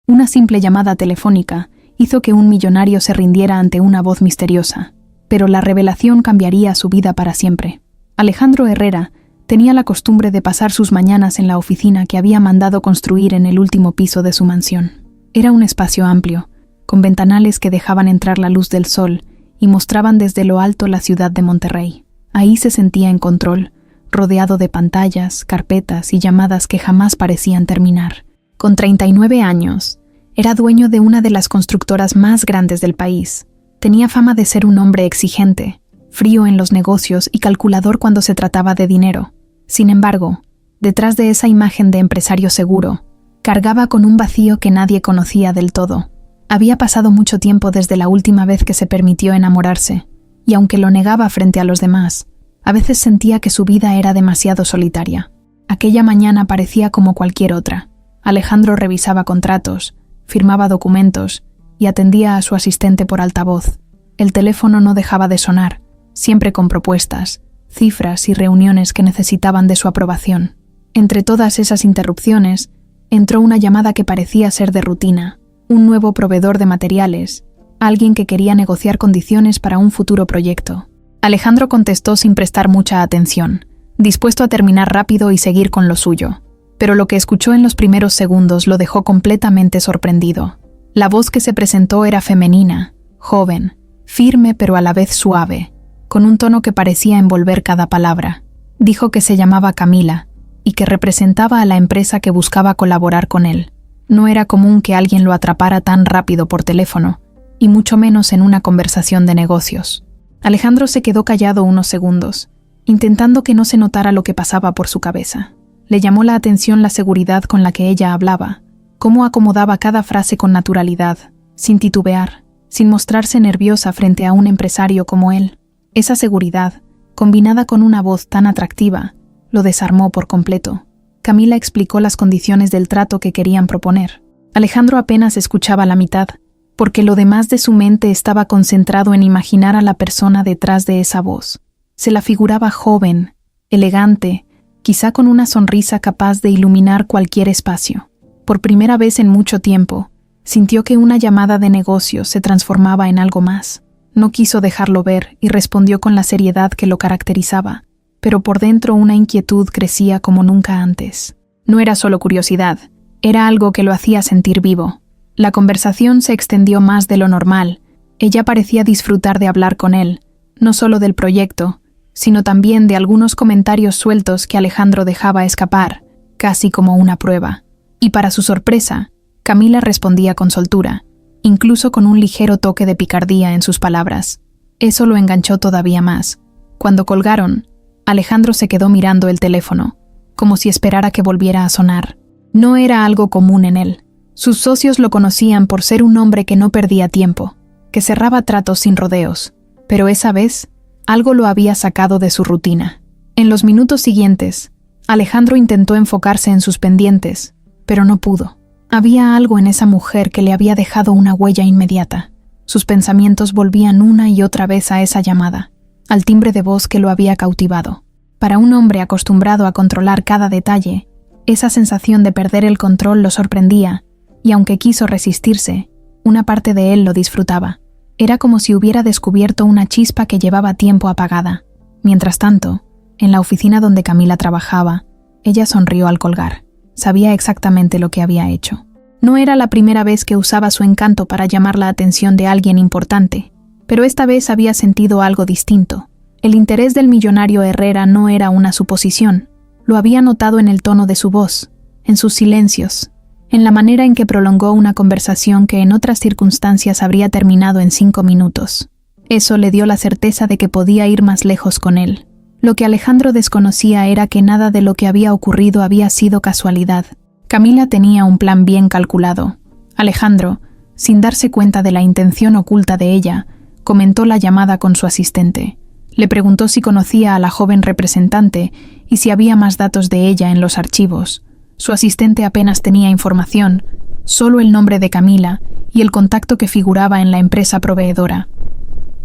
Una simple llamada telefónica hizo que un millonario se rindiera ante una voz misteriosa, pero la revelación cambiaría su vida para siempre. Alejandro Herrera tenía la costumbre de pasar sus mañanas en la oficina que había mandado construir en el último piso de su mansión. Era un espacio amplio, con ventanales que dejaban entrar la luz del sol y mostraban desde lo alto la ciudad de Monterrey. Ahí se sentía en control, rodeado de pantallas, carpetas y llamadas que jamás parecían terminar. Con 39 años, era dueño de una de las constructoras más grandes del país. Tenía fama de ser un hombre exigente, frío en los negocios y calculador cuando se trataba de dinero. Sin embargo, detrás de esa imagen de empresario seguro, cargaba con un vacío que nadie conocía del todo. Había pasado mucho tiempo desde la última vez que se permitió enamorarse, y aunque lo negaba frente a los demás, a veces sentía que su vida era demasiado solitaria. Aquella mañana parecía como cualquier otra. Alejandro revisaba contratos, firmaba documentos y atendía a su asistente por altavoz. El teléfono no dejaba de sonar, siempre con propuestas, cifras y reuniones que necesitaban de su aprobación. Entre todas esas interrupciones, entró una llamada que parecía ser de rutina, un nuevo proveedor de materiales, alguien que quería negociar condiciones para un futuro proyecto. Alejandro contestó sin prestar mucha atención, dispuesto a terminar rápido y seguir con lo suyo. Pero lo que escuchó en los primeros segundos lo dejó completamente sorprendido. La voz que se presentó era femenina, joven, firme pero a la vez suave, con un tono que parecía envolver cada palabra. Dijo que se llamaba Camila y que representaba a la empresa que buscaba colaborar con él. No era común que alguien lo atrapara tan rápido por teléfono, y mucho menos en una conversación de negocios. Alejandro se quedó callado unos segundos, intentando que no se notara lo que pasaba por su cabeza. Le llamó la atención la seguridad con la que ella hablaba, cómo acomodaba cada frase con naturalidad, sin titubear, sin mostrarse nerviosa frente a un empresario como él. Esa seguridad, combinada con una voz tan atractiva, lo desarmó por completo. Camila explicó las condiciones del trato que querían proponer. Alejandro apenas escuchaba la mitad, porque lo demás de su mente estaba concentrado en imaginar a la persona detrás de esa voz. Se la figuraba joven, elegante, quizá con una sonrisa capaz de iluminar cualquier espacio. Por primera vez en mucho tiempo, sintió que una llamada de negocio se transformaba en algo más. No quiso dejarlo ver y respondió con la seriedad que lo caracterizaba, pero por dentro una inquietud crecía como nunca antes. No era solo curiosidad, era algo que lo hacía sentir vivo. La conversación se extendió más de lo normal. Ella parecía disfrutar de hablar con él, no solo del proyecto, sino también de algunos comentarios sueltos que Alejandro dejaba escapar, casi como una prueba. Y para su sorpresa, Camila respondía con soltura, incluso con un ligero toque de picardía en sus palabras. Eso lo enganchó todavía más. Cuando colgaron, Alejandro se quedó mirando el teléfono, como si esperara que volviera a sonar. No era algo común en él. Sus socios lo conocían por ser un hombre que no perdía tiempo, que cerraba tratos sin rodeos, pero esa vez, algo lo había sacado de su rutina. En los minutos siguientes, Alejandro intentó enfocarse en sus pendientes, pero no pudo. Había algo en esa mujer que le había dejado una huella inmediata. Sus pensamientos volvían una y otra vez a esa llamada, al timbre de voz que lo había cautivado. Para un hombre acostumbrado a controlar cada detalle, esa sensación de perder el control lo sorprendía, y aunque quiso resistirse, una parte de él lo disfrutaba. Era como si hubiera descubierto una chispa que llevaba tiempo apagada. Mientras tanto, en la oficina donde Camila trabajaba, ella sonrió al colgar. Sabía exactamente lo que había hecho. No era la primera vez que usaba su encanto para llamar la atención de alguien importante, pero esta vez había sentido algo distinto. El interés del millonario Herrera no era una suposición. Lo había notado en el tono de su voz, en sus silencios, en la manera en que prolongó una conversación que en otras circunstancias habría terminado en 5 minutos. Eso le dio la certeza de que podía ir más lejos con él. Lo que Alejandro desconocía era que nada de lo que había ocurrido había sido casualidad. Camila tenía un plan bien calculado. Alejandro, sin darse cuenta de la intención oculta de ella, comentó la llamada con su asistente. Le preguntó si conocía a la joven representante y si había más datos de ella en los archivos. Su asistente apenas tenía información, solo el nombre de Camila y el contacto que figuraba en la empresa proveedora.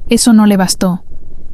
Eso no le bastó,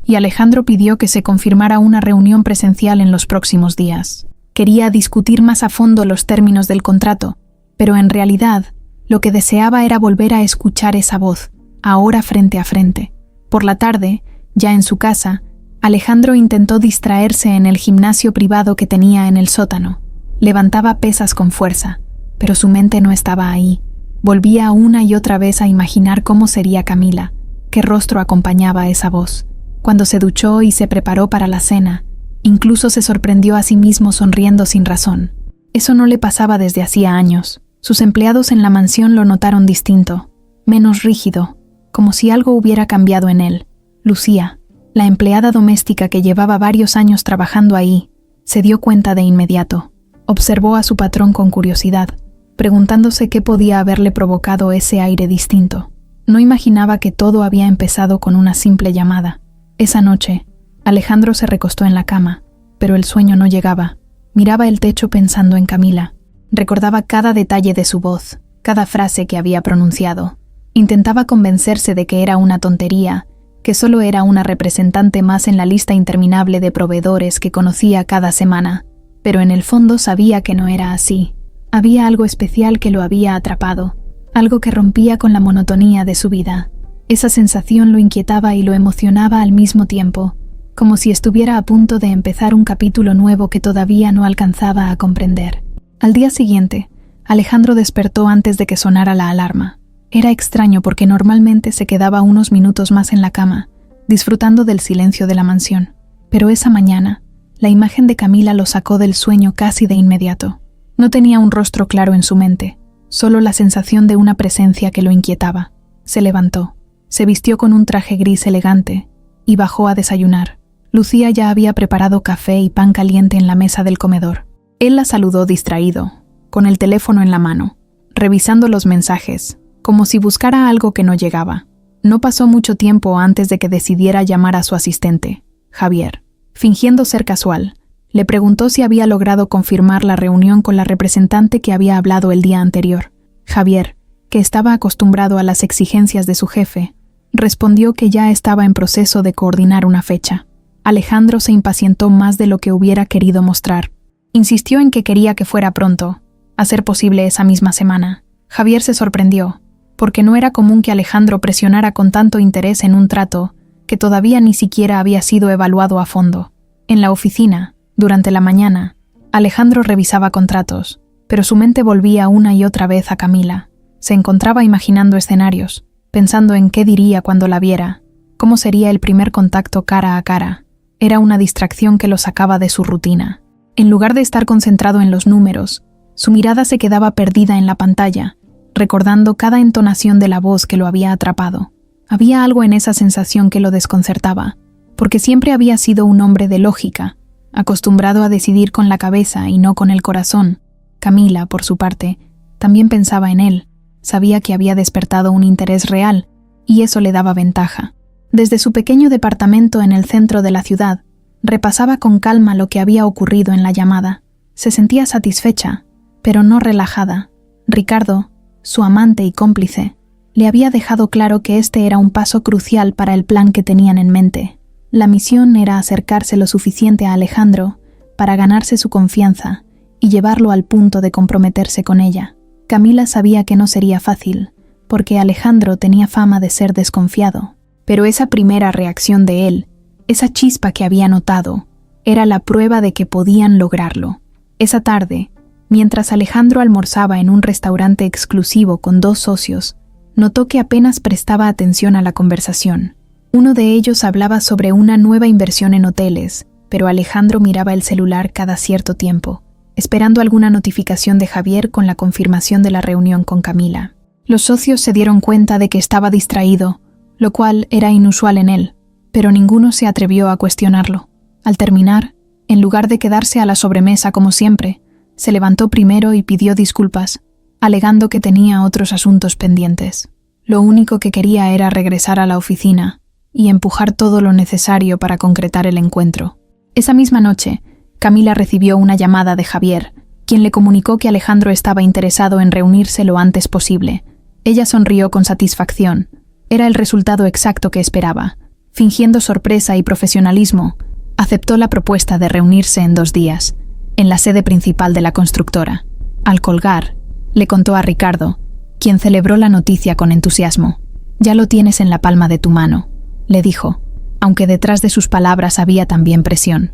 y Alejandro pidió que se confirmara una reunión presencial en los próximos días. Quería discutir más a fondo los términos del contrato, pero en realidad Lo que deseaba era volver a escuchar esa voz, ahora frente a frente. Por la tarde, ya en su casa, Alejandro intentó distraerse en el gimnasio privado que tenía en el sótano. Levantaba pesas con fuerza, pero su mente no estaba ahí. Volvía una y otra vez a imaginar cómo sería Camila, qué rostro acompañaba esa voz. Cuando se duchó y se preparó para la cena, incluso se sorprendió a sí mismo sonriendo sin razón. Eso no le pasaba desde hacía años. Sus empleados en la mansión lo notaron distinto, menos rígido, como si algo hubiera cambiado en él. Lucía, la empleada doméstica que llevaba varios años trabajando ahí, se dio cuenta de inmediato. Observó a su patrón con curiosidad, preguntándose qué podía haberle provocado ese aire distinto. No imaginaba que todo había empezado con una simple llamada. Esa noche, Alejandro se recostó en la cama, pero el sueño no llegaba. Miraba el techo pensando en Camila. Recordaba cada detalle de su voz, cada frase que había pronunciado. Intentaba convencerse de que era una tontería, que solo era una representante más en la lista interminable de proveedores que conocía cada semana, pero en el fondo sabía que no era así. Había algo especial que lo había atrapado, algo que rompía con la monotonía de su vida. Esa sensación lo inquietaba y lo emocionaba al mismo tiempo, como si estuviera a punto de empezar un capítulo nuevo que todavía no alcanzaba a comprender. Al día siguiente, Alejandro despertó antes de que sonara la alarma. Era extraño porque normalmente se quedaba unos minutos más en la cama, disfrutando del silencio de la mansión. Pero esa mañana, la imagen de Camila lo sacó del sueño casi de inmediato. No tenía un rostro claro en su mente, solo la sensación de una presencia que lo inquietaba. Se levantó, se vistió con un traje gris elegante y bajó a desayunar. Lucía ya había preparado café y pan caliente en la mesa del comedor. Él la saludó distraído, con el teléfono en la mano, revisando los mensajes, como si buscara algo que no llegaba. No pasó mucho tiempo antes de que decidiera llamar a su asistente, Javier. Fingiendo ser casual, le preguntó si había logrado confirmar la reunión con la representante que había hablado el día anterior. Javier, que estaba acostumbrado a las exigencias de su jefe, respondió que ya estaba en proceso de coordinar una fecha. Alejandro se impacientó más de lo que hubiera querido mostrar. Insistió en que quería que fuera pronto, a ser posible esa misma semana. Javier se sorprendió, porque no era común que Alejandro presionara con tanto interés en un trato que todavía ni siquiera había sido evaluado a fondo. En la oficina, durante la mañana, Alejandro revisaba contratos, pero su mente volvía una y otra vez a Camila. Se encontraba imaginando escenarios, pensando en qué diría cuando la viera, cómo sería el primer contacto cara a cara. Era una distracción que lo sacaba de su rutina. En lugar de estar concentrado en los números, su mirada se quedaba perdida en la pantalla, recordando cada entonación de la voz que lo había atrapado. Había algo en esa sensación que lo desconcertaba, porque siempre había sido un hombre de lógica, acostumbrado a decidir con la cabeza y no con el corazón. Camila, por su parte, también pensaba en él, sabía que había despertado un interés real, y eso le daba ventaja. Desde su pequeño departamento en el centro de la ciudad, repasaba con calma lo que había ocurrido en la llamada. Se sentía satisfecha, pero no relajada. Ricardo, su amante y cómplice, le había dejado claro que este era un paso crucial para el plan que tenían en mente. La misión era acercarse lo suficiente a Alejandro para ganarse su confianza y llevarlo al punto de comprometerse con ella. Camila sabía que no sería fácil, porque Alejandro tenía fama de ser desconfiado, pero esa primera reacción de él, esa chispa que había notado, era la prueba de que podían lograrlo. Esa tarde, mientras Alejandro almorzaba en un restaurante exclusivo con 2 socios, notó que apenas prestaba atención a la conversación. Uno de ellos hablaba sobre una nueva inversión en hoteles, pero Alejandro miraba el celular cada cierto tiempo, esperando alguna notificación de Javier con la confirmación de la reunión con Camila. Los socios se dieron cuenta de que estaba distraído, lo cual era inusual en él, pero ninguno se atrevió a cuestionarlo. Al terminar, en lugar de quedarse a la sobremesa como siempre, se levantó primero y pidió disculpas, alegando que tenía otros asuntos pendientes. Lo único que quería era regresar a la oficina y empujar todo lo necesario para concretar el encuentro. Esa misma noche, Camila recibió una llamada de Javier, quien le comunicó que Alejandro estaba interesado en reunirse lo antes posible. Ella sonrió con satisfacción. Era el resultado exacto que esperaba. Fingiendo sorpresa y profesionalismo, aceptó la propuesta de reunirse en 2 días, en la sede principal de la constructora. Al colgar, le contó a Ricardo, quien celebró la noticia con entusiasmo. «Ya lo tienes en la palma de tu mano», le dijo, aunque detrás de sus palabras había también presión.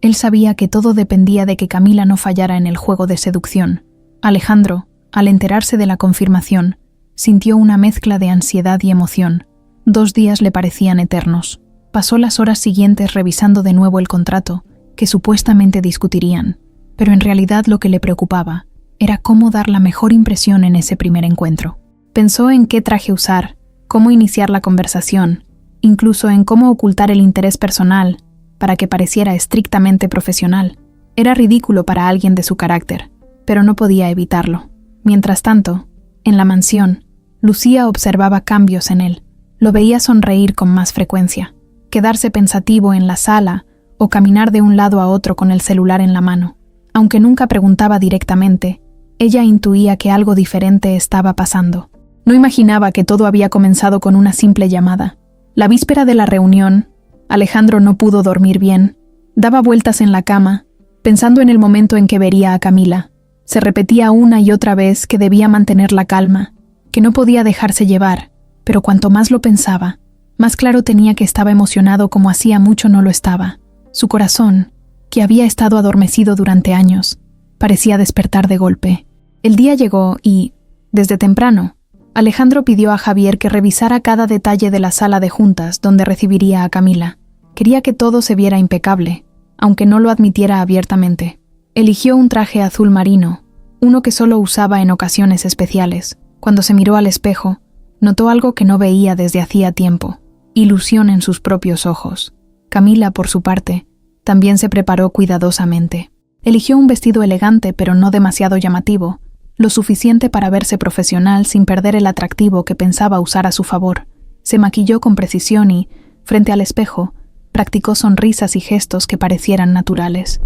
Él sabía que todo dependía de que Camila no fallara en el juego de seducción. Alejandro, al enterarse de la confirmación, sintió una mezcla de ansiedad y emoción. 2 días le parecían eternos. Pasó las horas siguientes revisando de nuevo el contrato, que supuestamente discutirían, pero en realidad lo que le preocupaba era cómo dar la mejor impresión en ese primer encuentro. Pensó en qué traje usar, cómo iniciar la conversación, incluso en cómo ocultar el interés personal para que pareciera estrictamente profesional. Era ridículo para alguien de su carácter, pero no podía evitarlo. Mientras tanto, en la mansión, Lucía observaba cambios en él. Lo veía sonreír con más frecuencia, quedarse pensativo en la sala o caminar de un lado a otro con el celular en la mano. Aunque nunca preguntaba directamente, ella intuía que algo diferente estaba pasando. No imaginaba que todo había comenzado con una simple llamada. La víspera de la reunión, Alejandro no pudo dormir bien. Daba vueltas en la cama, pensando en el momento en que vería a Camila. Se repetía una y otra vez que debía mantener la calma, que no podía dejarse llevar, pero cuanto más lo pensaba, más claro tenía que estaba emocionado como hacía mucho no lo estaba. Su corazón, que había estado adormecido durante años, parecía despertar de golpe. El día llegó y, desde temprano, Alejandro pidió a Javier que revisara cada detalle de la sala de juntas donde recibiría a Camila. Quería que todo se viera impecable, aunque no lo admitiera abiertamente. Eligió un traje azul marino, uno que solo usaba en ocasiones especiales. Cuando se miró al espejo, notó algo que no veía desde hacía tiempo: ilusión en sus propios ojos. Camila, por su parte, también se preparó cuidadosamente. Eligió un vestido elegante pero no demasiado llamativo, lo suficiente para verse profesional sin perder el atractivo que pensaba usar a su favor. Se maquilló con precisión y, frente al espejo, practicó sonrisas y gestos que parecieran naturales.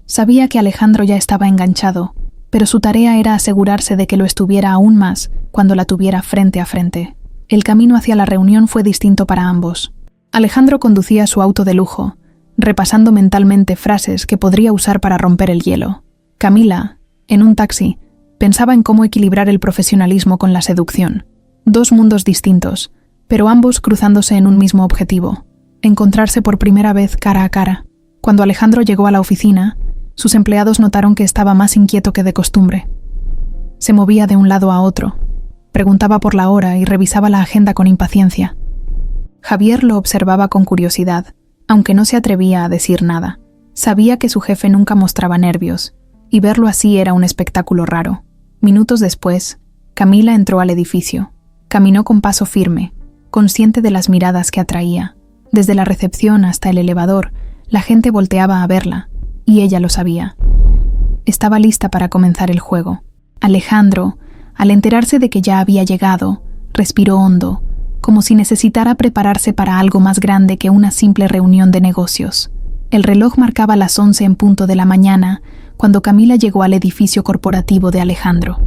Sabía que Alejandro ya estaba enganchado, pero su tarea era asegurarse de que lo estuviera aún más cuando la tuviera frente a frente. El camino hacia la reunión fue distinto para ambos. Alejandro conducía su auto de lujo, repasando mentalmente frases que podría usar para romper el hielo. Camila, en un taxi, pensaba en cómo equilibrar el profesionalismo con la seducción. 2 mundos distintos, pero ambos cruzándose en un mismo objetivo: encontrarse por primera vez cara a cara. Cuando Alejandro llegó a la oficina, sus empleados notaron que estaba más inquieto que de costumbre. Se movía de un lado a otro, preguntaba por la hora y revisaba la agenda con impaciencia. Javier lo observaba con curiosidad, aunque no se atrevía a decir nada. Sabía que su jefe nunca mostraba nervios, y verlo así era un espectáculo raro. Minutos después, Camila entró al edificio. Caminó con paso firme, consciente de las miradas que atraía. Desde la recepción hasta el elevador, la gente volteaba a verla, y ella lo sabía. Estaba lista para comenzar el juego. Alejandro, al enterarse de que ya había llegado, respiró hondo, como si necesitara prepararse para algo más grande que una simple reunión de negocios. El reloj marcaba las 11 en punto de la mañana cuando Camila llegó al edificio corporativo de Alejandro.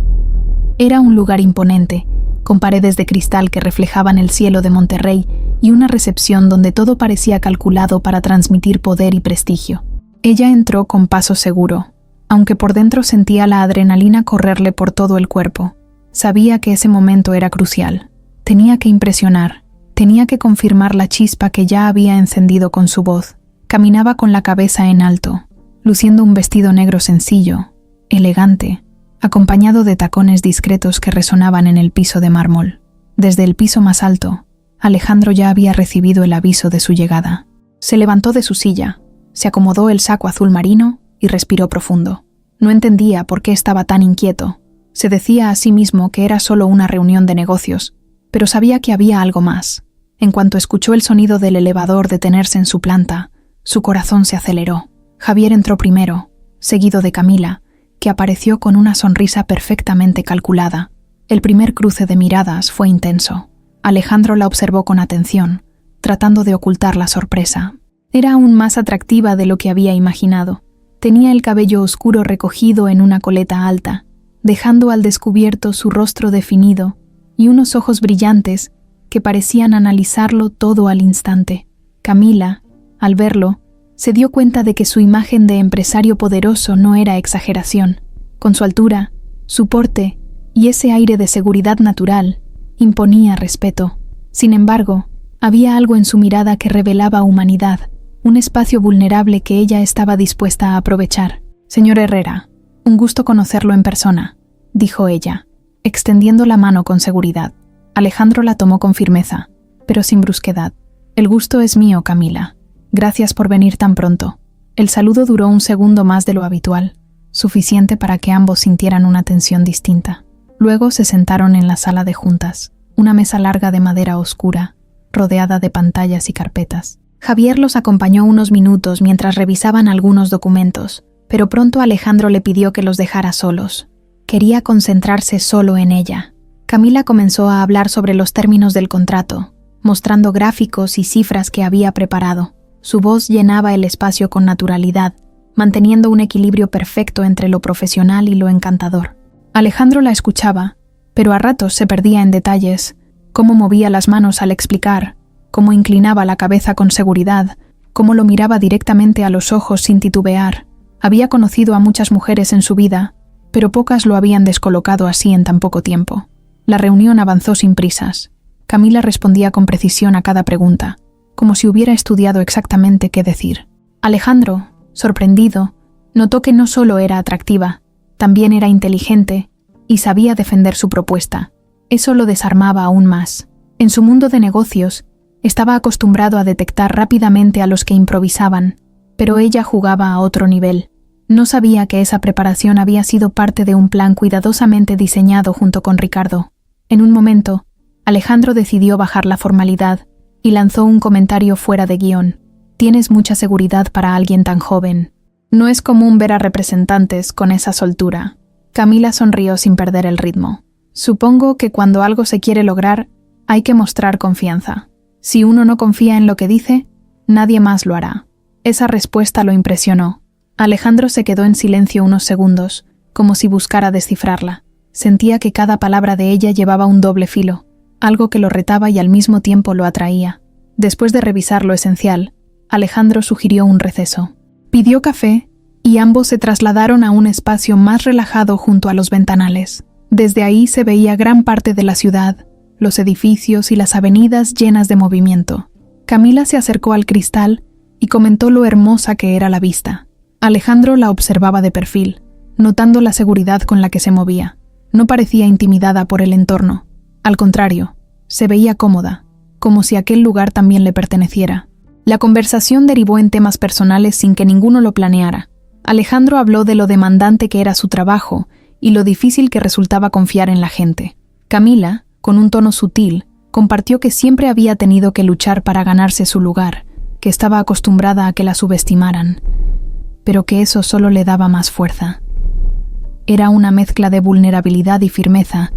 Era un lugar imponente, con paredes de cristal que reflejaban el cielo de Monterrey y una recepción donde todo parecía calculado para transmitir poder y prestigio. Ella entró con paso seguro, aunque por dentro sentía la adrenalina correrle por todo el cuerpo. Sabía que ese momento era crucial. Tenía que impresionar, tenía que confirmar la chispa que ya había encendido con su voz. Caminaba con la cabeza en alto, luciendo un vestido negro sencillo, elegante, acompañado de tacones discretos que resonaban en el piso de mármol. Desde el piso más alto, Alejandro ya había recibido el aviso de su llegada. Se levantó de su silla, se acomodó el saco azul marino y respiró profundo. No entendía por qué estaba tan inquieto. Se decía a sí mismo que era solo una reunión de negocios, pero sabía que había algo más. En cuanto escuchó el sonido del elevador detenerse en su planta, su corazón se aceleró. Javier entró primero, seguido de Camila, que apareció con una sonrisa perfectamente calculada. El primer cruce de miradas fue intenso. Alejandro la observó con atención, tratando de ocultar la sorpresa. Era aún más atractiva de lo que había imaginado. Tenía el cabello oscuro recogido en una coleta alta, dejando al descubierto su rostro definido y unos ojos brillantes que parecían analizarlo todo al instante. Camila, al verlo, se dio cuenta de que su imagen de empresario poderoso no era exageración. Con su altura, su porte y ese aire de seguridad natural imponía respeto. Sin embargo, había algo en su mirada que revelaba humanidad, un espacio vulnerable que ella estaba dispuesta a aprovechar. «Señor Herrera, un gusto conocerlo en persona», dijo ella, extendiendo la mano con seguridad. Alejandro la tomó con firmeza, pero sin brusquedad. «El gusto es mío, Camila. Gracias por venir tan pronto». El saludo duró un segundo más de lo habitual, suficiente para que ambos sintieran una tensión distinta. Luego se sentaron en la sala de juntas, una mesa larga de madera oscura, rodeada de pantallas y carpetas. Javier los acompañó unos minutos mientras revisaban algunos documentos, pero pronto Alejandro le pidió que los dejara solos. Quería concentrarse solo en ella. Camila comenzó a hablar sobre los términos del contrato, mostrando gráficos y cifras que había preparado. Su voz llenaba el espacio con naturalidad, manteniendo un equilibrio perfecto entre lo profesional y lo encantador. Alejandro la escuchaba, pero a ratos se perdía en detalles, cómo movía las manos al explicar, cómo inclinaba la cabeza con seguridad, cómo lo miraba directamente a los ojos sin titubear. Había conocido a muchas mujeres en su vida, pero pocas lo habían descolocado así en tan poco tiempo. La reunión avanzó sin prisas. Camila respondía con precisión a cada pregunta, como si hubiera estudiado exactamente qué decir. Alejandro, sorprendido, notó que no solo era atractiva, también era inteligente y sabía defender su propuesta. Eso lo desarmaba aún más. En su mundo de negocios, estaba acostumbrado a detectar rápidamente a los que improvisaban, pero ella jugaba a otro nivel. No sabía que esa preparación había sido parte de un plan cuidadosamente diseñado junto con Ricardo. En un momento, Alejandro decidió bajar la formalidad y lanzó un comentario fuera de guión. «Tienes mucha seguridad para alguien tan joven. No es común ver a representantes con esa soltura». Camila sonrió sin perder el ritmo. «Supongo que cuando algo se quiere lograr, hay que mostrar confianza. Si uno no confía en lo que dice, nadie más lo hará». Esa respuesta lo impresionó. Alejandro se quedó en silencio unos segundos, como si buscara descifrarla. Sentía que cada palabra de ella llevaba un doble filo, algo que lo retaba y al mismo tiempo lo atraía. Después de revisar lo esencial, Alejandro sugirió un receso. Pidió café y ambos se trasladaron a un espacio más relajado junto a los ventanales. Desde ahí se veía gran parte de la ciudad, los edificios y las avenidas llenas de movimiento. Camila se acercó al cristal y comentó lo hermosa que era la vista. Alejandro la observaba de perfil, notando la seguridad con la que se movía. No parecía intimidada por el entorno. Al contrario, se veía cómoda, como si aquel lugar también le perteneciera. La conversación derivó en temas personales sin que ninguno lo planeara. Alejandro habló de lo demandante que era su trabajo y lo difícil que resultaba confiar en la gente. Camila, con un tono sutil, compartió que siempre había tenido que luchar para ganarse su lugar, que estaba acostumbrada a que la subestimaran, pero que eso solo le daba más fuerza. Era una mezcla de vulnerabilidad y firmeza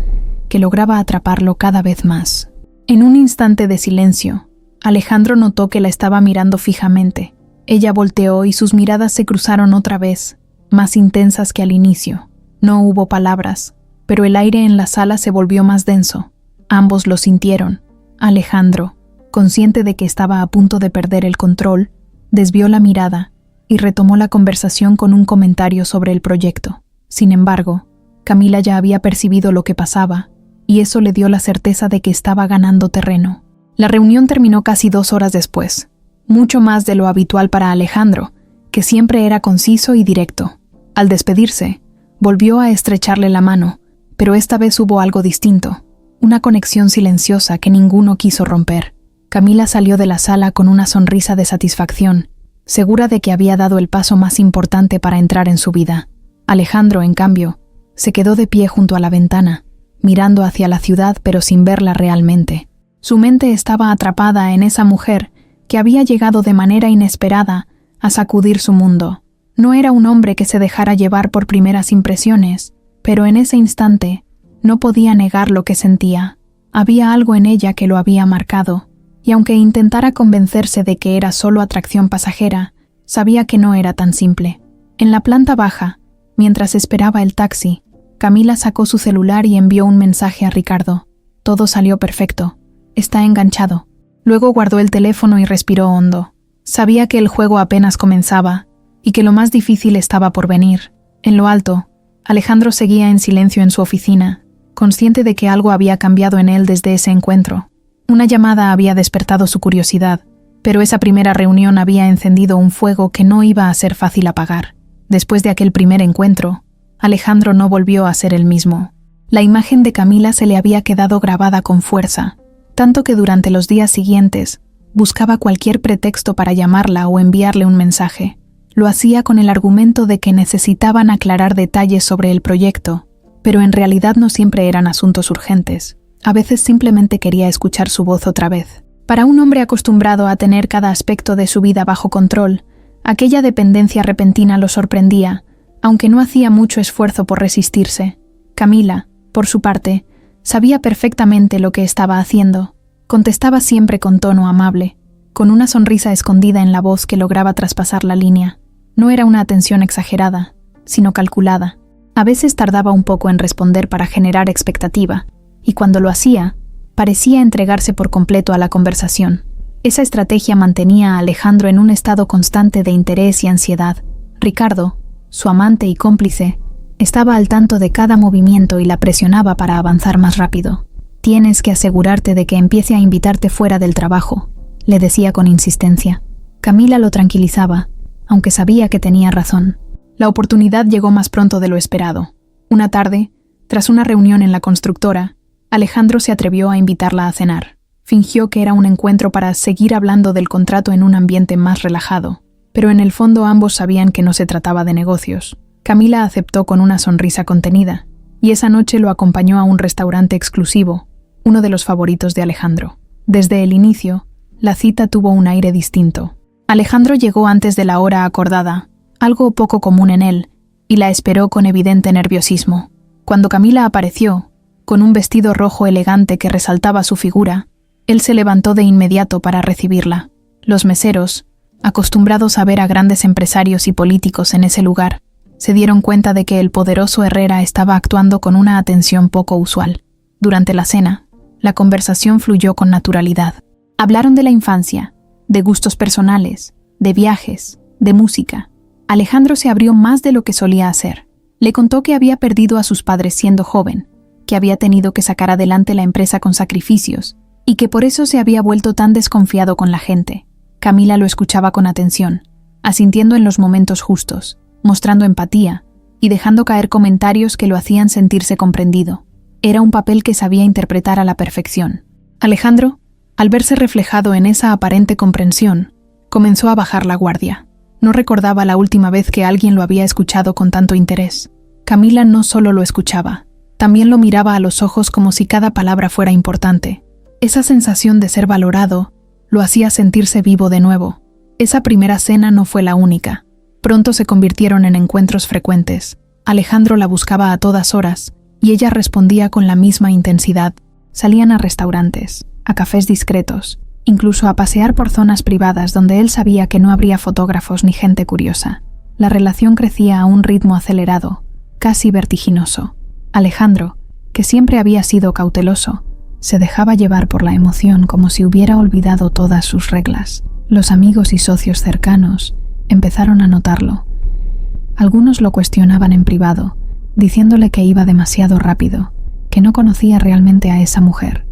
que lograba atraparlo cada vez más. En un instante de silencio, Alejandro notó que la estaba mirando fijamente. Ella volteó y sus miradas se cruzaron otra vez, más intensas que al inicio. No hubo palabras, pero el aire en la sala se volvió más denso. Ambos lo sintieron. Alejandro, consciente de que estaba a punto de perder el control, desvió la mirada y retomó la conversación con un comentario sobre el proyecto. Sin embargo, Camila ya había percibido lo que pasaba, y eso le dio la certeza de que estaba ganando terreno. La reunión terminó casi 2 horas después, mucho más de lo habitual para Alejandro, que siempre era conciso y directo. Al despedirse, volvió a estrecharle la mano, pero esta vez hubo algo distinto, una conexión silenciosa que ninguno quiso romper. Camila salió de la sala con una sonrisa de satisfacción, segura de que había dado el paso más importante para entrar en su vida. Alejandro, en cambio, se quedó de pie junto a la ventana, mirando hacia la ciudad pero sin verla realmente. Su mente estaba atrapada en esa mujer que había llegado de manera inesperada a sacudir su mundo. No era un hombre que se dejara llevar por primeras impresiones, pero en ese instante no podía negar lo que sentía. Había algo en ella que lo había marcado, y aunque intentara convencerse de que era solo atracción pasajera, sabía que no era tan simple. En la planta baja, mientras esperaba el taxi, Camila sacó su celular y envió un mensaje a Ricardo. Todo salió perfecto. Está enganchado. Luego guardó el teléfono y respiró hondo. Sabía que el juego apenas comenzaba y que lo más difícil estaba por venir. En lo alto, Alejandro seguía en silencio en su oficina, consciente de que algo había cambiado en él desde ese encuentro. Una llamada había despertado su curiosidad, pero esa primera reunión había encendido un fuego que no iba a ser fácil apagar. Después de aquel primer encuentro, Alejandro no volvió a ser el mismo. La imagen de Camila se le había quedado grabada con fuerza, tanto que durante los días siguientes buscaba cualquier pretexto para llamarla o enviarle un mensaje. Lo hacía con el argumento de que necesitaban aclarar detalles sobre el proyecto, pero en realidad no siempre eran asuntos urgentes. A veces simplemente quería escuchar su voz otra vez. Para un hombre acostumbrado a tener cada aspecto de su vida bajo control, aquella dependencia repentina lo sorprendía, aunque no hacía mucho esfuerzo por resistirse. Camila, por su parte, sabía perfectamente lo que estaba haciendo. Contestaba siempre con tono amable, con una sonrisa escondida en la voz que lograba traspasar la línea. No era una atención exagerada, sino calculada. A veces tardaba un poco en responder para generar expectativa, y cuando lo hacía, parecía entregarse por completo a la conversación. Esa estrategia mantenía a Alejandro en un estado constante de interés y ansiedad. Ricardo, su amante y cómplice, estaba al tanto de cada movimiento y la presionaba para avanzar más rápido. «Tienes que asegurarte de que empiece a invitarte fuera del trabajo», le decía con insistencia. Camila lo tranquilizaba, aunque sabía que tenía razón. La oportunidad llegó más pronto de lo esperado. Una tarde, tras una reunión en la constructora, Alejandro se atrevió a invitarla a cenar. Fingió que era un encuentro para seguir hablando del contrato en un ambiente más relajado, pero en el fondo ambos sabían que no se trataba de negocios. Camila aceptó con una sonrisa contenida, y esa noche lo acompañó a un restaurante exclusivo, uno de los favoritos de Alejandro. Desde el inicio, la cita tuvo un aire distinto. Alejandro llegó antes de la hora acordada, algo poco común en él, y la esperó con evidente nerviosismo. Cuando Camila apareció, con un vestido rojo elegante que resaltaba su figura, él se levantó de inmediato para recibirla. Los meseros, acostumbrados a ver a grandes empresarios y políticos en ese lugar, se dieron cuenta de que el poderoso Herrera estaba actuando con una atención poco usual. Durante la cena, la conversación fluyó con naturalidad. Hablaron de la infancia, de gustos personales, de viajes, de música. Alejandro se abrió más de lo que solía hacer. Le contó que había perdido a sus padres siendo joven, que había tenido que sacar adelante la empresa con sacrificios, y que por eso se había vuelto tan desconfiado con la gente. Camila lo escuchaba con atención, asintiendo en los momentos justos, mostrando empatía y dejando caer comentarios que lo hacían sentirse comprendido. Era un papel que sabía interpretar a la perfección. Alejandro, al verse reflejado en esa aparente comprensión, comenzó a bajar la guardia. No recordaba la última vez que alguien lo había escuchado con tanto interés. Camila no solo lo escuchaba, también lo miraba a los ojos como si cada palabra fuera importante. Esa sensación de ser valorado lo hacía sentirse vivo de nuevo. Esa primera cena no fue la única. Pronto se convirtieron en encuentros frecuentes. Alejandro la buscaba a todas horas, y ella respondía con la misma intensidad. Salían a restaurantes, a cafés discretos, incluso a pasear por zonas privadas donde él sabía que no habría fotógrafos ni gente curiosa. La relación crecía a un ritmo acelerado, casi vertiginoso. Alejandro, que siempre había sido cauteloso, se dejaba llevar por la emoción como si hubiera olvidado todas sus reglas. Los amigos y socios cercanos empezaron a notarlo. Algunos lo cuestionaban en privado, diciéndole que iba demasiado rápido, que no conocía realmente a esa mujer.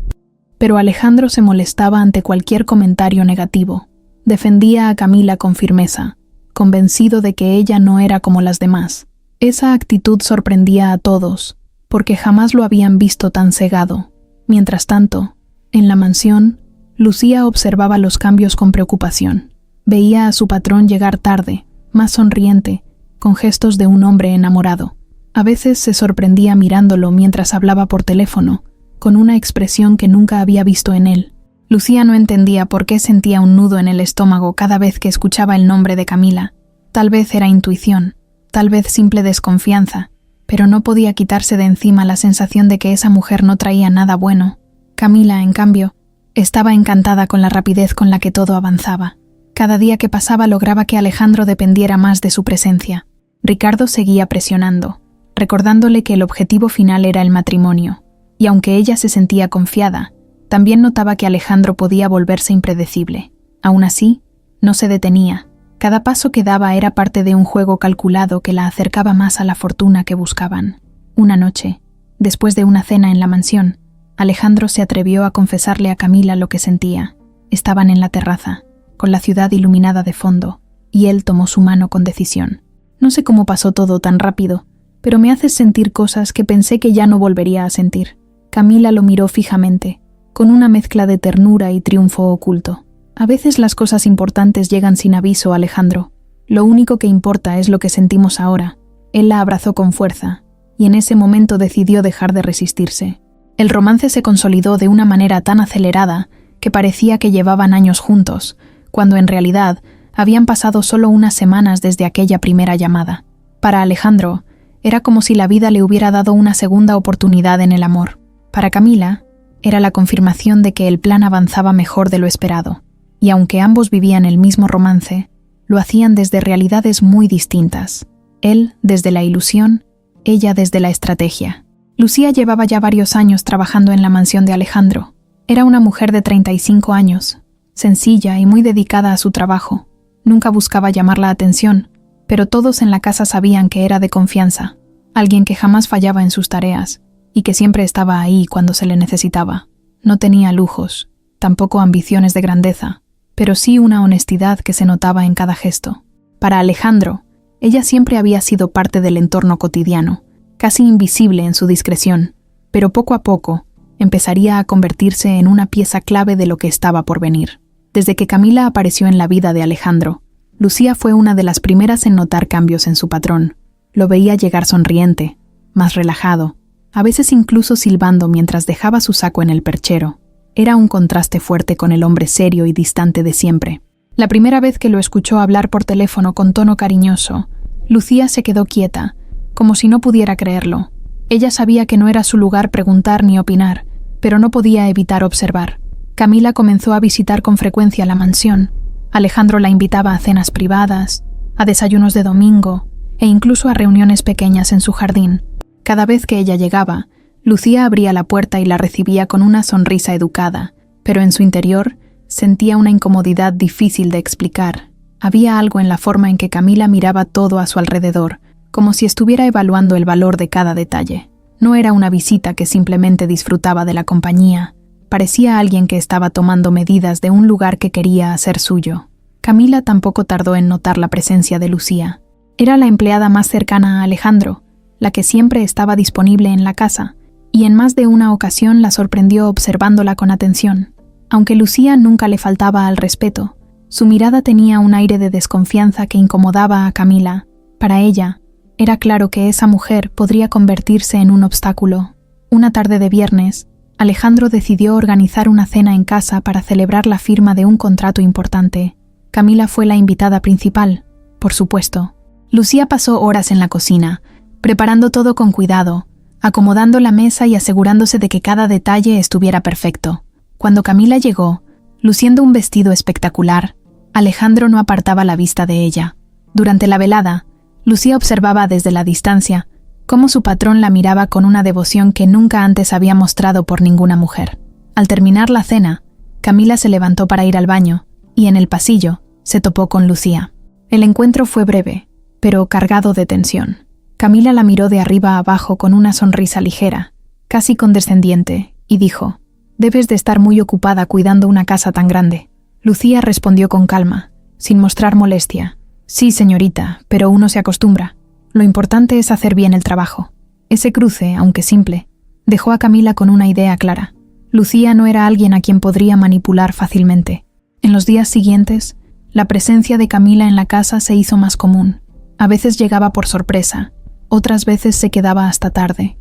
Pero Alejandro se molestaba ante cualquier comentario negativo. Defendía a Camila con firmeza, convencido de que ella no era como las demás. Esa actitud sorprendía a todos, porque jamás lo habían visto tan cegado. Mientras tanto, en la mansión, Lucía observaba los cambios con preocupación. Veía a su patrón llegar tarde, más sonriente, con gestos de un hombre enamorado. A veces se sorprendía mirándolo mientras hablaba por teléfono, con una expresión que nunca había visto en él. Lucía no entendía por qué sentía un nudo en el estómago cada vez que escuchaba el nombre de Camila. Tal vez era intuición, tal vez simple desconfianza, pero no podía quitarse de encima la sensación de que esa mujer no traía nada bueno. Camila, en cambio, estaba encantada con la rapidez con la que todo avanzaba. Cada día que pasaba lograba que Alejandro dependiera más de su presencia. Ricardo seguía presionando, recordándole que el objetivo final era el matrimonio, y aunque ella se sentía confiada, también notaba que Alejandro podía volverse impredecible. Aún así, no se detenía. Cada paso que daba era parte de un juego calculado que la acercaba más a la fortuna que buscaban. Una noche, Después de una cena en la mansión, Alejandro se atrevió a confesarle a Camila lo que sentía. Estaban en la terraza, con la ciudad iluminada de fondo, y él tomó su mano con decisión. No sé cómo pasó todo tan rápido, pero me haces sentir cosas que pensé que ya no volvería a sentir. Camila lo miró fijamente, con una mezcla de ternura y triunfo oculto. A veces las cosas importantes llegan sin aviso, Alejandro. Lo único que importa es lo que sentimos ahora. Él la abrazó con fuerza, y en ese momento decidió dejar de resistirse. El romance se consolidó de una manera tan acelerada que parecía que llevaban años juntos, cuando en realidad habían pasado solo unas semanas desde aquella primera llamada. Para Alejandro, era como si la vida le hubiera dado una segunda oportunidad en el amor. Para Camila, era la confirmación de que el plan avanzaba mejor de lo esperado, y aunque ambos vivían el mismo romance, lo hacían desde realidades muy distintas. Él desde la ilusión, ella desde la estrategia. Lucía llevaba ya varios años trabajando en la mansión de Alejandro. Era una mujer de 35 años, sencilla y muy dedicada a su trabajo. Nunca buscaba llamar la atención, pero todos en la casa sabían que era de confianza, alguien que jamás fallaba en sus tareas y que siempre estaba ahí cuando se le necesitaba. No tenía lujos, tampoco ambiciones de grandeza, pero sí una honestidad que se notaba en cada gesto. Para Alejandro, ella siempre había sido parte del entorno cotidiano, casi invisible en su discreción, pero poco a poco empezaría a convertirse en una pieza clave de lo que estaba por venir. Desde que Camila apareció en la vida de Alejandro, Lucía fue una de las primeras en notar cambios en su patrón. Lo veía llegar sonriente, más relajado, a veces incluso silbando mientras dejaba su saco en el perchero. Era un contraste fuerte con el hombre serio y distante de siempre. La primera vez que lo escuchó hablar por teléfono con tono cariñoso, Lucía se quedó quieta, como si no pudiera creerlo. Ella sabía que no era su lugar preguntar ni opinar, pero no podía evitar observar. Camila comenzó a visitar con frecuencia la mansión. Alejandro la invitaba a cenas privadas, a desayunos de domingo e incluso a reuniones pequeñas en su jardín. Cada vez que ella llegaba, Lucía abría la puerta y la recibía con una sonrisa educada, pero en su interior sentía una incomodidad difícil de explicar. Había algo en la forma en que Camila miraba todo a su alrededor, como si estuviera evaluando el valor de cada detalle. No era una visita que simplemente disfrutaba de la compañía. Parecía alguien que estaba tomando medidas de un lugar que quería hacer suyo. Camila tampoco tardó en notar la presencia de Lucía. Era la empleada más cercana a Alejandro, la que siempre estaba disponible en la casa, y en más de una ocasión la sorprendió observándola con atención. Aunque Lucía nunca le faltaba al respeto, su mirada tenía un aire de desconfianza que incomodaba a Camila. Para ella, era claro que esa mujer podría convertirse en un obstáculo. Una tarde de viernes, Alejandro decidió organizar una cena en casa para celebrar la firma de un contrato importante. Camila fue la invitada principal, por supuesto. Lucía pasó horas en la cocina, preparando todo con cuidado, acomodando la mesa y asegurándose de que cada detalle estuviera perfecto. Cuando Camila llegó, luciendo un vestido espectacular, Alejandro no apartaba la vista de ella. Durante la velada, Lucía observaba desde la distancia cómo su patrón la miraba con una devoción que nunca antes había mostrado por ninguna mujer. Al terminar la cena, Camila se levantó para ir al baño y en el pasillo se topó con Lucía. El encuentro fue breve, pero cargado de tensión. Camila la miró de arriba a abajo con una sonrisa ligera, casi condescendiente, y dijo: «Debes de estar muy ocupada cuidando una casa tan grande». Lucía respondió con calma, sin mostrar molestia: «Sí, señorita, pero uno se acostumbra. Lo importante es hacer bien el trabajo». Ese cruce, aunque simple, dejó a Camila con una idea clara. Lucía no era alguien a quien podría manipular fácilmente. En los días siguientes, la presencia de Camila en la casa se hizo más común. A veces llegaba por sorpresa, otras veces se quedaba hasta tarde.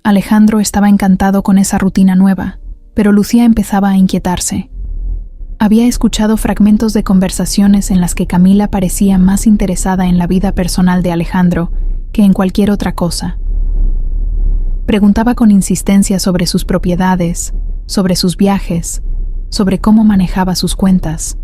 Alejandro estaba encantado con esa rutina nueva, pero Lucía empezaba a inquietarse. Había escuchado fragmentos de conversaciones en las que Camila parecía más interesada en la vida personal de Alejandro que en cualquier otra cosa. Preguntaba con insistencia sobre sus propiedades, sobre sus viajes, sobre cómo manejaba sus cuentas.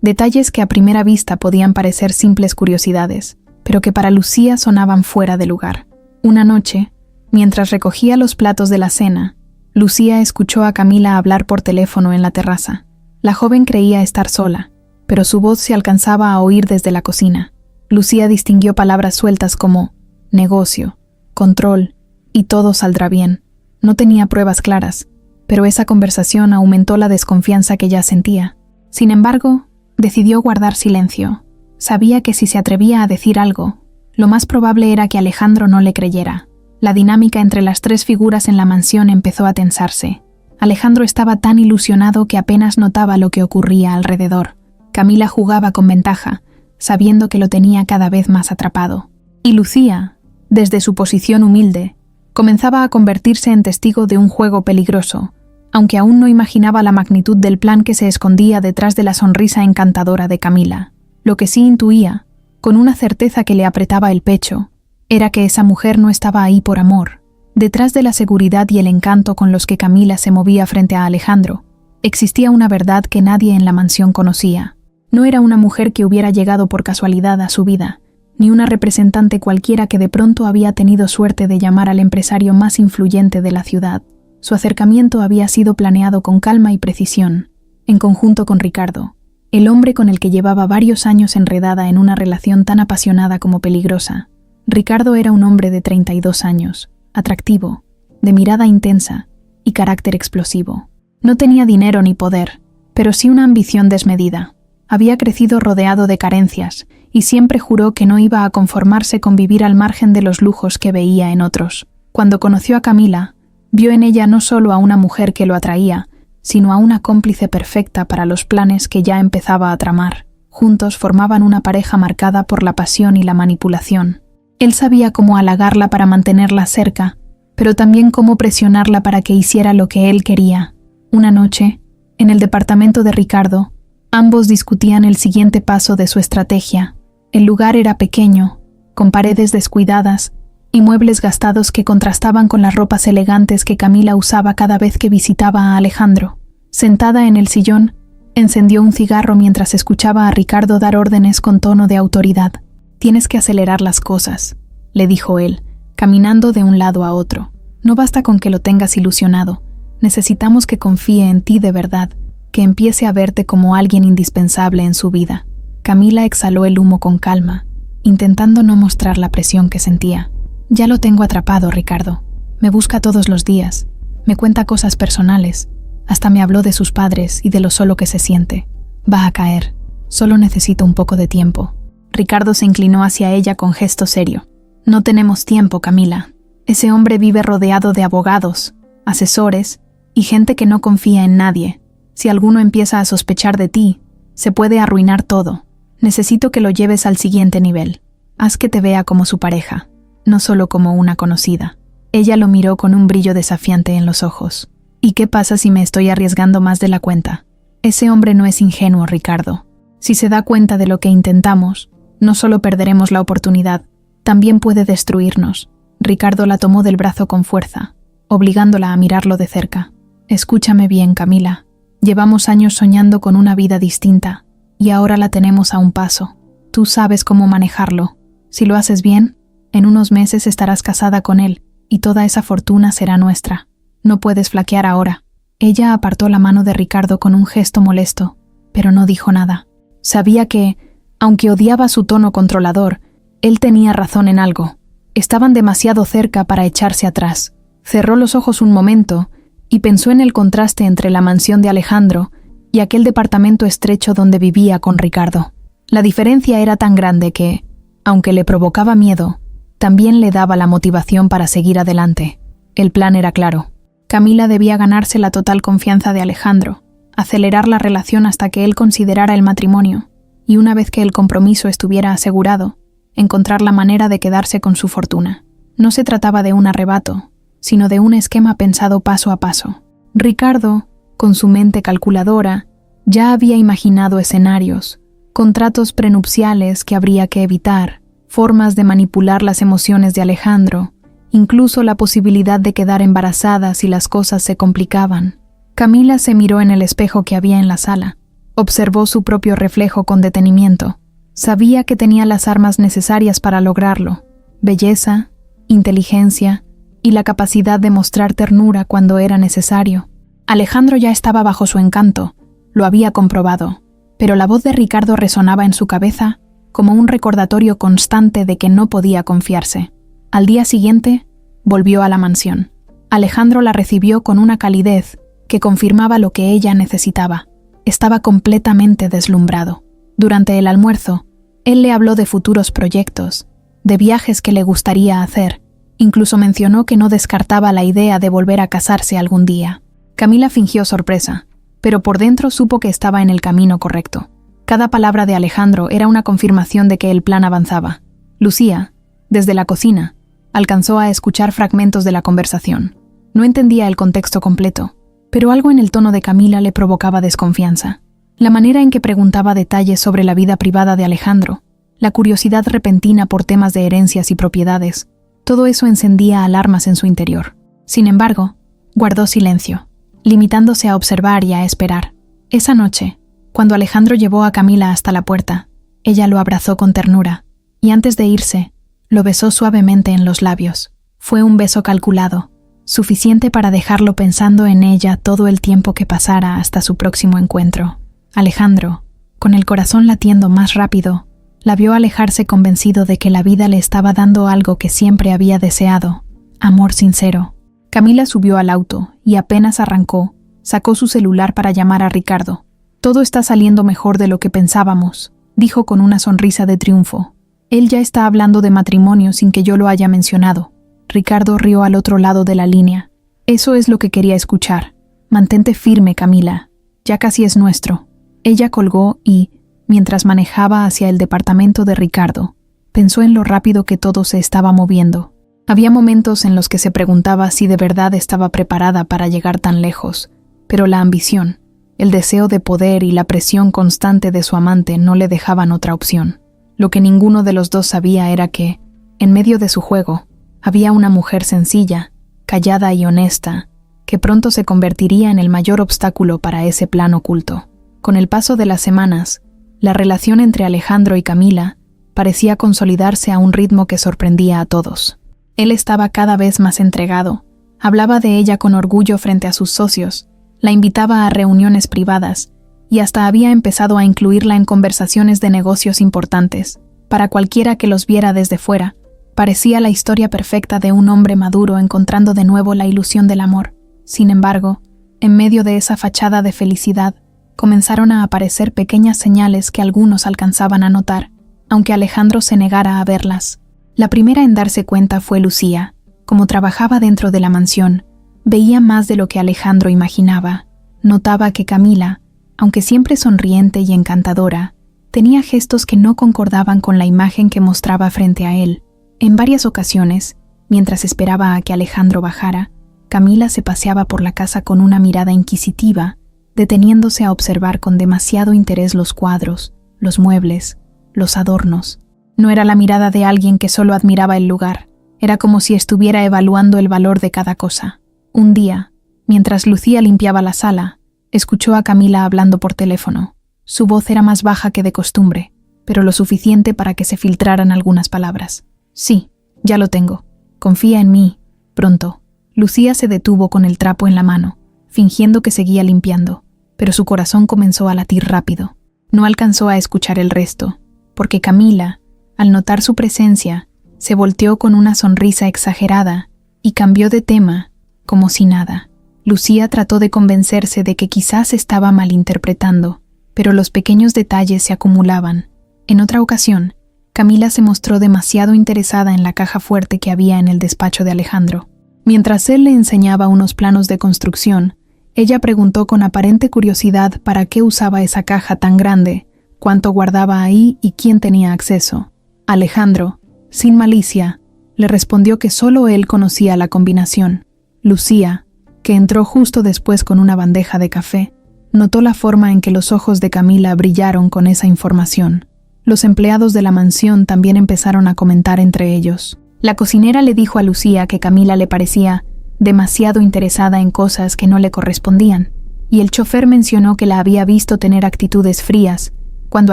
Detalles que a primera vista podían parecer simples curiosidades, pero que para Lucía sonaban fuera de lugar. Una noche, mientras recogía los platos de la cena, Lucía escuchó a Camila hablar por teléfono en la terraza. La joven creía estar sola, pero su voz se alcanzaba a oír desde la cocina. Lucía distinguió palabras sueltas como negocio, control y todo saldrá bien. No tenía pruebas claras, pero esa conversación aumentó la desconfianza que ya sentía. Sin embargo, decidió guardar silencio. Sabía que si se atrevía a decir algo, lo más probable era que Alejandro no le creyera. La dinámica entre las tres figuras en la mansión empezó a tensarse. Alejandro estaba tan ilusionado que apenas notaba lo que ocurría alrededor. Camila jugaba con ventaja, sabiendo que lo tenía cada vez más atrapado. Y Lucía, desde su posición humilde, comenzaba a convertirse en testigo de un juego peligroso, aunque aún no imaginaba la magnitud del plan que se escondía detrás de la sonrisa encantadora de Camila. Lo que sí intuía, con una certeza que le apretaba el pecho, era que esa mujer no estaba ahí por amor. Detrás de la seguridad y el encanto con los que Camila se movía frente a Alejandro, existía una verdad que nadie en la mansión conocía. No era una mujer que hubiera llegado por casualidad a su vida, ni una representante cualquiera que de pronto había tenido suerte de llamar al empresario más influyente de la ciudad. Su acercamiento había sido planeado con calma y precisión, en conjunto con Ricardo, el hombre con el que llevaba varios años enredada en una relación tan apasionada como peligrosa. Ricardo era un hombre de 32 años, atractivo, de mirada intensa y carácter explosivo. No tenía dinero ni poder, pero sí una ambición desmedida. Había crecido rodeado de carencias y siempre juró que no iba a conformarse con vivir al margen de los lujos que veía en otros. Cuando conoció a Camila, vio en ella no solo a una mujer que lo atraía, sino a una cómplice perfecta para los planes que ya empezaba a tramar. Juntos formaban una pareja marcada por la pasión y la manipulación. Él sabía cómo halagarla para mantenerla cerca, pero también cómo presionarla para que hiciera lo que él quería. Una noche, en el departamento de Ricardo, ambos discutían el siguiente paso de su estrategia. El lugar era pequeño, con paredes descuidadas y muebles gastados que contrastaban con las ropas elegantes que Camila usaba cada vez que visitaba a Alejandro. Sentada en el sillón, encendió un cigarro mientras escuchaba a Ricardo dar órdenes con tono de autoridad. «Tienes que acelerar las cosas», le dijo él, caminando de un lado a otro. «No basta con que lo tengas ilusionado. Necesitamos que confíe en ti de verdad, que empiece a verte como alguien indispensable en su vida». Camila exhaló el humo con calma, intentando no mostrar la presión que sentía. «Ya lo tengo atrapado, Ricardo. Me busca todos los días, me cuenta cosas personales, hasta me habló de sus padres y de lo solo que se siente. Va a caer. Solo necesito un poco de tiempo». Ricardo se inclinó hacia ella con gesto serio. «No tenemos tiempo, Camila. Ese hombre vive rodeado de abogados, asesores y gente que no confía en nadie. Si alguno empieza a sospechar de ti, se puede arruinar todo. Necesito que lo lleves al siguiente nivel. Haz que te vea como su pareja, no solo como una conocida». Ella lo miró con un brillo desafiante en los ojos. «¿Y qué pasa si me estoy arriesgando más de la cuenta? Ese hombre no es ingenuo, Ricardo. Si se da cuenta de lo que intentamos, no solo perderemos la oportunidad, también puede destruirnos». Ricardo la tomó del brazo con fuerza, obligándola a mirarlo de cerca. «Escúchame bien, Camila. Llevamos años soñando con una vida distinta, y ahora la tenemos a un paso. Tú sabes cómo manejarlo. Si lo haces bien, en unos meses estarás casada con él, y toda esa fortuna será nuestra. No puedes flaquear ahora». Ella apartó la mano de Ricardo con un gesto molesto, pero no dijo nada. Sabía que, aunque odiaba su tono controlador, él tenía razón en algo. Estaban demasiado cerca para echarse atrás. Cerró los ojos un momento y pensó en el contraste entre la mansión de Alejandro y aquel departamento estrecho donde vivía con Ricardo. La diferencia era tan grande que, aunque le provocaba miedo, también le daba la motivación para seguir adelante. El plan era claro. Camila debía ganarse la total confianza de Alejandro, acelerar la relación hasta que él considerara el matrimonio, y una vez que el compromiso estuviera asegurado, encontrar la manera de quedarse con su fortuna. No se trataba de un arrebato, sino de un esquema pensado paso a paso. Ricardo, con su mente calculadora, ya había imaginado escenarios, contratos prenupciales que habría que evitar, formas de manipular las emociones de Alejandro, incluso la posibilidad de quedar embarazada si las cosas se complicaban. Camila se miró en el espejo que había en la sala. Observó su propio reflejo con detenimiento. Sabía que tenía las armas necesarias para lograrlo: belleza, inteligencia y la capacidad de mostrar ternura cuando era necesario. Alejandro ya estaba bajo su encanto, lo había comprobado, pero la voz de Ricardo resonaba en su cabeza como un recordatorio constante de que no podía confiarse. Al día siguiente, volvió a la mansión. Alejandro la recibió con una calidez que confirmaba lo que ella necesitaba. Estaba completamente deslumbrado. Durante el almuerzo, él le habló de futuros proyectos, de viajes que le gustaría hacer. Incluso mencionó que no descartaba la idea de volver a casarse algún día. Camila fingió sorpresa, pero por dentro supo que estaba en el camino correcto. Cada palabra de Alejandro era una confirmación de que el plan avanzaba. Lucía, desde la cocina, alcanzó a escuchar fragmentos de la conversación. No entendía el contexto completo, pero algo en el tono de Camila le provocaba desconfianza. La manera en que preguntaba detalles sobre la vida privada de Alejandro, la curiosidad repentina por temas de herencias y propiedades, todo eso encendía alarmas en su interior. Sin embargo, guardó silencio, limitándose a observar y a esperar. Esa noche, cuando Alejandro llevó a Camila hasta la puerta, ella lo abrazó con ternura, y antes de irse, lo besó suavemente en los labios. Fue un beso calculado, suficiente para dejarlo pensando en ella todo el tiempo que pasara hasta su próximo encuentro. Alejandro, con el corazón latiendo más rápido, la vio alejarse convencido de que la vida le estaba dando algo que siempre había deseado: amor sincero. Camila subió al auto y apenas arrancó, sacó su celular para llamar a Ricardo. «Todo está saliendo mejor de lo que pensábamos», dijo con una sonrisa de triunfo. «Él ya está hablando de matrimonio sin que yo lo haya mencionado». Ricardo rió al otro lado de la línea. «Eso es lo que quería escuchar. Mantente firme, Camila. Ya casi es nuestro». Ella colgó y, mientras manejaba hacia el departamento de Ricardo, pensó en lo rápido que todo se estaba moviendo. Había momentos en los que se preguntaba si de verdad estaba preparada para llegar tan lejos, pero la ambición, el deseo de poder y la presión constante de su amante no le dejaban otra opción. Lo que ninguno de los dos sabía era que, en medio de su juego, había una mujer sencilla, callada y honesta, que pronto se convertiría en el mayor obstáculo para ese plan oculto. Con el paso de las semanas, la relación entre Alejandro y Camila parecía consolidarse a un ritmo que sorprendía a todos. Él estaba cada vez más entregado, hablaba de ella con orgullo frente a sus socios, la invitaba a reuniones privadas y hasta había empezado a incluirla en conversaciones de negocios importantes. Para cualquiera que los viera desde fuera, parecía la historia perfecta de un hombre maduro encontrando de nuevo la ilusión del amor. Sin embargo, en medio de esa fachada de felicidad, comenzaron a aparecer pequeñas señales que algunos alcanzaban a notar, aunque Alejandro se negara a verlas. La primera en darse cuenta fue Lucía. Como trabajaba dentro de la mansión, veía más de lo que Alejandro imaginaba. Notaba que Camila, aunque siempre sonriente y encantadora, tenía gestos que no concordaban con la imagen que mostraba frente a él. En varias ocasiones, mientras esperaba a que Alejandro bajara, Camila se paseaba por la casa con una mirada inquisitiva, deteniéndose a observar con demasiado interés los cuadros, los muebles, los adornos. No era la mirada de alguien que solo admiraba el lugar, era como si estuviera evaluando el valor de cada cosa. Un día, mientras Lucía limpiaba la sala, escuchó a Camila hablando por teléfono. Su voz era más baja que de costumbre, pero lo suficiente para que se filtraran algunas palabras. «Sí, ya lo tengo. Confía en mí. Pronto». Lucía se detuvo con el trapo en la mano, fingiendo que seguía limpiando, pero su corazón comenzó a latir rápido. No alcanzó a escuchar el resto, porque Camila, al notar su presencia, se volteó con una sonrisa exagerada y cambió de tema, como si nada. Lucía trató de convencerse de que quizás estaba malinterpretando, pero los pequeños detalles se acumulaban. En otra ocasión, Camila se mostró demasiado interesada en la caja fuerte que había en el despacho de Alejandro. Mientras él le enseñaba unos planos de construcción, ella preguntó con aparente curiosidad para qué usaba esa caja tan grande, cuánto guardaba ahí y quién tenía acceso. Alejandro, sin malicia, le respondió que solo él conocía la combinación. Lucía, que entró justo después con una bandeja de café, notó la forma en que los ojos de Camila brillaron con esa información. Los empleados de la mansión también empezaron a comentar entre ellos. La cocinera le dijo a Lucía que Camila le parecía demasiado interesada en cosas que no le correspondían, y el chofer mencionó que la había visto tener actitudes frías cuando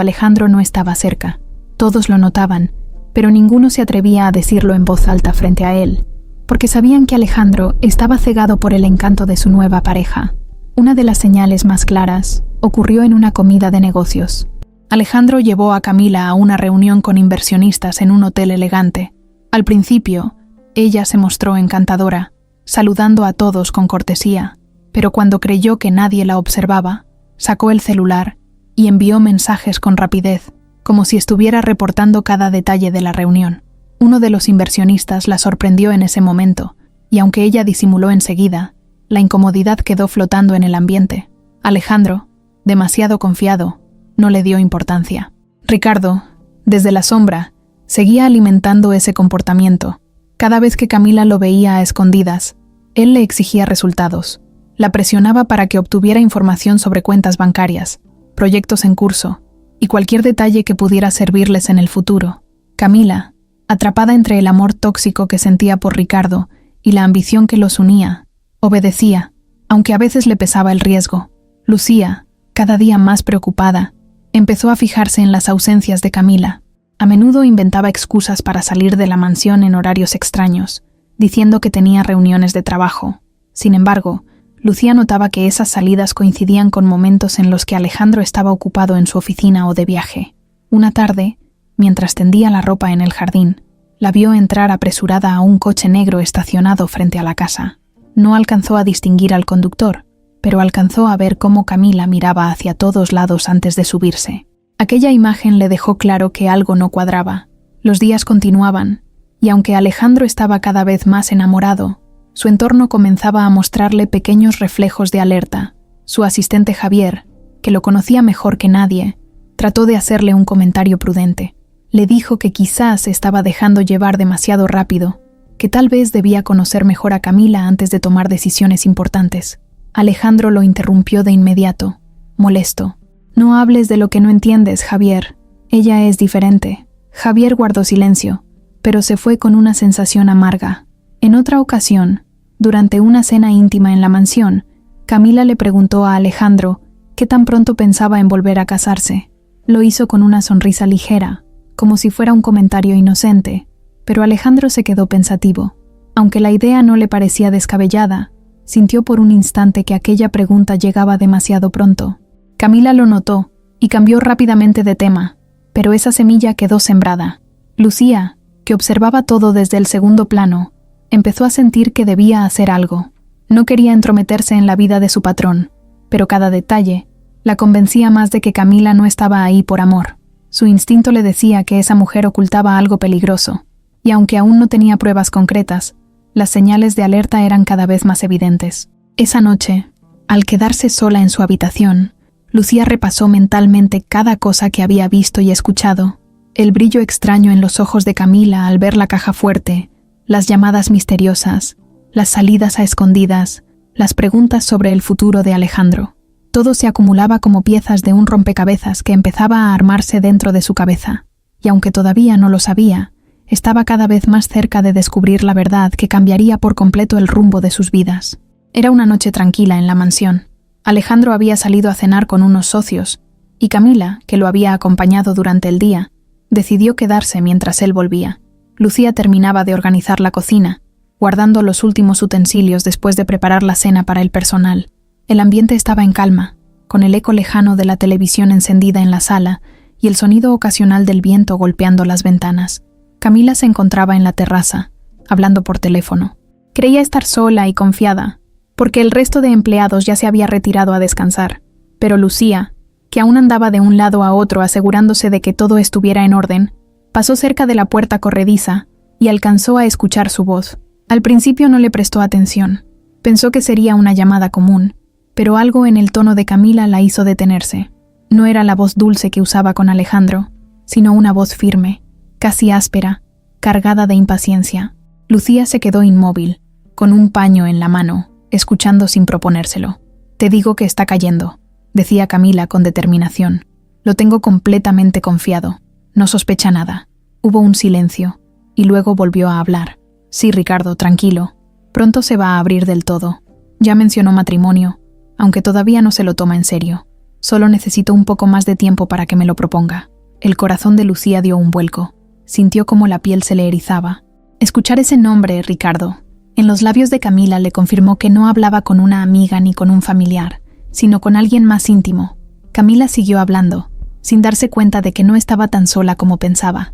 Alejandro no estaba cerca. Todos lo notaban, pero ninguno se atrevía a decirlo en voz alta frente a él, porque sabían que Alejandro estaba cegado por el encanto de su nueva pareja. Una de las señales más claras ocurrió en una comida de negocios. Alejandro llevó a Camila a una reunión con inversionistas en un hotel elegante. Al principio, Ella se mostró encantadora, saludando a todos con cortesía, pero cuando creyó que nadie la observaba, sacó el celular y envió mensajes con rapidez, como si estuviera reportando cada detalle de la reunión. Uno de los inversionistas la sorprendió en ese momento, y aunque ella disimuló enseguida, la incomodidad quedó flotando en el ambiente. Alejandro, demasiado confiado, no le dio importancia. Ricardo, desde la sombra, seguía alimentando ese comportamiento. Cada vez que Camila lo veía a escondidas, él le exigía resultados. La presionaba para que obtuviera información sobre cuentas bancarias, proyectos en curso y cualquier detalle que pudiera servirles en el futuro. Camila, atrapada entre el amor tóxico que sentía por Ricardo y la ambición que los unía, obedecía, aunque a veces le pesaba el riesgo. Lucía, cada día más preocupada, empezó a fijarse en las ausencias de Camila. A menudo inventaba excusas para salir de la mansión en horarios extraños, diciendo que tenía reuniones de trabajo. Sin embargo, Lucía notaba que esas salidas coincidían con momentos en los que Alejandro estaba ocupado en su oficina o de viaje. Una tarde, mientras tendía la ropa en el jardín, la vio entrar apresurada a un coche negro estacionado frente a la casa. No alcanzó a distinguir al conductor, pero alcanzó a ver cómo Camila miraba hacia todos lados antes de subirse. Aquella imagen le dejó claro que algo no cuadraba. Los días continuaban, y aunque Alejandro estaba cada vez más enamorado, su entorno comenzaba a mostrarle pequeños reflejos de alerta. Su asistente Javier, que lo conocía mejor que nadie, trató de hacerle un comentario prudente. Le dijo que quizás se estaba dejando llevar demasiado rápido, que tal vez debía conocer mejor a Camila antes de tomar decisiones importantes. Alejandro lo interrumpió de inmediato, molesto. «No hables de lo que no entiendes, Javier. Ella es diferente». Javier guardó silencio, pero se fue con una sensación amarga. En otra ocasión, durante una cena íntima en la mansión, Camila le preguntó a Alejandro qué tan pronto pensaba en volver a casarse. Lo hizo con una sonrisa ligera, como si fuera un comentario inocente, pero Alejandro se quedó pensativo. Aunque la idea no le parecía descabellada, sintió por un instante que aquella pregunta llegaba demasiado pronto. Camila lo notó y cambió rápidamente de tema, pero esa semilla quedó sembrada. Lucía, que observaba todo desde el segundo plano, empezó a sentir que debía hacer algo. No quería entrometerse en la vida de su patrón, pero cada detalle la convencía más de que Camila no estaba ahí por amor. Su instinto le decía que esa mujer ocultaba algo peligroso, y aunque aún no tenía pruebas concretas, las señales de alerta eran cada vez más evidentes. Esa noche, al quedarse sola en su habitación, Lucía repasó mentalmente cada cosa que había visto y escuchado. El brillo extraño en los ojos de Camila al ver la caja fuerte, las llamadas misteriosas, las salidas a escondidas, las preguntas sobre el futuro de Alejandro. Todo se acumulaba como piezas de un rompecabezas que empezaba a armarse dentro de su cabeza, y aunque todavía no lo sabía, estaba cada vez más cerca de descubrir la verdad que cambiaría por completo el rumbo de sus vidas. Era una noche tranquila en la mansión. Alejandro había salido a cenar con unos socios, y Camila, que lo había acompañado durante el día, decidió quedarse mientras él volvía. Lucía terminaba de organizar la cocina, guardando los últimos utensilios después de preparar la cena para el personal. El ambiente estaba en calma, con el eco lejano de la televisión encendida en la sala y el sonido ocasional del viento golpeando las ventanas. Camila se encontraba en la terraza, hablando por teléfono. Creía estar sola y confiada, porque el resto de empleados ya se había retirado a descansar, pero Lucía, que aún andaba de un lado a otro asegurándose de que todo estuviera en orden, pasó cerca de la puerta corrediza y alcanzó a escuchar su voz. Al principio no le prestó atención. Pensó que sería una llamada común, pero algo en el tono de Camila la hizo detenerse. No era la voz dulce que usaba con Alejandro, sino una voz firme, casi áspera, cargada de impaciencia. Lucía se quedó inmóvil, con un paño en la mano, escuchando sin proponérselo. «Te digo que está cayendo», decía Camila con determinación. «Lo tengo completamente confiado. No sospecha nada». Hubo un silencio, y luego volvió a hablar. «Sí, Ricardo, tranquilo. Pronto se va a abrir del todo. Ya mencionó matrimonio, aunque todavía no se lo toma en serio. Solo necesito un poco más de tiempo para que me lo proponga». El corazón de Lucía dio un vuelco. Sintió como la piel se le erizaba. Escuchar ese nombre, Ricardo, en los labios de Camila le confirmó que no hablaba con una amiga ni con un familiar, sino con alguien más íntimo. Camila siguió hablando, sin darse cuenta de que no estaba tan sola como pensaba.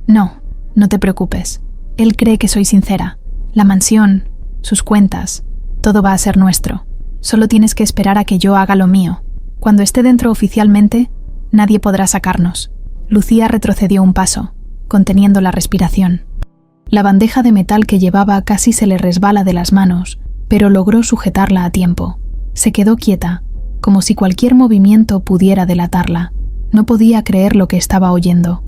«No, no te preocupes. Él cree que soy sincera. La mansión, sus cuentas, todo va a ser nuestro. Solo tienes que esperar a que yo haga lo mío. Cuando esté dentro oficialmente, nadie podrá sacarnos. Lucía retrocedió un paso, conteniendo la respiración. La bandeja de metal que llevaba casi se le resbala de las manos, pero logró sujetarla a tiempo. Se quedó quieta, como si cualquier movimiento pudiera delatarla. No podía creer lo que estaba oyendo.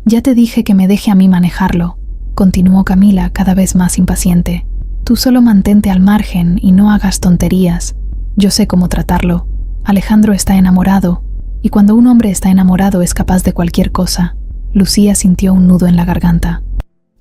«Ya te dije que me deje a mí manejarlo», continuó Camila cada vez más impaciente. «Tú solo mantente al margen y no hagas tonterías. Yo sé cómo tratarlo. Alejandro está enamorado, y cuando un hombre está enamorado es capaz de cualquier cosa». Lucía sintió un nudo en la garganta.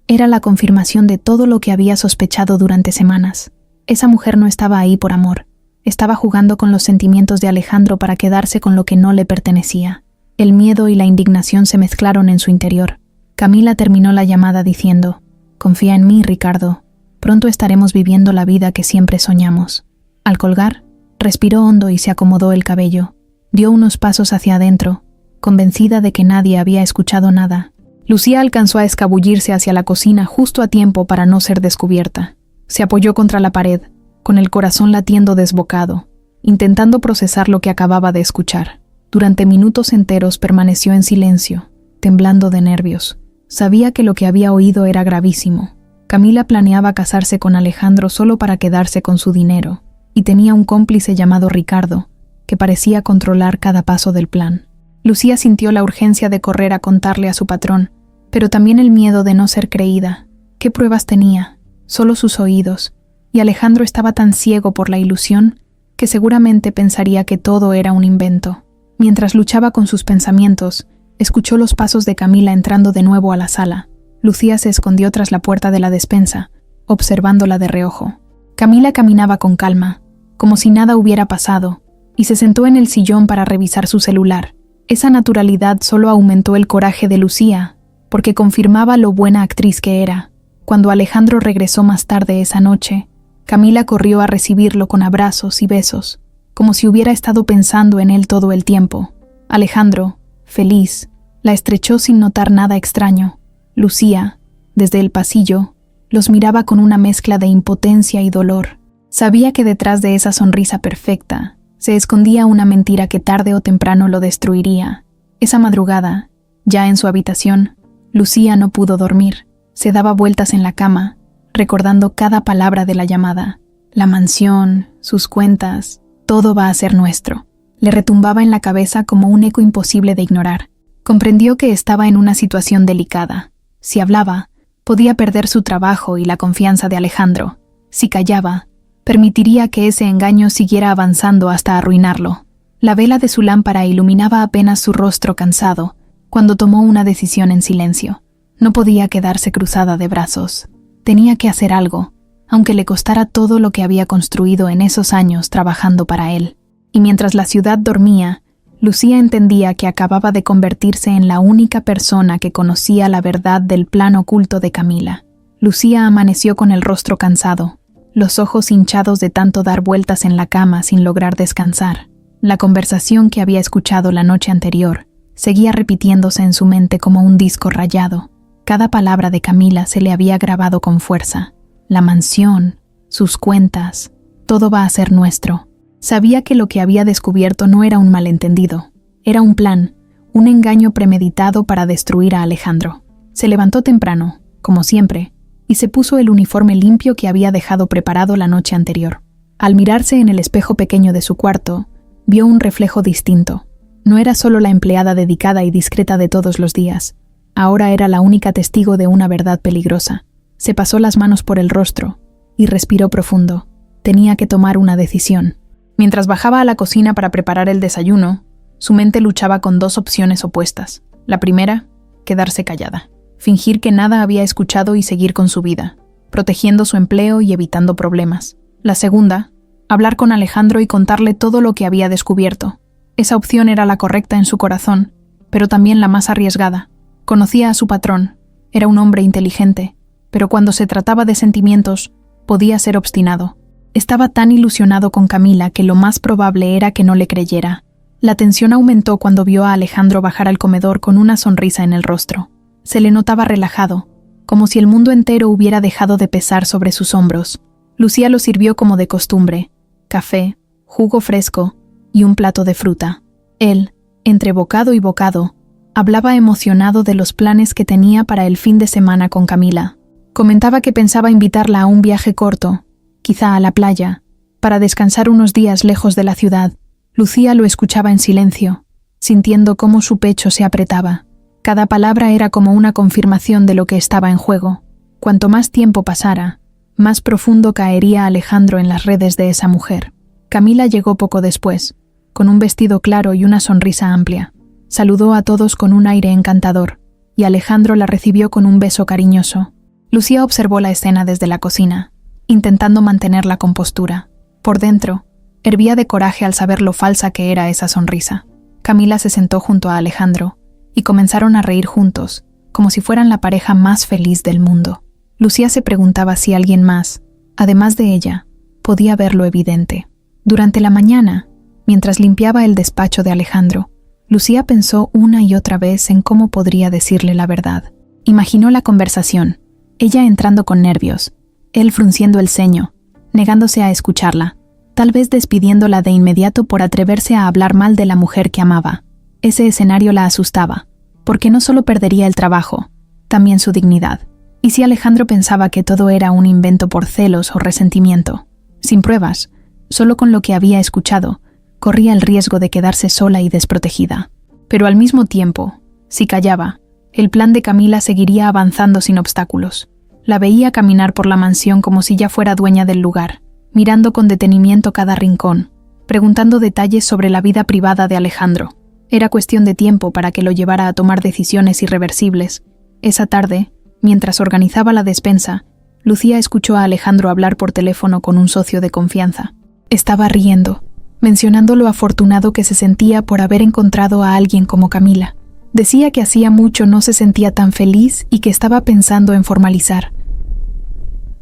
Era la confirmación de todo lo que había sospechado durante semanas. Esa mujer no estaba ahí por amor. Estaba jugando con los sentimientos de Alejandro para quedarse con lo que no le pertenecía. El miedo y la indignación se mezclaron en su interior. Camila terminó la llamada diciendo: «Confía en mí, Ricardo. Pronto estaremos viviendo la vida que siempre soñamos». Al colgar, respiró hondo y se acomodó el cabello. Dio unos pasos hacia adentro, convencida de que nadie había escuchado nada. Lucía alcanzó a escabullirse hacia la cocina justo a tiempo para no ser descubierta. Se apoyó contra la pared, con el corazón latiendo desbocado, intentando procesar lo que acababa de escuchar. Durante minutos enteros permaneció en silencio, temblando de nervios. Sabía que lo que había oído era gravísimo. Camila planeaba casarse con Alejandro solo para quedarse con su dinero, y tenía un cómplice llamado Ricardo, que parecía controlar cada paso del plan. Lucía sintió la urgencia de correr a contarle a su patrón, pero también el miedo de no ser creída. ¿Qué pruebas tenía? Solo sus oídos, y Alejandro estaba tan ciego por la ilusión que seguramente pensaría que todo era un invento. Mientras luchaba con sus pensamientos, escuchó los pasos de Camila entrando de nuevo a la sala. Lucía se escondió tras la puerta de la despensa, observándola de reojo. Camila caminaba con calma, como si nada hubiera pasado, y se sentó en el sillón para revisar su celular. Esa naturalidad solo aumentó el coraje de Lucía, porque confirmaba lo buena actriz que era. Cuando Alejandro regresó más tarde esa noche, Camila corrió a recibirlo con abrazos y besos, como si hubiera estado pensando en él todo el tiempo. Alejandro, feliz, la estrechó sin notar nada extraño. Lucía, desde el pasillo, los miraba con una mezcla de impotencia y dolor. Sabía que detrás de esa sonrisa perfecta se escondía una mentira que tarde o temprano lo destruiría. Esa madrugada, ya en su habitación, Lucía no pudo dormir. Se daba vueltas en la cama, recordando cada palabra de la llamada. La mansión, sus cuentas, todo va a ser nuestro. Le retumbaba en la cabeza como un eco imposible de ignorar. Comprendió que estaba en una situación delicada. Si hablaba, podía perder su trabajo y la confianza de Alejandro. Si callaba, permitiría que ese engaño siguiera avanzando hasta arruinarlo. La vela de su lámpara iluminaba apenas su rostro cansado, cuando tomó una decisión en silencio. No podía quedarse cruzada de brazos. Tenía que hacer algo, aunque le costara todo lo que había construido en esos años trabajando para él. Y mientras la ciudad dormía, Lucía entendía que acababa de convertirse en la única persona que conocía la verdad del plan oculto de Camila. Lucía amaneció con el rostro cansado, los ojos hinchados de tanto dar vueltas en la cama sin lograr descansar. La conversación que había escuchado la noche anterior seguía repitiéndose en su mente como un disco rayado. Cada palabra de Camila se le había grabado con fuerza. La mansión, sus cuentas, todo va a ser nuestro. Sabía que lo que había descubierto no era un malentendido. Era un plan, un engaño premeditado para destruir a Alejandro. Se levantó temprano, como siempre, y se puso el uniforme limpio que había dejado preparado la noche anterior. Al mirarse en el espejo pequeño de su cuarto, vio un reflejo distinto. No era solo la empleada dedicada y discreta de todos los días. Ahora era la única testigo de una verdad peligrosa. Se pasó las manos por el rostro y respiró profundo. Tenía que tomar una decisión. Mientras bajaba a la cocina para preparar el desayuno, su mente luchaba con dos opciones opuestas. La primera, quedarse callada. Fingir que nada había escuchado y seguir con su vida, protegiendo su empleo y evitando problemas. La segunda, hablar con Alejandro y contarle todo lo que había descubierto. Esa opción era la correcta en su corazón, pero también la más arriesgada. Conocía a su patrón, era un hombre inteligente, pero cuando se trataba de sentimientos, podía ser obstinado. Estaba tan ilusionado con Camila que lo más probable era que no le creyera. La tensión aumentó cuando vio a Alejandro bajar al comedor con una sonrisa en el rostro. Se le notaba relajado, como si el mundo entero hubiera dejado de pesar sobre sus hombros. Lucía lo sirvió como de costumbre: café, jugo fresco y un plato de fruta. Él, entre bocado y bocado, hablaba emocionado de los planes que tenía para el fin de semana con Camila. Comentaba que pensaba invitarla a un viaje corto, quizá a la playa, para descansar unos días lejos de la ciudad. Lucía lo escuchaba en silencio, sintiendo cómo su pecho se apretaba. Cada palabra era como una confirmación de lo que estaba en juego. Cuanto más tiempo pasara, más profundo caería Alejandro en las redes de esa mujer. Camila llegó poco después, con un vestido claro y una sonrisa amplia. Saludó a todos con un aire encantador, y Alejandro la recibió con un beso cariñoso. Lucía observó la escena desde la cocina, intentando mantener la compostura. Por dentro, hervía de coraje al saber lo falsa que era esa sonrisa. Camila se sentó junto a Alejandro, y comenzaron a reír juntos, como si fueran la pareja más feliz del mundo. Lucía se preguntaba si alguien más, además de ella, podía ver lo evidente. Durante la mañana, mientras limpiaba el despacho de Alejandro, Lucía pensó una y otra vez en cómo podría decirle la verdad. Imaginó la conversación, ella entrando con nervios, él frunciendo el ceño, negándose a escucharla, tal vez despidiéndola de inmediato por atreverse a hablar mal de la mujer que amaba. Ese escenario la asustaba, porque no solo perdería el trabajo, también su dignidad. ¿Y si Alejandro pensaba que todo era un invento por celos o resentimiento? Sin pruebas, solo con lo que había escuchado, corría el riesgo de quedarse sola y desprotegida. Pero al mismo tiempo, si callaba, el plan de Camila seguiría avanzando sin obstáculos. La veía caminar por la mansión como si ya fuera dueña del lugar, mirando con detenimiento cada rincón, preguntando detalles sobre la vida privada de Alejandro. Era cuestión de tiempo para que lo llevara a tomar decisiones irreversibles. Esa tarde, mientras organizaba la despensa, Lucía escuchó a Alejandro hablar por teléfono con un socio de confianza. Estaba riendo, mencionando lo afortunado que se sentía por haber encontrado a alguien como Camila. Decía que hacía mucho no se sentía tan feliz y que estaba pensando en formalizar.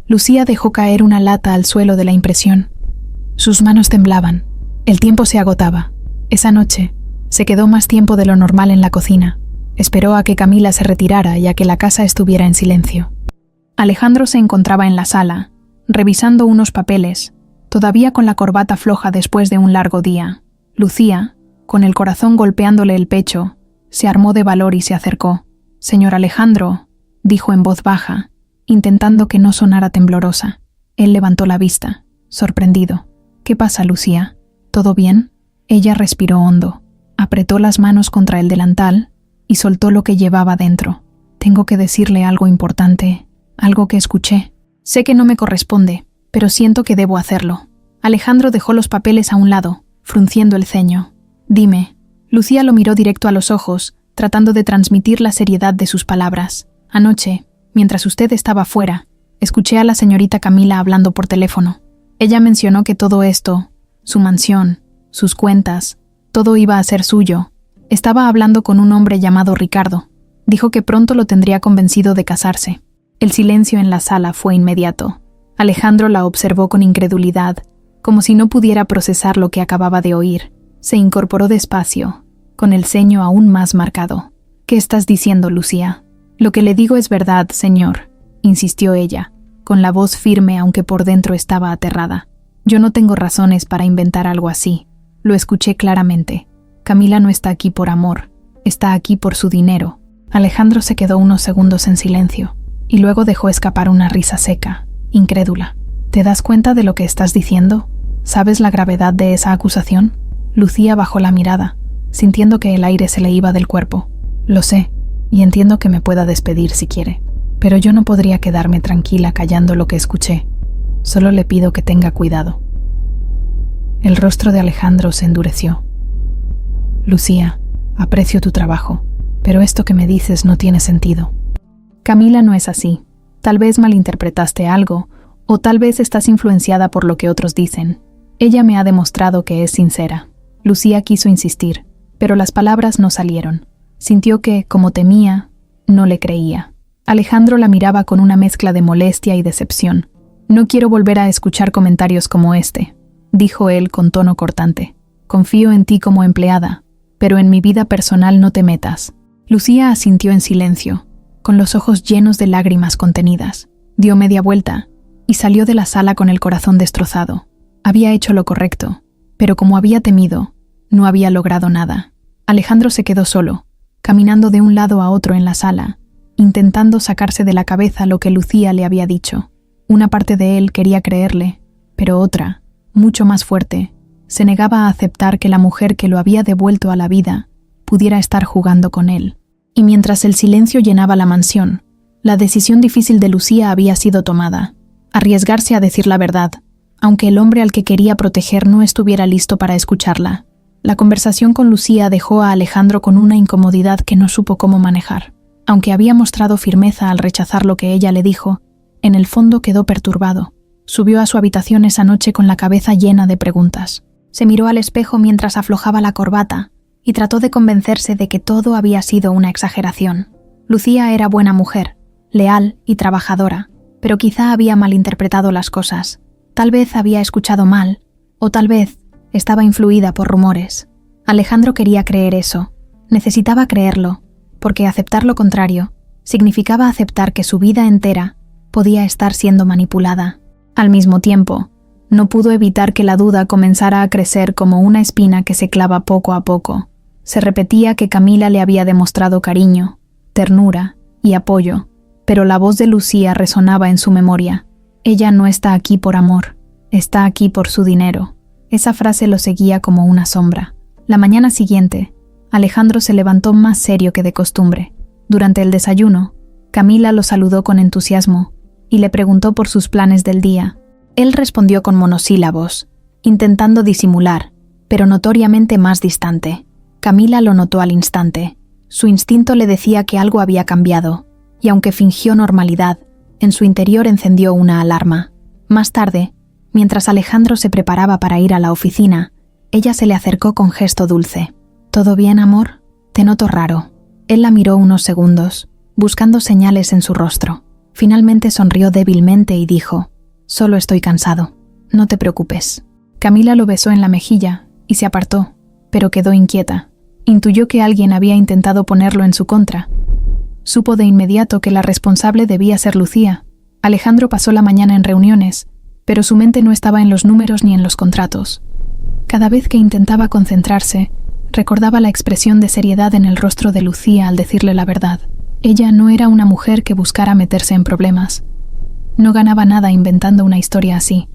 Lucía dejó caer una lata al suelo de la impresión. Sus manos temblaban. El tiempo se agotaba. Esa noche, se quedó más tiempo de lo normal en la cocina. Esperó a que Camila se retirara y a que la casa estuviera en silencio. Alejandro se encontraba en la sala, revisando unos papeles, todavía con la corbata floja después de un largo día. Lucía, con el corazón golpeándole el pecho, se armó de valor y se acercó. «Señor Alejandro», dijo en voz baja, intentando que no sonara temblorosa. Él levantó la vista, sorprendido. «¿Qué pasa, Lucía? ¿Todo bien?» Ella respiró hondo, apretó las manos contra el delantal y soltó lo que llevaba dentro. «Tengo que decirle algo importante, algo que escuché. Sé que no me corresponde, pero siento que debo hacerlo». Alejandro dejó los papeles a un lado, frunciendo el ceño. «Dime». Lucía lo miró directo a los ojos, tratando de transmitir la seriedad de sus palabras. «Anoche, mientras usted estaba fuera, escuché a la señorita Camila hablando por teléfono. Ella mencionó que todo esto, su mansión, sus cuentas, todo iba a ser suyo. Estaba hablando con un hombre llamado Ricardo. Dijo que pronto lo tendría convencido de casarse». El silencio en la sala fue inmediato. Alejandro la observó con incredulidad, como si no pudiera procesar lo que acababa de oír. Se incorporó despacio, con el ceño aún más marcado. «¿Qué estás diciendo, Lucía?» «Lo que le digo es verdad, señor», insistió ella, con la voz firme aunque por dentro estaba aterrada. «Yo no tengo razones para inventar algo así. Lo escuché claramente. Camila no está aquí por amor, está aquí por su dinero». Alejandro se quedó unos segundos en silencio, y luego dejó escapar una risa seca, incrédula. «¿Te das cuenta de lo que estás diciendo? ¿Sabes la gravedad de esa acusación?» Lucía bajó la mirada, sintiendo que el aire se le iba del cuerpo. «Lo sé, y entiendo que me pueda despedir si quiere, pero yo no podría quedarme tranquila callando lo que escuché. Solo le pido que tenga cuidado». El rostro de Alejandro se endureció. «Lucía, aprecio tu trabajo, pero esto que me dices no tiene sentido». «Camila no es así. Tal vez malinterpretaste algo, o tal vez estás influenciada por lo que otros dicen. Ella me ha demostrado que es sincera». Lucía quiso insistir, pero las palabras no salieron. Sintió que, como temía, no le creía. Alejandro la miraba con una mezcla de molestia y decepción. «No quiero volver a escuchar comentarios como este», dijo él con tono cortante. «Confío en ti como empleada, pero en mi vida personal no te metas». Lucía asintió en silencio, con los ojos llenos de lágrimas contenidas. Dio media vuelta y salió de la sala con el corazón destrozado. Había hecho lo correcto, pero como había temido, no había logrado nada. Alejandro se quedó solo, caminando de un lado a otro en la sala, intentando sacarse de la cabeza lo que Lucía le había dicho. Una parte de él quería creerle, pero otra, mucho más fuerte, se negaba a aceptar que la mujer que lo había devuelto a la vida pudiera estar jugando con él. Y mientras el silencio llenaba la mansión, la decisión difícil de Lucía había sido tomada: arriesgarse a decir la verdad, aunque el hombre al que quería proteger no estuviera listo para escucharla. La conversación con Lucía dejó a Alejandro con una incomodidad que no supo cómo manejar. Aunque había mostrado firmeza al rechazar lo que ella le dijo, en el fondo quedó perturbado. Subió a su habitación esa noche con la cabeza llena de preguntas. Se miró al espejo mientras aflojaba la corbata y trató de convencerse de que todo había sido una exageración. Lucía era buena mujer, leal y trabajadora, pero quizá había malinterpretado las cosas. Tal vez había escuchado mal, o tal vez estaba influida por rumores. Alejandro quería creer eso. Necesitaba creerlo, porque aceptar lo contrario significaba aceptar que su vida entera podía estar siendo manipulada. Al mismo tiempo, no pudo evitar que la duda comenzara a crecer como una espina que se clava poco a poco. Se repetía que Camila le había demostrado cariño, ternura y apoyo, pero la voz de Lucía resonaba en su memoria. Ella no está aquí por amor, está aquí por su dinero. Esa frase lo seguía como una sombra. La mañana siguiente, Alejandro se levantó más serio que de costumbre. Durante el desayuno, Camila lo saludó con entusiasmo y le preguntó por sus planes del día. Él respondió con monosílabos, intentando disimular, pero notoriamente más distante. Camila lo notó al instante. Su instinto le decía que algo había cambiado, y aunque fingió normalidad, en su interior encendió una alarma. Más tarde, mientras Alejandro se preparaba para ir a la oficina, ella se le acercó con gesto dulce. «¿Todo bien, amor? Te noto raro». Él la miró unos segundos, buscando señales en su rostro. Finalmente sonrió débilmente y dijo: «Solo estoy cansado. No te preocupes». Camila lo besó en la mejilla y se apartó, pero quedó inquieta. Intuyó que alguien había intentado ponerlo en su contra. Supo de inmediato que la responsable debía ser Lucía. Alejandro pasó la mañana en reuniones, pero su mente no estaba en los números ni en los contratos. Cada vez que intentaba concentrarse, recordaba la expresión de seriedad en el rostro de Lucía al decirle la verdad. Ella no era una mujer que buscara meterse en problemas. No ganaba nada inventando una historia así.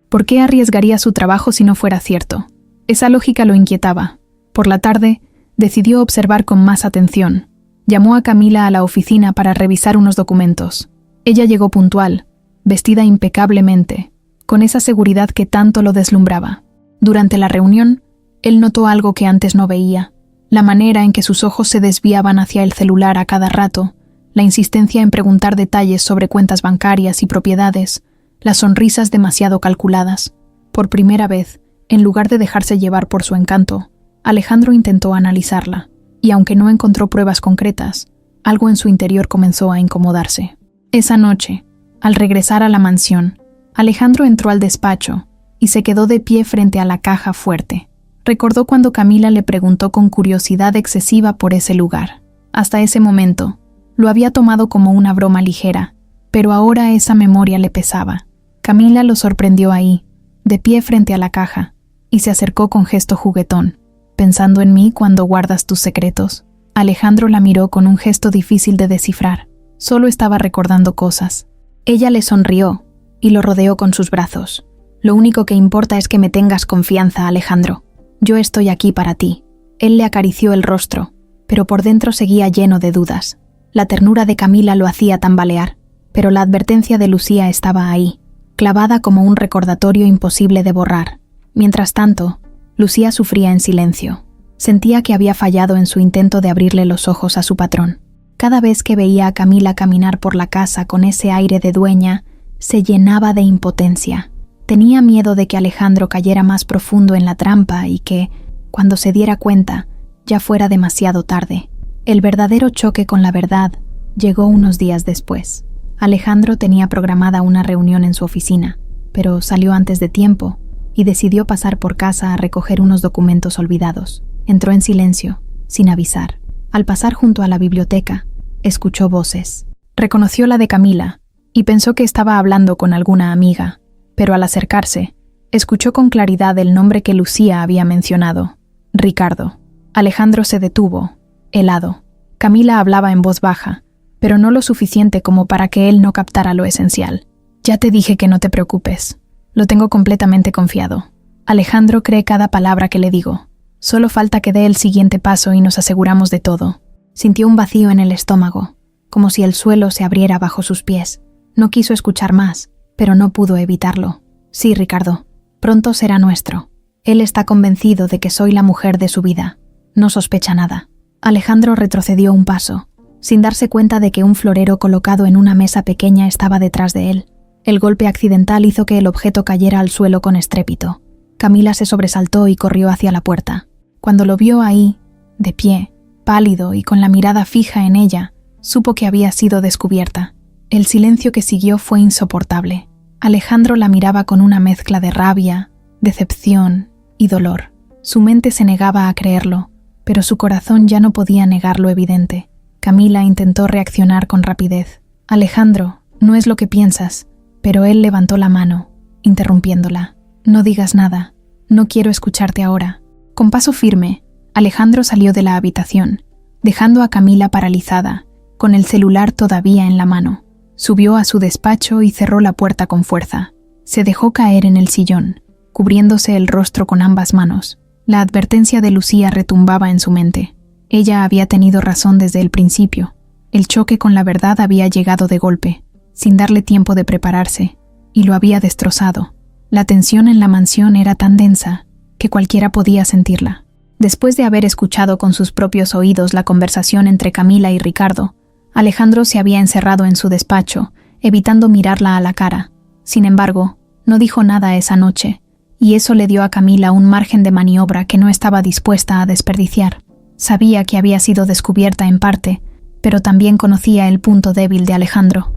¿Por qué arriesgaría su trabajo si no fuera cierto? Esa lógica lo inquietaba. Por la tarde, decidió observar con más atención. Llamó a Camila a la oficina para revisar unos documentos. Ella llegó puntual, vestida impecablemente, con esa seguridad que tanto lo deslumbraba. Durante la reunión, él notó algo que antes no veía: la manera en que sus ojos se desviaban hacia el celular a cada rato, la insistencia en preguntar detalles sobre cuentas bancarias y propiedades, las sonrisas demasiado calculadas. Por primera vez, en lugar de dejarse llevar por su encanto, Alejandro intentó analizarla, y aunque no encontró pruebas concretas, algo en su interior comenzó a incomodarse. Esa noche, al regresar a la mansión, Alejandro entró al despacho y se quedó de pie frente a la caja fuerte. Recordó cuando Camila le preguntó con curiosidad excesiva por ese lugar. Hasta ese momento, lo había tomado como una broma ligera, pero ahora esa memoria le pesaba. Camila lo sorprendió ahí, de pie frente a la caja, y se acercó con gesto juguetón. «¿Pensando en mí cuando guardas tus secretos?». Alejandro la miró con un gesto difícil de descifrar. Solo estaba recordando cosas. Ella le sonrió y lo rodeó con sus brazos. «Lo único que importa es que me tengas confianza, Alejandro. Yo estoy aquí para ti». Él le acarició el rostro, pero por dentro seguía lleno de dudas. La ternura de Camila lo hacía tambalear, pero la advertencia de Lucía estaba ahí, clavada como un recordatorio imposible de borrar. Mientras tanto, Lucía sufría en silencio. Sentía que había fallado en su intento de abrirle los ojos a su patrón. Cada vez que veía a Camila caminar por la casa con ese aire de dueña, se llenaba de impotencia. Tenía miedo de que Alejandro cayera más profundo en la trampa y que, cuando se diera cuenta, ya fuera demasiado tarde. El verdadero choque con la verdad llegó unos días después. Alejandro tenía programada una reunión en su oficina, pero salió antes de tiempo y decidió pasar por casa a recoger unos documentos olvidados. Entró en silencio, sin avisar. Al pasar junto a la biblioteca, escuchó voces. Reconoció la de Camila y pensó que estaba hablando con alguna amiga, pero al acercarse, escuchó con claridad el nombre que Lucía había mencionado: Ricardo. Alejandro se detuvo, helado. Camila hablaba en voz baja, pero no lo suficiente como para que él no captara lo esencial. Ya te dije que no te preocupes. Lo tengo completamente confiado. Alejandro cree cada palabra que le digo. Solo falta que dé el siguiente paso y nos aseguramos de todo. Sintió un vacío en el estómago, como si el suelo se abriera bajo sus pies. No quiso escuchar más, pero no pudo evitarlo. Sí, Ricardo, pronto será nuestro. Él está convencido de que soy la mujer de su vida. No sospecha nada. Alejandro retrocedió un paso, sin darse cuenta de que un florero colocado en una mesa pequeña estaba detrás de él. El golpe accidental hizo que el objeto cayera al suelo con estrépito. Camila se sobresaltó y corrió hacia la puerta. Cuando lo vio ahí, de pie, pálido y con la mirada fija en ella, supo que había sido descubierta. El silencio que siguió fue insoportable. Alejandro la miraba con una mezcla de rabia, decepción y dolor. Su mente se negaba a creerlo, pero su corazón ya no podía negar lo evidente. Camila intentó reaccionar con rapidez. Alejandro, no es lo que piensas, pero él levantó la mano, interrumpiéndola. No digas nada, no quiero escucharte ahora. Con paso firme, Alejandro salió de la habitación, dejando a Camila paralizada, con el celular todavía en la mano. Subió a su despacho y cerró la puerta con fuerza. Se dejó caer en el sillón, cubriéndose el rostro con ambas manos. La advertencia de Lucía retumbaba en su mente. Ella había tenido razón desde el principio. El choque con la verdad había llegado de golpe, sin darle tiempo de prepararse, y lo había destrozado. La tensión en la mansión era tan densa que cualquiera podía sentirla. Después de haber escuchado con sus propios oídos la conversación entre Camila y Ricardo, Alejandro se había encerrado en su despacho, evitando mirarla a la cara. Sin embargo, no dijo nada esa noche, y eso le dio a Camila un margen de maniobra que no estaba dispuesta a desperdiciar. Sabía que había sido descubierta en parte, pero también conocía el punto débil de Alejandro: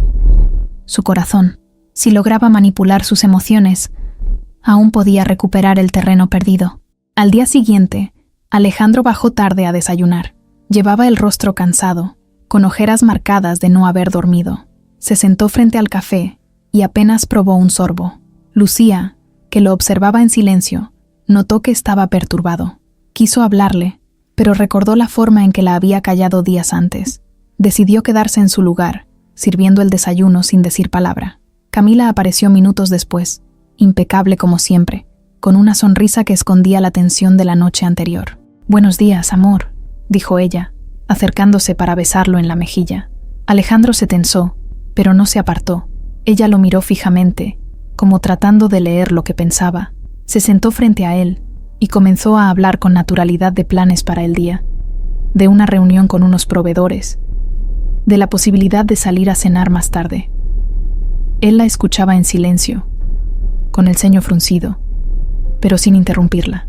su corazón. Si lograba manipular sus emociones, aún podía recuperar el terreno perdido. Al día siguiente, Alejandro bajó tarde a desayunar. Llevaba el rostro cansado, con ojeras marcadas de no haber dormido. Se sentó frente al café y apenas probó un sorbo. Lucía, que lo observaba en silencio, notó que estaba perturbado. Quiso hablarle, pero recordó la forma en que la había callado días antes. Decidió quedarse en su lugar, sirviendo el desayuno sin decir palabra. Camila apareció minutos después, impecable como siempre, con una sonrisa que escondía la tensión de la noche anterior. «Buenos días, amor», dijo ella, acercándose para besarlo en la mejilla. Alejandro se tensó, pero no se apartó. Ella lo miró fijamente, como tratando de leer lo que pensaba. Se sentó frente a él y comenzó a hablar con naturalidad de planes para el día, de una reunión con unos proveedores, de la posibilidad de salir a cenar más tarde. Él la escuchaba en silencio, con el ceño fruncido, pero sin interrumpirla.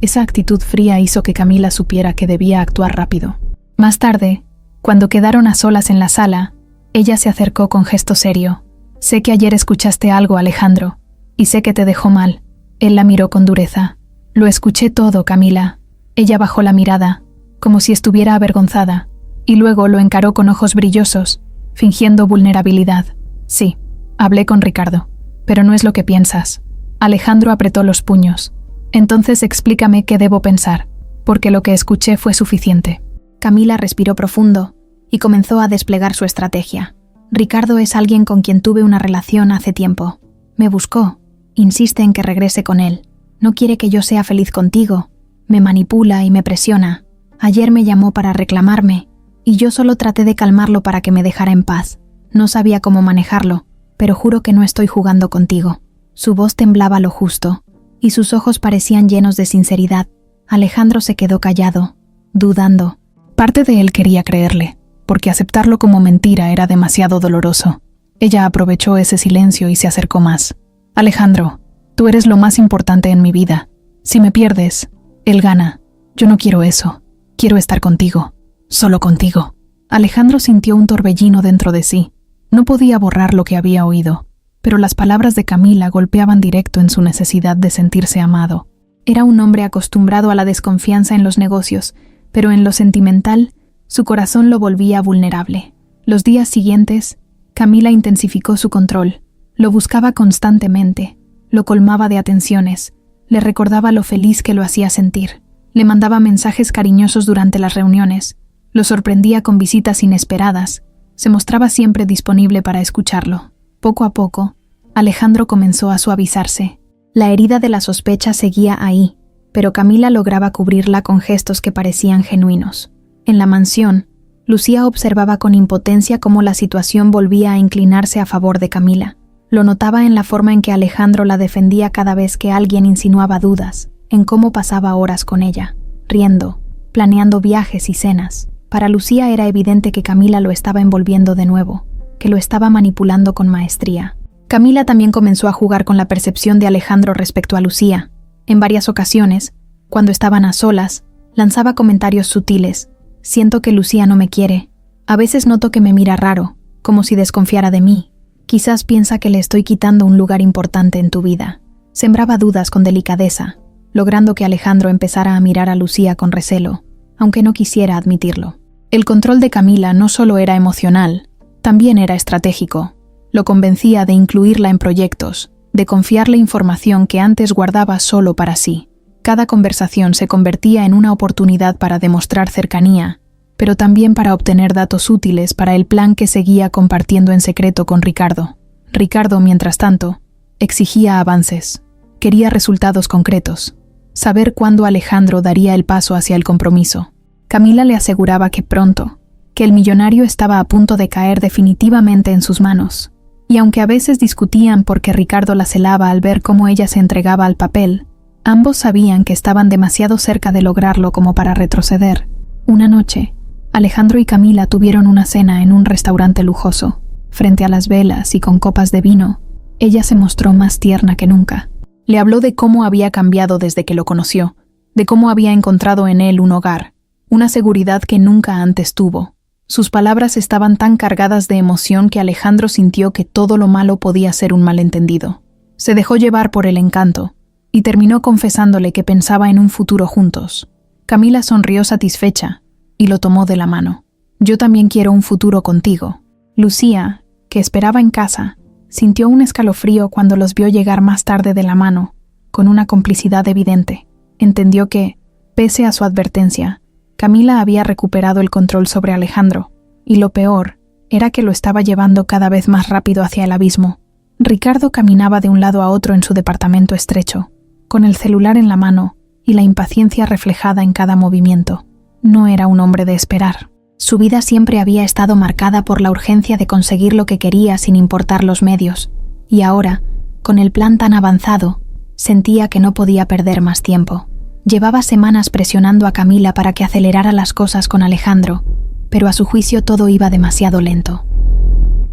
Esa actitud fría hizo que Camila supiera que debía actuar rápido. Más tarde, cuando quedaron a solas en la sala, ella se acercó con gesto serio. «Sé que ayer escuchaste algo, Alejandro, y sé que te dejó mal». Él la miró con dureza. «Lo escuché todo, Camila». Ella bajó la mirada, como si estuviera avergonzada, y luego lo encaró con ojos brillosos, fingiendo vulnerabilidad. «Sí, hablé con Ricardo, pero no es lo que piensas». Alejandro apretó los puños. «Entonces explícame qué debo pensar, porque lo que escuché fue suficiente». Camila respiró profundo y comenzó a desplegar su estrategia. «Ricardo es alguien con quien tuve una relación hace tiempo. Me buscó, insiste en que regrese con él. No quiere que yo sea feliz contigo. Me manipula y me presiona. Ayer me llamó para reclamarme, y yo solo traté de calmarlo para que me dejara en paz. No sabía cómo manejarlo, pero juro que no estoy jugando contigo». Su voz temblaba lo justo, y sus ojos parecían llenos de sinceridad. Alejandro se quedó callado, dudando. Parte de él quería creerle, porque aceptarlo como mentira era demasiado doloroso. Ella aprovechó ese silencio y se acercó más. «Alejandro, tú eres lo más importante en mi vida. Si me pierdes, él gana. Yo no quiero eso. Quiero estar contigo. Solo contigo». Alejandro sintió un torbellino dentro de sí. No podía borrar lo que había oído, pero las palabras de Camila golpeaban directo en su necesidad de sentirse amado. Era un hombre acostumbrado a la desconfianza en los negocios, pero en lo sentimental, su corazón lo volvía vulnerable. Los días siguientes, Camila intensificó su control. Lo buscaba constantemente, lo colmaba de atenciones, le recordaba lo feliz que lo hacía sentir. Le mandaba mensajes cariñosos durante las reuniones, lo sorprendía con visitas inesperadas, se mostraba siempre disponible para escucharlo. Poco a poco, Alejandro comenzó a suavizarse. La herida de la sospecha seguía ahí, pero Camila lograba cubrirla con gestos que parecían genuinos. En la mansión, Lucía observaba con impotencia cómo la situación volvía a inclinarse a favor de Camila. Lo notaba en la forma en que Alejandro la defendía cada vez que alguien insinuaba dudas, en cómo pasaba horas con ella, riendo, planeando viajes y cenas. Para Lucía era evidente que Camila lo estaba envolviendo de nuevo, que lo estaba manipulando con maestría. Camila también comenzó a jugar con la percepción de Alejandro respecto a Lucía. En varias ocasiones, cuando estaban a solas, lanzaba comentarios sutiles. Siento que Lucía no me quiere. A veces noto que me mira raro, como si desconfiara de mí. Quizás piensa que le estoy quitando un lugar importante en tu vida. Sembraba dudas con delicadeza, logrando que Alejandro empezara a mirar a Lucía con recelo, aunque no quisiera admitirlo. El control de Camila no solo era emocional, también era estratégico. Lo convencía de incluirla en proyectos, de confiarle información que antes guardaba solo para sí. Cada conversación se convertía en una oportunidad para demostrar cercanía, pero también para obtener datos útiles para el plan que seguía compartiendo en secreto con Ricardo. Ricardo, mientras tanto, exigía avances. Quería resultados concretos. Saber cuándo Alejandro daría el paso hacia el compromiso. Camila le aseguraba que pronto, que el millonario estaba a punto de caer definitivamente en sus manos. Y aunque a veces discutían porque Ricardo la celaba al ver cómo ella se entregaba al papel, ambos sabían que estaban demasiado cerca de lograrlo como para retroceder. Una noche, Alejandro y Camila tuvieron una cena en un restaurante lujoso. Frente a las velas y con copas de vino, ella se mostró más tierna que nunca. Le habló de cómo había cambiado desde que lo conoció, de cómo había encontrado en él un hogar, una seguridad que nunca antes tuvo. Sus palabras estaban tan cargadas de emoción que Alejandro sintió que todo lo malo podía ser un malentendido. Se dejó llevar por el encanto, y terminó confesándole que pensaba en un futuro juntos. Camila sonrió satisfecha y lo tomó de la mano. Yo también quiero un futuro contigo. Lucía, que esperaba en casa, sintió un escalofrío cuando los vio llegar más tarde de la mano, con una complicidad evidente. Entendió que, pese a su advertencia, Camila había recuperado el control sobre Alejandro, y lo peor era que lo estaba llevando cada vez más rápido hacia el abismo. Ricardo caminaba de un lado a otro en su departamento estrecho, con el celular en la mano y la impaciencia reflejada en cada movimiento. No era un hombre de esperar. Su vida siempre había estado marcada por la urgencia de conseguir lo que quería sin importar los medios, y ahora, con el plan tan avanzado, sentía que no podía perder más tiempo. Llevaba semanas presionando a Camila para que acelerara las cosas con Alejandro, pero a su juicio todo iba demasiado lento.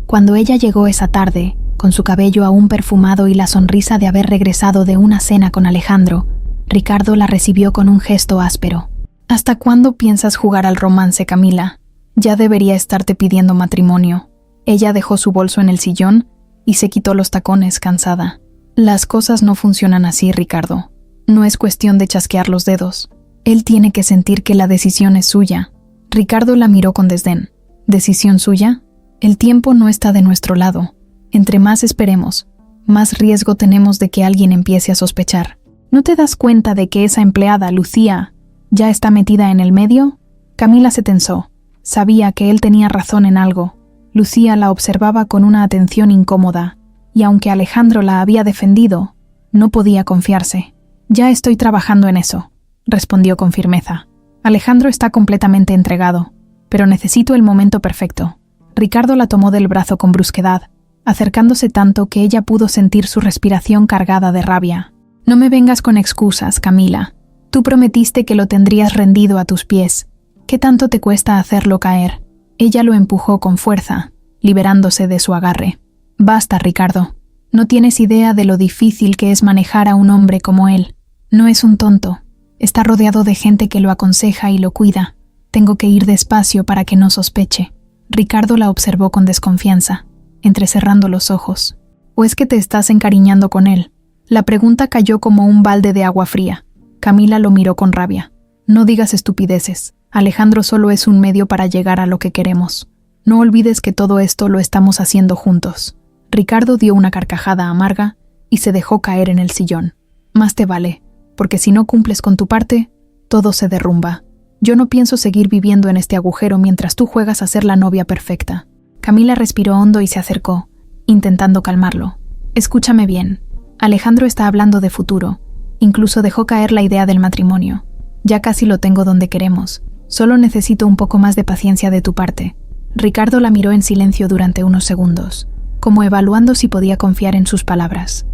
Cuando ella llegó esa tarde, con su cabello aún perfumado y la sonrisa de haber regresado de una cena con Alejandro, Ricardo la recibió con un gesto áspero. ¿Hasta cuándo piensas jugar al romance, Camila? Ya debería estarte pidiendo matrimonio. Ella dejó su bolso en el sillón y se quitó los tacones cansada. Las cosas no funcionan así, Ricardo. No es cuestión de chasquear los dedos. Él tiene que sentir que la decisión es suya. Ricardo la miró con desdén. ¿Decisión suya? El tiempo no está de nuestro lado. Entre más esperemos, más riesgo tenemos de que alguien empiece a sospechar. ¿No te das cuenta de que esa empleada, Lucía, ya está metida en el medio? Camila se tensó. Sabía que él tenía razón en algo. Lucía la observaba con una atención incómoda, y aunque Alejandro la había defendido, no podía confiarse. Ya estoy trabajando en eso, respondió con firmeza. Alejandro está completamente entregado, pero necesito el momento perfecto. Ricardo la tomó del brazo con brusquedad, acercándose tanto que ella pudo sentir su respiración cargada de rabia. No me vengas con excusas, Camila. Tú prometiste que lo tendrías rendido a tus pies. ¿Qué tanto te cuesta hacerlo caer? Ella lo empujó con fuerza, liberándose de su agarre. Basta, Ricardo. No tienes idea de lo difícil que es manejar a un hombre como él. No es un tonto. Está rodeado de gente que lo aconseja y lo cuida. Tengo que ir despacio para que no sospeche. Ricardo la observó con desconfianza, entrecerrando los ojos. ¿O es que te estás encariñando con él? La pregunta cayó como un balde de agua fría. Camila lo miró con rabia. No digas estupideces. Alejandro solo es un medio para llegar a lo que queremos. No olvides que todo esto lo estamos haciendo juntos. Ricardo dio una carcajada amarga y se dejó caer en el sillón. Más te vale, porque si no cumples con tu parte, todo se derrumba. Yo no pienso seguir viviendo en este agujero mientras tú juegas a ser la novia perfecta. Camila respiró hondo y se acercó, intentando calmarlo. Escúchame bien. Alejandro está hablando de futuro. Incluso dejó caer la idea del matrimonio. Ya casi lo tengo donde queremos. Solo necesito un poco más de paciencia de tu parte. Ricardo la miró en silencio durante unos segundos, como evaluando si podía confiar en sus palabras.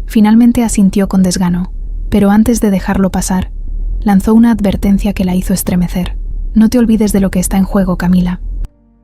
Finalmente asintió con desgano, pero antes de dejarlo pasar, lanzó una advertencia que la hizo estremecer. No te olvides de lo que está en juego, Camila.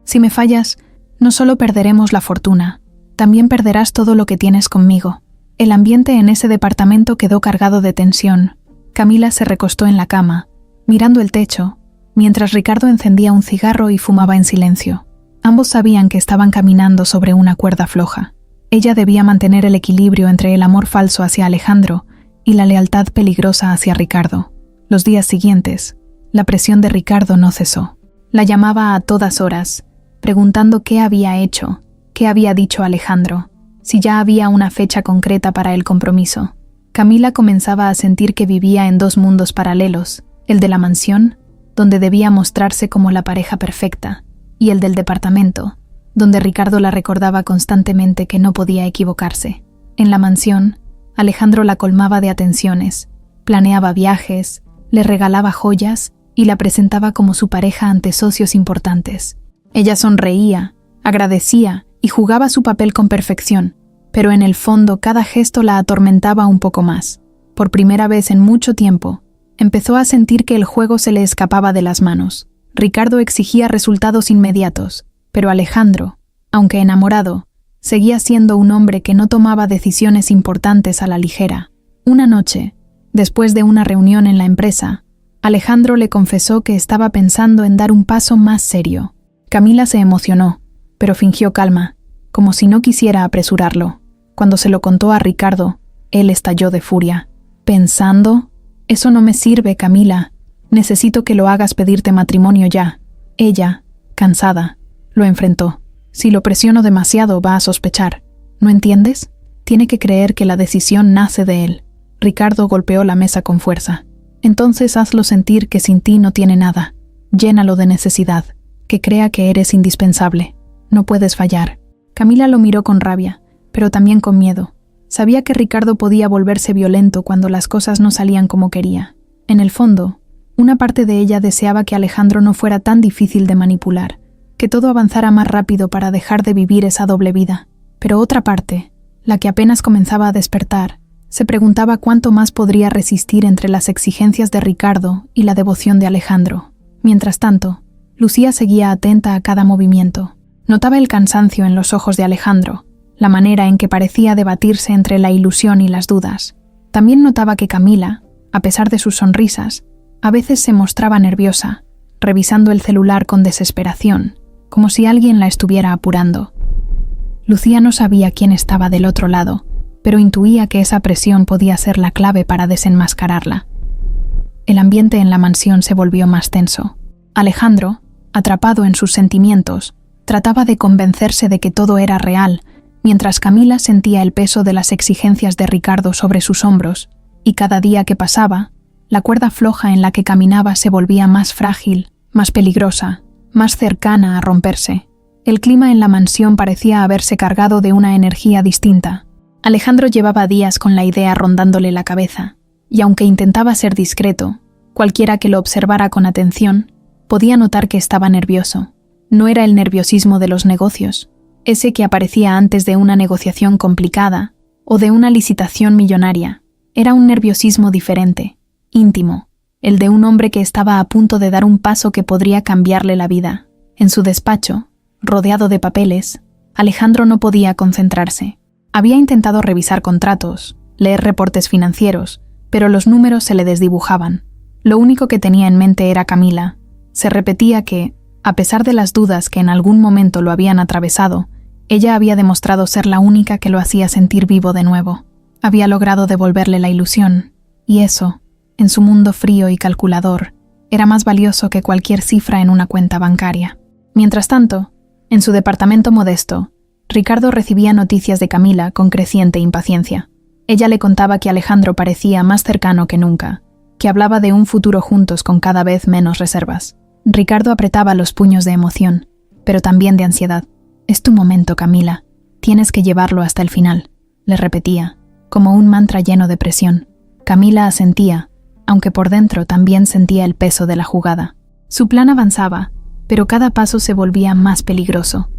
Si me fallas, no solo perderemos la fortuna, también perderás todo lo que tienes conmigo. El ambiente en ese departamento quedó cargado de tensión. Camila se recostó en la cama, mirando el techo, mientras Ricardo encendía un cigarro y fumaba en silencio. Ambos sabían que estaban caminando sobre una cuerda floja. Ella debía mantener el equilibrio entre el amor falso hacia Alejandro y la lealtad peligrosa hacia Ricardo. Los días siguientes, la presión de Ricardo no cesó. La llamaba a todas horas, preguntando qué había hecho, qué había dicho Alejandro, si ya había una fecha concreta para el compromiso. Camila comenzaba a sentir que vivía en dos mundos paralelos, el de la mansión, donde debía mostrarse como la pareja perfecta, y el del departamento, donde Ricardo la recordaba constantemente que no podía equivocarse. En la mansión, Alejandro la colmaba de atenciones, planeaba viajes, le regalaba joyas y la presentaba como su pareja ante socios importantes. Ella sonreía, agradecía y jugaba su papel con perfección, pero en el fondo cada gesto la atormentaba un poco más. Por primera vez en mucho tiempo, empezó a sentir que el juego se le escapaba de las manos. Ricardo exigía resultados inmediatos, pero Alejandro, aunque enamorado, seguía siendo un hombre que no tomaba decisiones importantes a la ligera. Una noche, después de una reunión en la empresa, Alejandro le confesó que estaba pensando en dar un paso más serio. Camila se emocionó, pero fingió calma, como si no quisiera apresurarlo. Cuando se lo contó a Ricardo, él estalló de furia. ¿Pensando? Eso no me sirve, Camila. Necesito que lo hagas pedirte matrimonio ya. Ella, cansada, lo enfrentó. Si lo presiono demasiado, va a sospechar. ¿No entiendes? Tiene que creer que la decisión nace de él. Ricardo golpeó la mesa con fuerza. Entonces hazlo sentir que sin ti no tiene nada. Llénalo de necesidad, que crea que eres indispensable. No puedes fallar. Camila lo miró con rabia, pero también con miedo. Sabía que Ricardo podía volverse violento cuando las cosas no salían como quería. En el fondo, una parte de ella deseaba que Alejandro no fuera tan difícil de manipular, que todo avanzara más rápido para dejar de vivir esa doble vida. Pero otra parte, la que apenas comenzaba a despertar, se preguntaba cuánto más podría resistir entre las exigencias de Ricardo y la devoción de Alejandro. Mientras tanto, Lucía seguía atenta a cada movimiento. Notaba el cansancio en los ojos de Alejandro, la manera en que parecía debatirse entre la ilusión y las dudas. También notaba que Camila, a pesar de sus sonrisas, a veces se mostraba nerviosa, revisando el celular con desesperación, como si alguien la estuviera apurando. Lucía no sabía quién estaba del otro lado, pero intuía que esa presión podía ser la clave para desenmascararla. El ambiente en la mansión se volvió más tenso. Alejandro, atrapado en sus sentimientos, trataba de convencerse de que todo era real, mientras Camila sentía el peso de las exigencias de Ricardo sobre sus hombros, y cada día que pasaba, la cuerda floja en la que caminaba se volvía más frágil, más peligrosa, más cercana a romperse. El clima en la mansión parecía haberse cargado de una energía distinta. Alejandro llevaba días con la idea rondándole la cabeza, y aunque intentaba ser discreto, cualquiera que lo observara con atención podía notar que estaba nervioso. No era el nerviosismo de los negocios, ese que aparecía antes de una negociación complicada o de una licitación millonaria. Era un nerviosismo diferente, íntimo, el de un hombre que estaba a punto de dar un paso que podría cambiarle la vida. En su despacho, rodeado de papeles, Alejandro no podía concentrarse. Había intentado revisar contratos, leer reportes financieros, pero los números se le desdibujaban. Lo único que tenía en mente era Camila. Se repetía que, a pesar de las dudas que en algún momento lo habían atravesado, ella había demostrado ser la única que lo hacía sentir vivo de nuevo. Había logrado devolverle la ilusión, y eso, en su mundo frío y calculador, era más valioso que cualquier cifra en una cuenta bancaria. Mientras tanto, En su departamento modesto, Ricardo recibía noticias de Camila con creciente impaciencia. Ella le contaba que Alejandro parecía más cercano que nunca, que hablaba de un futuro juntos con cada vez menos reservas. Ricardo apretaba los puños de emoción, pero también de ansiedad. «Es tu momento, Camila. Tienes que llevarlo hasta el final», le repetía, como un mantra lleno de presión. Camila asentía, aunque por dentro también sentía el peso de la jugada. Su plan avanzaba, pero cada paso se volvía más peligroso.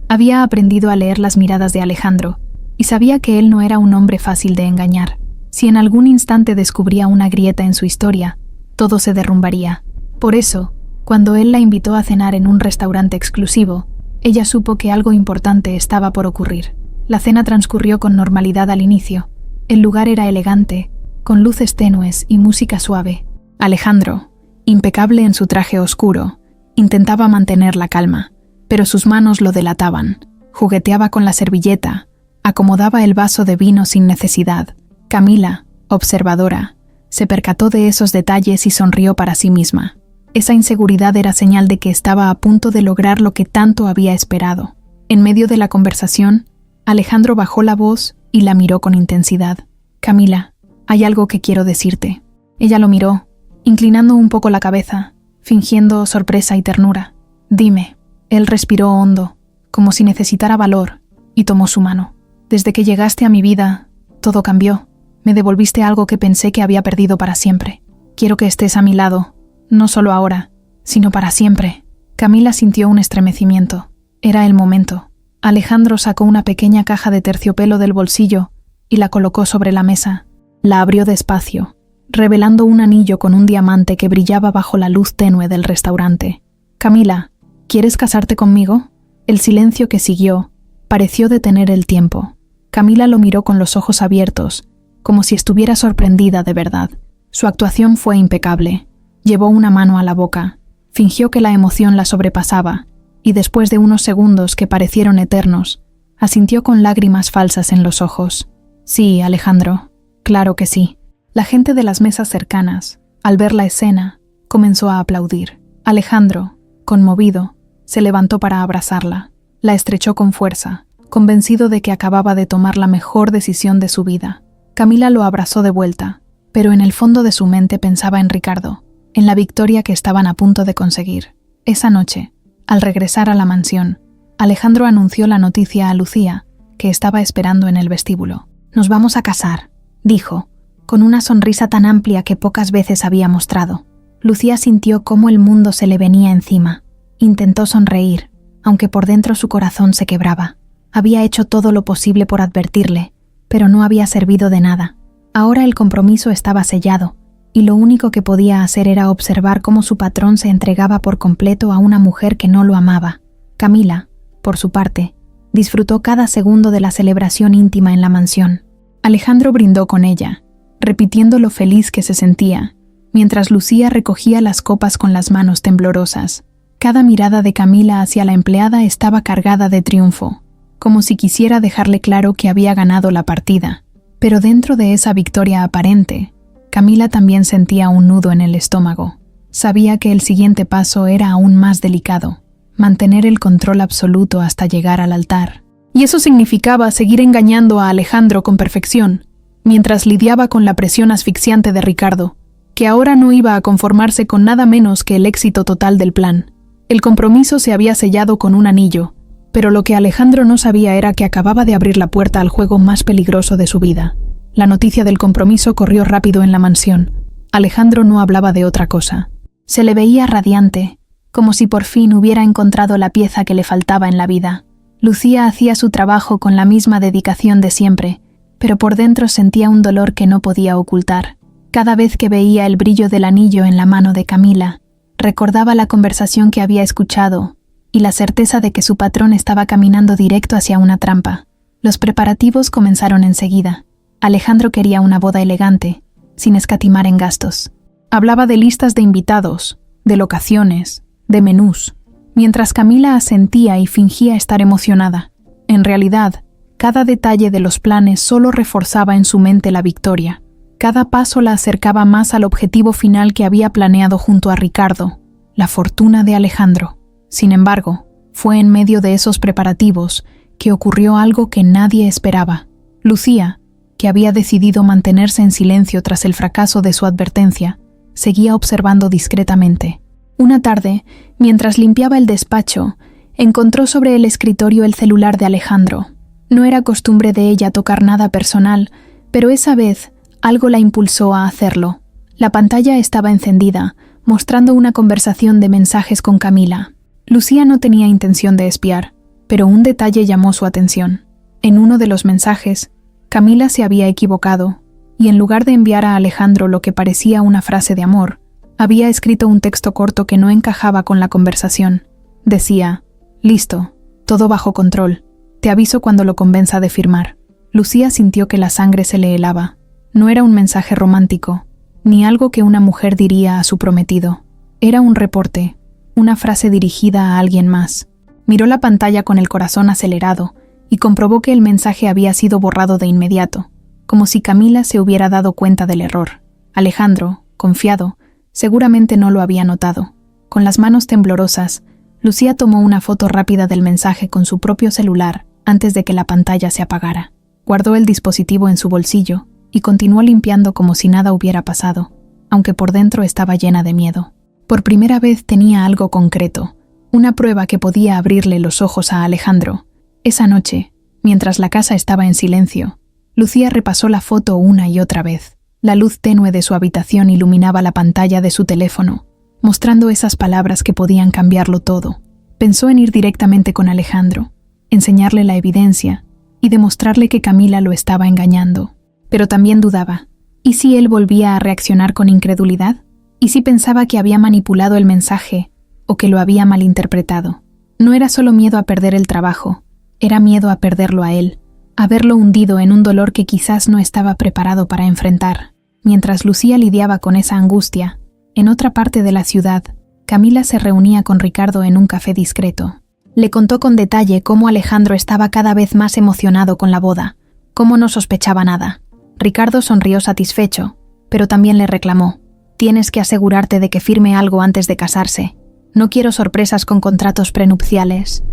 Había aprendido a leer las miradas de Alejandro, y sabía que él no era un hombre fácil de engañar. Si en algún instante descubría una grieta en su historia, todo se derrumbaría. Por eso, cuando él la invitó a cenar en un restaurante exclusivo, ella supo que algo importante estaba por ocurrir. La cena transcurrió con normalidad al inicio. El lugar era elegante, con luces tenues y música suave. Alejandro, impecable en su traje oscuro, intentaba mantener la calma, pero sus manos lo delataban. Jugueteaba con la servilleta, acomodaba el vaso de vino sin necesidad. Camila, observadora, se percató de esos detalles y sonrió para sí misma. Esa inseguridad era señal de que estaba a punto de lograr lo que tanto había esperado. En medio de la conversación, Alejandro bajó la voz y la miró con intensidad. «Camila, hay algo que quiero decirte». Ella lo miró, inclinando un poco la cabeza, fingiendo sorpresa y ternura. «Dime». Él respiró hondo, como si necesitara valor, y tomó su mano. «Desde que llegaste a mi vida, todo cambió. Me devolviste algo que pensé que había perdido para siempre. Quiero que estés a mi lado, no solo ahora, sino para siempre». Camila sintió un estremecimiento. Era el momento. Alejandro sacó una pequeña caja de terciopelo del bolsillo y la colocó sobre la mesa. La abrió despacio, revelando un anillo con un diamante que brillaba bajo la luz tenue del restaurante. «Camila, ¿quieres casarte conmigo?». El silencio que siguió pareció detener el tiempo. Camila lo miró con los ojos abiertos, como si estuviera sorprendida de verdad. Su actuación fue impecable. Llevó una mano a la boca, fingió que la emoción la sobrepasaba, y después de unos segundos que parecieron eternos, asintió con lágrimas falsas en los ojos. «Sí, Alejandro, claro que sí». La gente de las mesas cercanas, al ver la escena, comenzó a aplaudir. Alejandro, conmovido, se levantó para abrazarla. La estrechó con fuerza, convencido de que acababa de tomar la mejor decisión de su vida. Camila lo abrazó de vuelta, pero en el fondo de su mente pensaba en Ricardo, en la victoria que estaban a punto de conseguir. Esa noche, al regresar a la mansión, Alejandro anunció la noticia a Lucía, que estaba esperando en el vestíbulo. «Nos vamos a casar», dijo, con una sonrisa tan amplia que pocas veces había mostrado. Lucía sintió cómo el mundo se le venía encima. Intentó sonreír, aunque por dentro su corazón se quebraba. Había hecho todo lo posible por advertirle, pero no había servido de nada. Ahora el compromiso estaba sellado, y lo único que podía hacer era observar cómo su patrón se entregaba por completo a una mujer que no lo amaba. Camila, por su parte, disfrutó cada segundo de la celebración íntima en la mansión. Alejandro brindó con ella, repitiendo lo feliz que se sentía, mientras Lucía recogía las copas con las manos temblorosas. Cada mirada de Camila hacia la empleada estaba cargada de triunfo, como si quisiera dejarle claro que había ganado la partida. Pero dentro de esa victoria aparente, Camila también sentía un nudo en el estómago. Sabía que el siguiente paso era aún más delicado, mantener el control absoluto hasta llegar al altar. Y eso significaba seguir engañando a Alejandro con perfección, mientras lidiaba con la presión asfixiante de Ricardo, que ahora no iba a conformarse con nada menos que el éxito total del plan. El compromiso se había sellado con un anillo, pero lo que Alejandro no sabía era que acababa de abrir la puerta al juego más peligroso de su vida. La noticia del compromiso corrió rápido en la mansión. Alejandro no hablaba de otra cosa. Se le veía radiante, como si por fin hubiera encontrado la pieza que le faltaba en la vida. Lucía hacía su trabajo con la misma dedicación de siempre, pero por dentro sentía un dolor que no podía ocultar. Cada vez que veía el brillo del anillo en la mano de Camila, recordaba la conversación que había escuchado y la certeza de que su patrón estaba caminando directo hacia una trampa. Los preparativos comenzaron enseguida. Alejandro quería una boda elegante, sin escatimar en gastos. Hablaba de listas de invitados, de locaciones, de menús, mientras Camila asentía y fingía estar emocionada. En realidad, cada detalle de los planes solo reforzaba en su mente la victoria. Cada paso la acercaba más al objetivo final que había planeado junto a Ricardo, la fortuna de Alejandro. Sin embargo, Fue en medio de esos preparativos que ocurrió algo que nadie esperaba. Lucía, que había decidido mantenerse en silencio tras el fracaso de su advertencia, seguía observando discretamente. Una tarde, mientras limpiaba el despacho, encontró sobre el escritorio el celular de Alejandro. No era costumbre de ella tocar nada personal, pero esa vez algo la impulsó a hacerlo. La pantalla estaba encendida, mostrando una conversación de mensajes con Camila. Lucía no tenía intención de espiar, pero un detalle llamó su atención. En uno de los mensajes, Camila se había equivocado, y en lugar de enviar a Alejandro lo que parecía una frase de amor, había escrito un texto corto que no encajaba con la conversación. Decía: «Listo, todo bajo control. Te aviso cuando lo convenza de firmar». Lucía sintió que la sangre se le helaba. No era un mensaje romántico, ni algo que una mujer diría a su prometido. Era un reporte, una frase dirigida a alguien más. Miró la pantalla con el corazón acelerado y comprobó que el mensaje había sido borrado de inmediato, como si Camila se hubiera dado cuenta del error. Alejandro, confiado, seguramente no lo había notado. Con las manos temblorosas, Lucía tomó una foto rápida del mensaje con su propio celular antes de que la pantalla se apagara. Guardó el dispositivo en su bolsillo y continuó limpiando como si nada hubiera pasado, aunque por dentro estaba llena de miedo. Por primera vez tenía algo concreto, una prueba que podía abrirle los ojos a Alejandro. Esa noche, mientras la casa estaba en silencio, Lucía repasó la foto una y otra vez. La luz tenue de su habitación iluminaba la pantalla de su teléfono, mostrando esas palabras que podían cambiarlo todo. Pensó en ir directamente con Alejandro, enseñarle la evidencia y demostrarle que Camila lo estaba engañando. Pero también dudaba. ¿Y si él volvía a reaccionar con incredulidad? ¿Y si pensaba que había manipulado el mensaje o que lo había malinterpretado? No era solo miedo a perder el trabajo, era miedo a perderlo a él, a verlo hundido en un dolor que quizás no estaba preparado para enfrentar. Mientras Lucía lidiaba con esa angustia, en otra parte de la ciudad, Camila se reunía con Ricardo en un café discreto. Le contó con detalle cómo Alejandro estaba cada vez más emocionado con la boda, cómo no sospechaba nada. Ricardo sonrió satisfecho, pero también le reclamó: «Tienes que asegurarte de que firme algo antes de casarse. No quiero sorpresas con contratos prenupciales.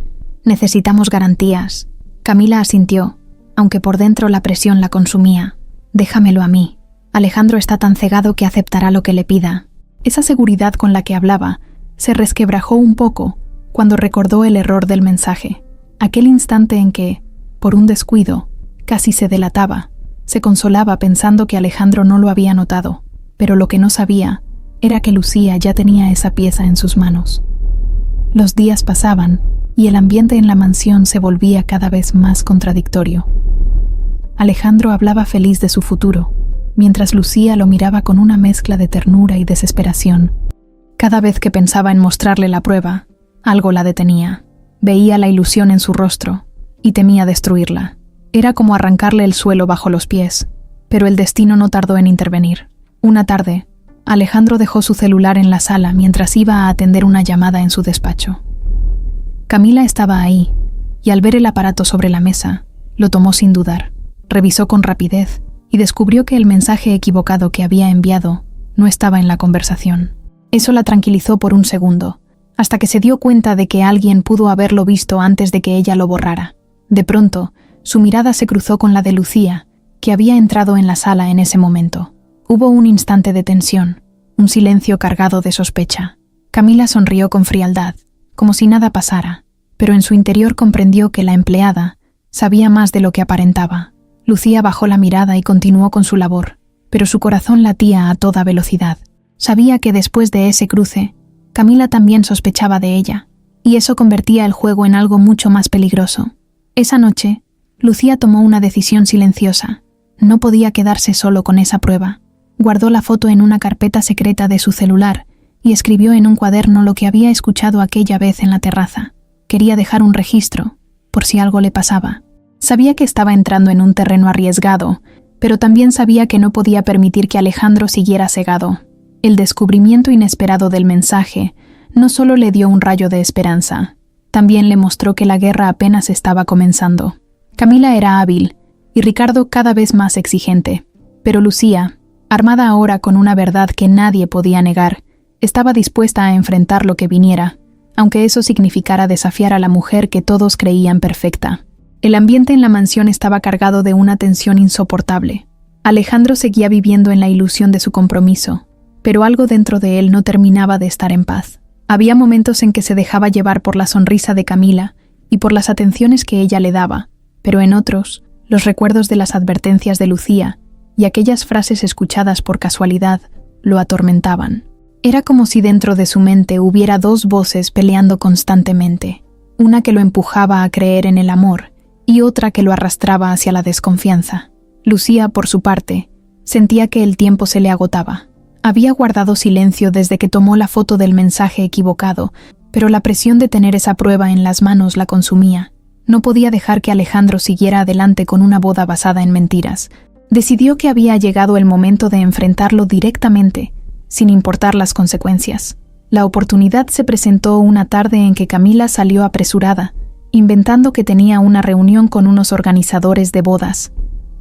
Necesitamos garantías». Camila asintió, aunque por dentro la presión la consumía. «Déjamelo a mí. Alejandro está tan cegado que aceptará lo que le pida». Esa seguridad con la que hablaba se resquebrajó un poco cuando recordó el error del mensaje. Aquel instante en que, por un descuido, casi se delataba. Se consolaba pensando que Alejandro no lo había notado, pero lo que no sabía era que Lucía ya tenía esa pieza en sus manos. Los días pasaban y el ambiente en la mansión se volvía cada vez más contradictorio. Alejandro hablaba feliz de su futuro, mientras Lucía lo miraba con una mezcla de ternura y desesperación. Cada vez que pensaba en mostrarle la prueba, algo la detenía. Veía la ilusión en su rostro y temía destruirla. Era como arrancarle el suelo bajo los pies, pero el destino no tardó en intervenir. Una tarde, Alejandro dejó su celular en la sala mientras iba a atender una llamada en su despacho. Camila estaba ahí, y al ver el aparato sobre la mesa, lo tomó sin dudar. Revisó con rapidez y descubrió que el mensaje equivocado que había enviado no estaba en la conversación. Eso la tranquilizó por un segundo, hasta que se dio cuenta de que alguien pudo haberlo visto antes de que ella lo borrara. De pronto, su mirada se cruzó con la de Lucía, que había entrado en la sala en ese momento. Hubo un instante de tensión, un silencio cargado de sospecha. Camila sonrió con frialdad, como si nada pasara, pero en su interior comprendió que la empleada sabía más de lo que aparentaba. Lucía bajó la mirada y continuó con su labor, pero su corazón latía a toda velocidad. Sabía que después de ese cruce, Camila también sospechaba de ella, y eso convertía el juego en algo mucho más peligroso. Esa noche, Lucía tomó una decisión silenciosa. No podía quedarse solo con esa prueba. Guardó la foto en una carpeta secreta de su celular y escribió en un cuaderno lo que había escuchado aquella vez en la terraza. Quería dejar un registro, por si algo le pasaba. Sabía que estaba entrando en un terreno arriesgado, pero también sabía que no podía permitir que Alejandro siguiera cegado. El descubrimiento inesperado del mensaje no solo le dio un rayo de esperanza, también le mostró que la guerra apenas estaba comenzando. Camila era hábil y Ricardo cada vez más exigente, pero Lucía, armada ahora con una verdad que nadie podía negar, estaba dispuesta a enfrentar lo que viniera, aunque eso significara desafiar a la mujer que todos creían perfecta. El ambiente en la mansión estaba cargado de una tensión insoportable. Alejandro seguía viviendo en la ilusión de su compromiso, pero algo dentro de él no terminaba de estar en paz. Había momentos en que se dejaba llevar por la sonrisa de Camila y por las atenciones que ella le daba, pero en otros, los recuerdos de las advertencias de Lucía y aquellas frases escuchadas por casualidad lo atormentaban. Era como si dentro de su mente hubiera dos voces peleando constantemente, una que lo empujaba a creer en el amor y otra que lo arrastraba hacia la desconfianza. Lucía, por su parte, sentía que el tiempo se le agotaba. Había guardado silencio desde que tomó la foto del mensaje equivocado, pero la presión de tener esa prueba en las manos la consumía. No podía dejar que Alejandro siguiera adelante con una boda basada en mentiras. Decidió que había llegado el momento de enfrentarlo directamente, sin importar las consecuencias. La oportunidad se presentó una tarde en que Camila salió apresurada, inventando que tenía una reunión con unos organizadores de bodas.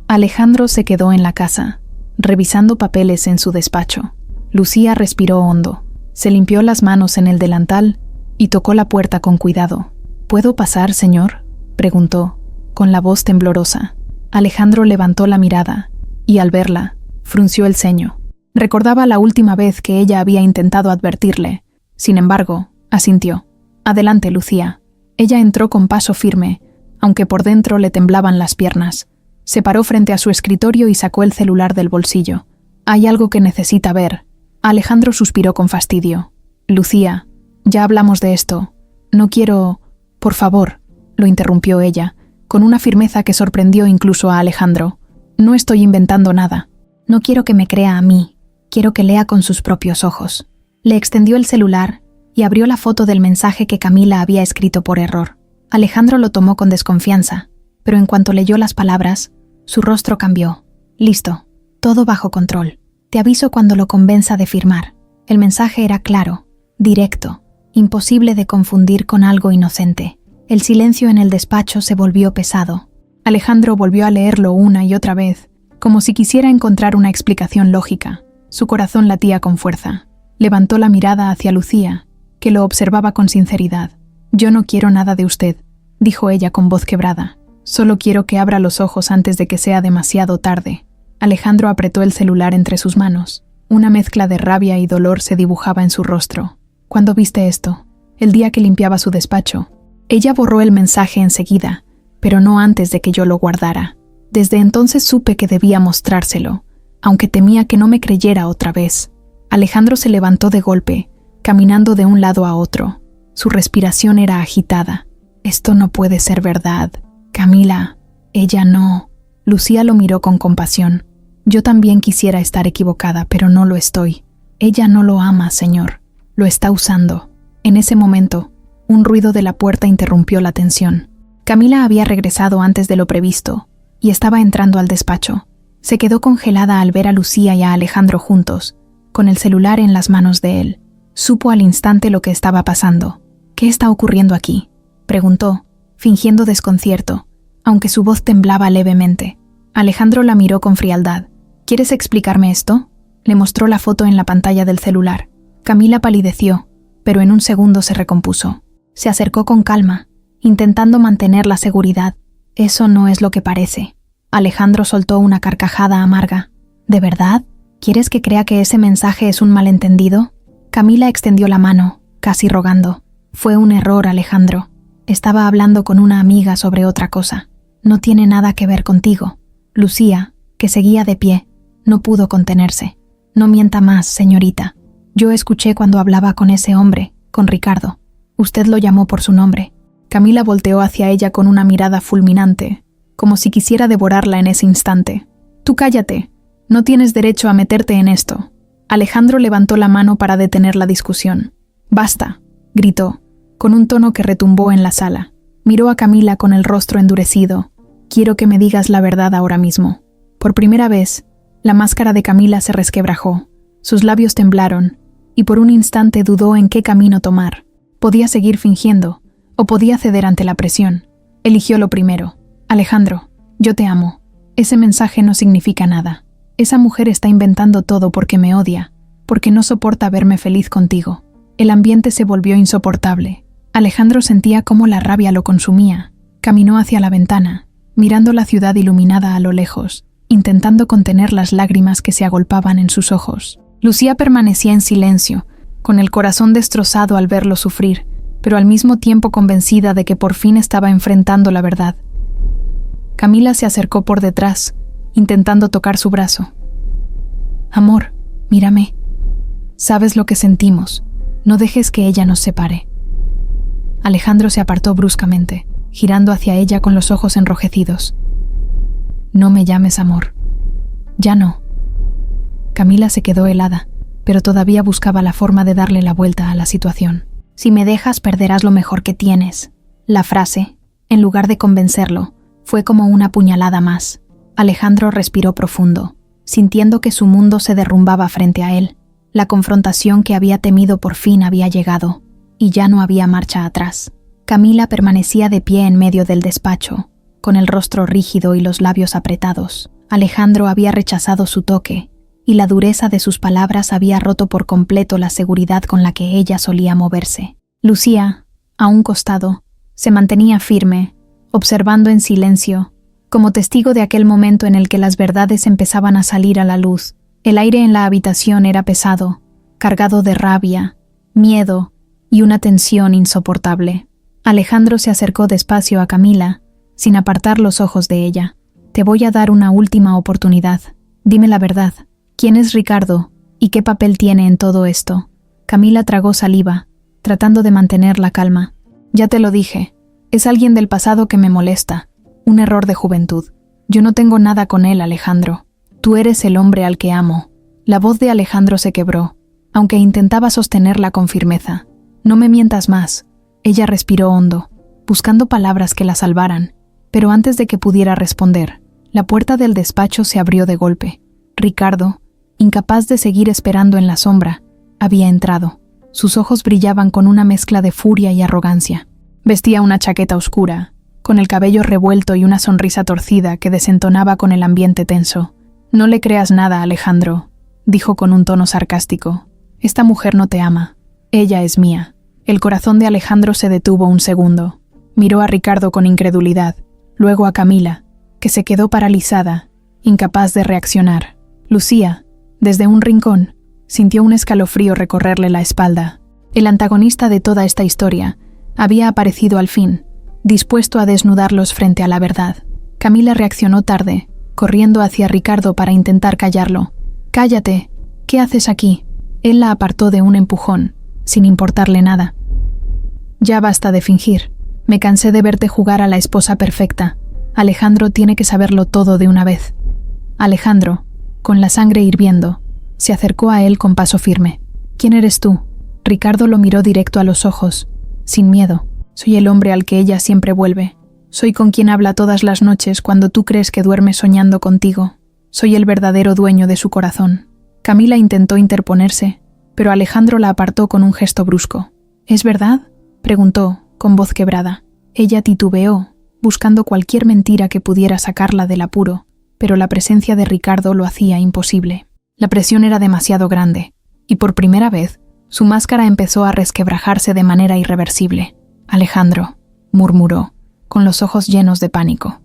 Alejandro se quedó en la casa, revisando papeles en su despacho. Lucía respiró hondo, se limpió las manos en el delantal y tocó la puerta con cuidado. ¿Puedo pasar, señor?, preguntó, con la voz temblorosa. Alejandro levantó la mirada y, al verla, frunció el ceño. Recordaba la última vez que ella había intentado advertirle. Sin embargo, asintió. «Adelante, Lucía». Ella entró con paso firme, aunque por dentro le temblaban las piernas. Se paró frente a su escritorio y sacó el celular del bolsillo. «Hay algo que necesita ver». Alejandro suspiró con fastidio. «Lucía, ya hablamos de esto. No quiero... Por favor», lo interrumpió ella, con una firmeza que sorprendió incluso a Alejandro. «No estoy inventando nada. No quiero que me crea a mí. Quiero que lea con sus propios ojos». Le extendió el celular y abrió la foto del mensaje que Camila había escrito por error. Alejandro lo tomó con desconfianza, pero en cuanto leyó las palabras, su rostro cambió. «Listo, todo bajo control. Te aviso cuando lo convenza de firmar». El mensaje era claro, directo, imposible de confundir con algo inocente. El silencio en el despacho se volvió pesado. Alejandro volvió a leerlo una y otra vez, como si quisiera encontrar una explicación lógica. Su corazón latía con fuerza. Levantó la mirada hacia Lucía, que lo observaba con sinceridad. «Yo no quiero nada de usted», dijo ella con voz quebrada. «Solo quiero que abra los ojos antes de que sea demasiado tarde». Alejandro apretó el celular entre sus manos. Una mezcla de rabia y dolor se dibujaba en su rostro. «¿Cuándo viste esto?» «El día que limpiaba su despacho». Ella borró el mensaje enseguida, pero no antes de que yo lo guardara. Desde entonces supe que debía mostrárselo, aunque temía que no me creyera otra vez. Alejandro se levantó de golpe, caminando de un lado a otro. Su respiración era agitada. «Esto no puede ser verdad. Camila, ella no». Lucía lo miró con compasión. «Yo también quisiera estar equivocada, pero no lo estoy. Ella no lo ama, señor. Lo está usando». En ese momento, un ruido de la puerta interrumpió la tensión. Camila había regresado antes de lo previsto y estaba entrando al despacho. Se quedó congelada al ver a Lucía y a Alejandro juntos, con el celular en las manos de él. Supo al instante lo que estaba pasando. «¿Qué está ocurriendo aquí?», preguntó, fingiendo desconcierto, aunque su voz temblaba levemente. Alejandro la miró con frialdad. «¿Quieres explicarme esto?». Le mostró la foto en la pantalla del celular. Camila palideció, pero en un segundo se recompuso. Se acercó con calma, intentando mantener la seguridad. «Eso no es lo que parece». Alejandro soltó una carcajada amarga. «¿De verdad? ¿Quieres que crea que ese mensaje es un malentendido?». Camila extendió la mano, casi rogando. «Fue un error, Alejandro. Estaba hablando con una amiga sobre otra cosa. No tiene nada que ver contigo». Lucía, que seguía de pie, no pudo contenerse. «No mienta más, señorita. Yo escuché cuando hablaba con ese hombre, con Ricardo. Usted lo llamó por su nombre». Camila volteó hacia ella con una mirada fulminante, como si quisiera devorarla en ese instante. «Tú cállate. No tienes derecho a meterte en esto». Alejandro levantó la mano para detener la discusión. «Basta», gritó, con un tono que retumbó en la sala. Miró a Camila con el rostro endurecido. «Quiero que me digas la verdad ahora mismo». Por primera vez, la máscara de Camila se resquebrajó. Sus labios temblaron, y por un instante dudó en qué camino tomar. Podía seguir fingiendo, o podía ceder ante la presión. Eligió lo primero. «Alejandro, yo te amo. Ese mensaje no significa nada. Esa mujer está inventando todo porque me odia, porque no soporta verme feliz contigo. El ambiente se volvió insoportable. Alejandro sentía cómo la rabia lo consumía. Caminó hacia la ventana, mirando la ciudad iluminada a lo lejos, intentando contener las lágrimas que se agolpaban en sus ojos. Lucía permanecía en silencio, con el corazón destrozado al verlo sufrir, pero al mismo tiempo convencida de que por fin estaba enfrentando la verdad. Camila se acercó por detrás, intentando tocar su brazo. «Amor, mírame. Sabes lo que sentimos. No dejes que ella nos separe». Alejandro se apartó bruscamente, girando hacia ella con los ojos enrojecidos. «No me llames amor. Ya no». Camila se quedó helada, pero todavía buscaba la forma de darle la vuelta a la situación. «Si me dejas, perderás lo mejor que tienes». La frase, en lugar de convencerlo, fue como una puñalada más. Alejandro respiró profundo, sintiendo que su mundo se derrumbaba frente a él. La confrontación que había temido por fin había llegado, y ya no había marcha atrás. Camila permanecía de pie en medio del despacho, con el rostro rígido y los labios apretados. Alejandro había rechazado su toque, y la dureza de sus palabras había roto por completo la seguridad con la que ella solía moverse. Lucía, a un costado, se mantenía firme, observando en silencio, como testigo de aquel momento en el que las verdades empezaban a salir a la luz. El aire en la habitación era pesado, cargado de rabia, miedo y una tensión insoportable. Alejandro se acercó despacio a Camila, sin apartar los ojos de ella. «Te voy a dar una última oportunidad. Dime la verdad. ¿Quién es Ricardo y qué papel tiene en todo esto?» Camila tragó saliva, tratando de mantener la calma. «Ya te lo dije. Es alguien del pasado que me molesta. Un error de juventud. Yo no tengo nada con él, Alejandro. Tú eres el hombre al que amo». La voz de Alejandro se quebró, aunque intentaba sostenerla con firmeza. «No me mientas más». Ella respiró hondo, buscando palabras que la salvaran, pero antes de que pudiera responder, la puerta del despacho se abrió de golpe. Ricardo, incapaz de seguir esperando en la sombra, había entrado. Sus ojos brillaban con una mezcla de furia y arrogancia. Vestía una chaqueta oscura, con el cabello revuelto y una sonrisa torcida que desentonaba con el ambiente tenso. «No le creas nada, Alejandro», dijo con un tono sarcástico. «Esta mujer no te ama. Ella es mía». El corazón de Alejandro se detuvo un segundo. Miró a Ricardo con incredulidad, luego a Camila, que se quedó paralizada, incapaz de reaccionar. Lucía, desde un rincón, sintió un escalofrío recorrerle la espalda. El antagonista de toda esta historia había aparecido al fin, dispuesto a desnudarlos frente a la verdad. Camila reaccionó tarde, corriendo hacia Ricardo para intentar callarlo. «Cállate, ¿qué haces aquí?» Él la apartó de un empujón, sin importarle nada. «Ya basta de fingir. Me cansé de verte jugar a la esposa perfecta. Alejandro tiene que saberlo todo de una vez». Alejandro, con la sangre hirviendo, se acercó a él con paso firme. «¿Quién eres tú?» Ricardo lo miró directo a los ojos, sin miedo. «Soy el hombre al que ella siempre vuelve. Soy con quien habla todas las noches cuando tú crees que duerme soñando contigo. Soy el verdadero dueño de su corazón». Camila intentó interponerse, pero Alejandro la apartó con un gesto brusco. «¿Es verdad?», preguntó, con voz quebrada. Ella titubeó, buscando cualquier mentira que pudiera sacarla del apuro, pero la presencia de Ricardo lo hacía imposible. La presión era demasiado grande, y por primera vez, su máscara empezó a resquebrajarse de manera irreversible. «Alejandro», murmuró, con los ojos llenos de pánico.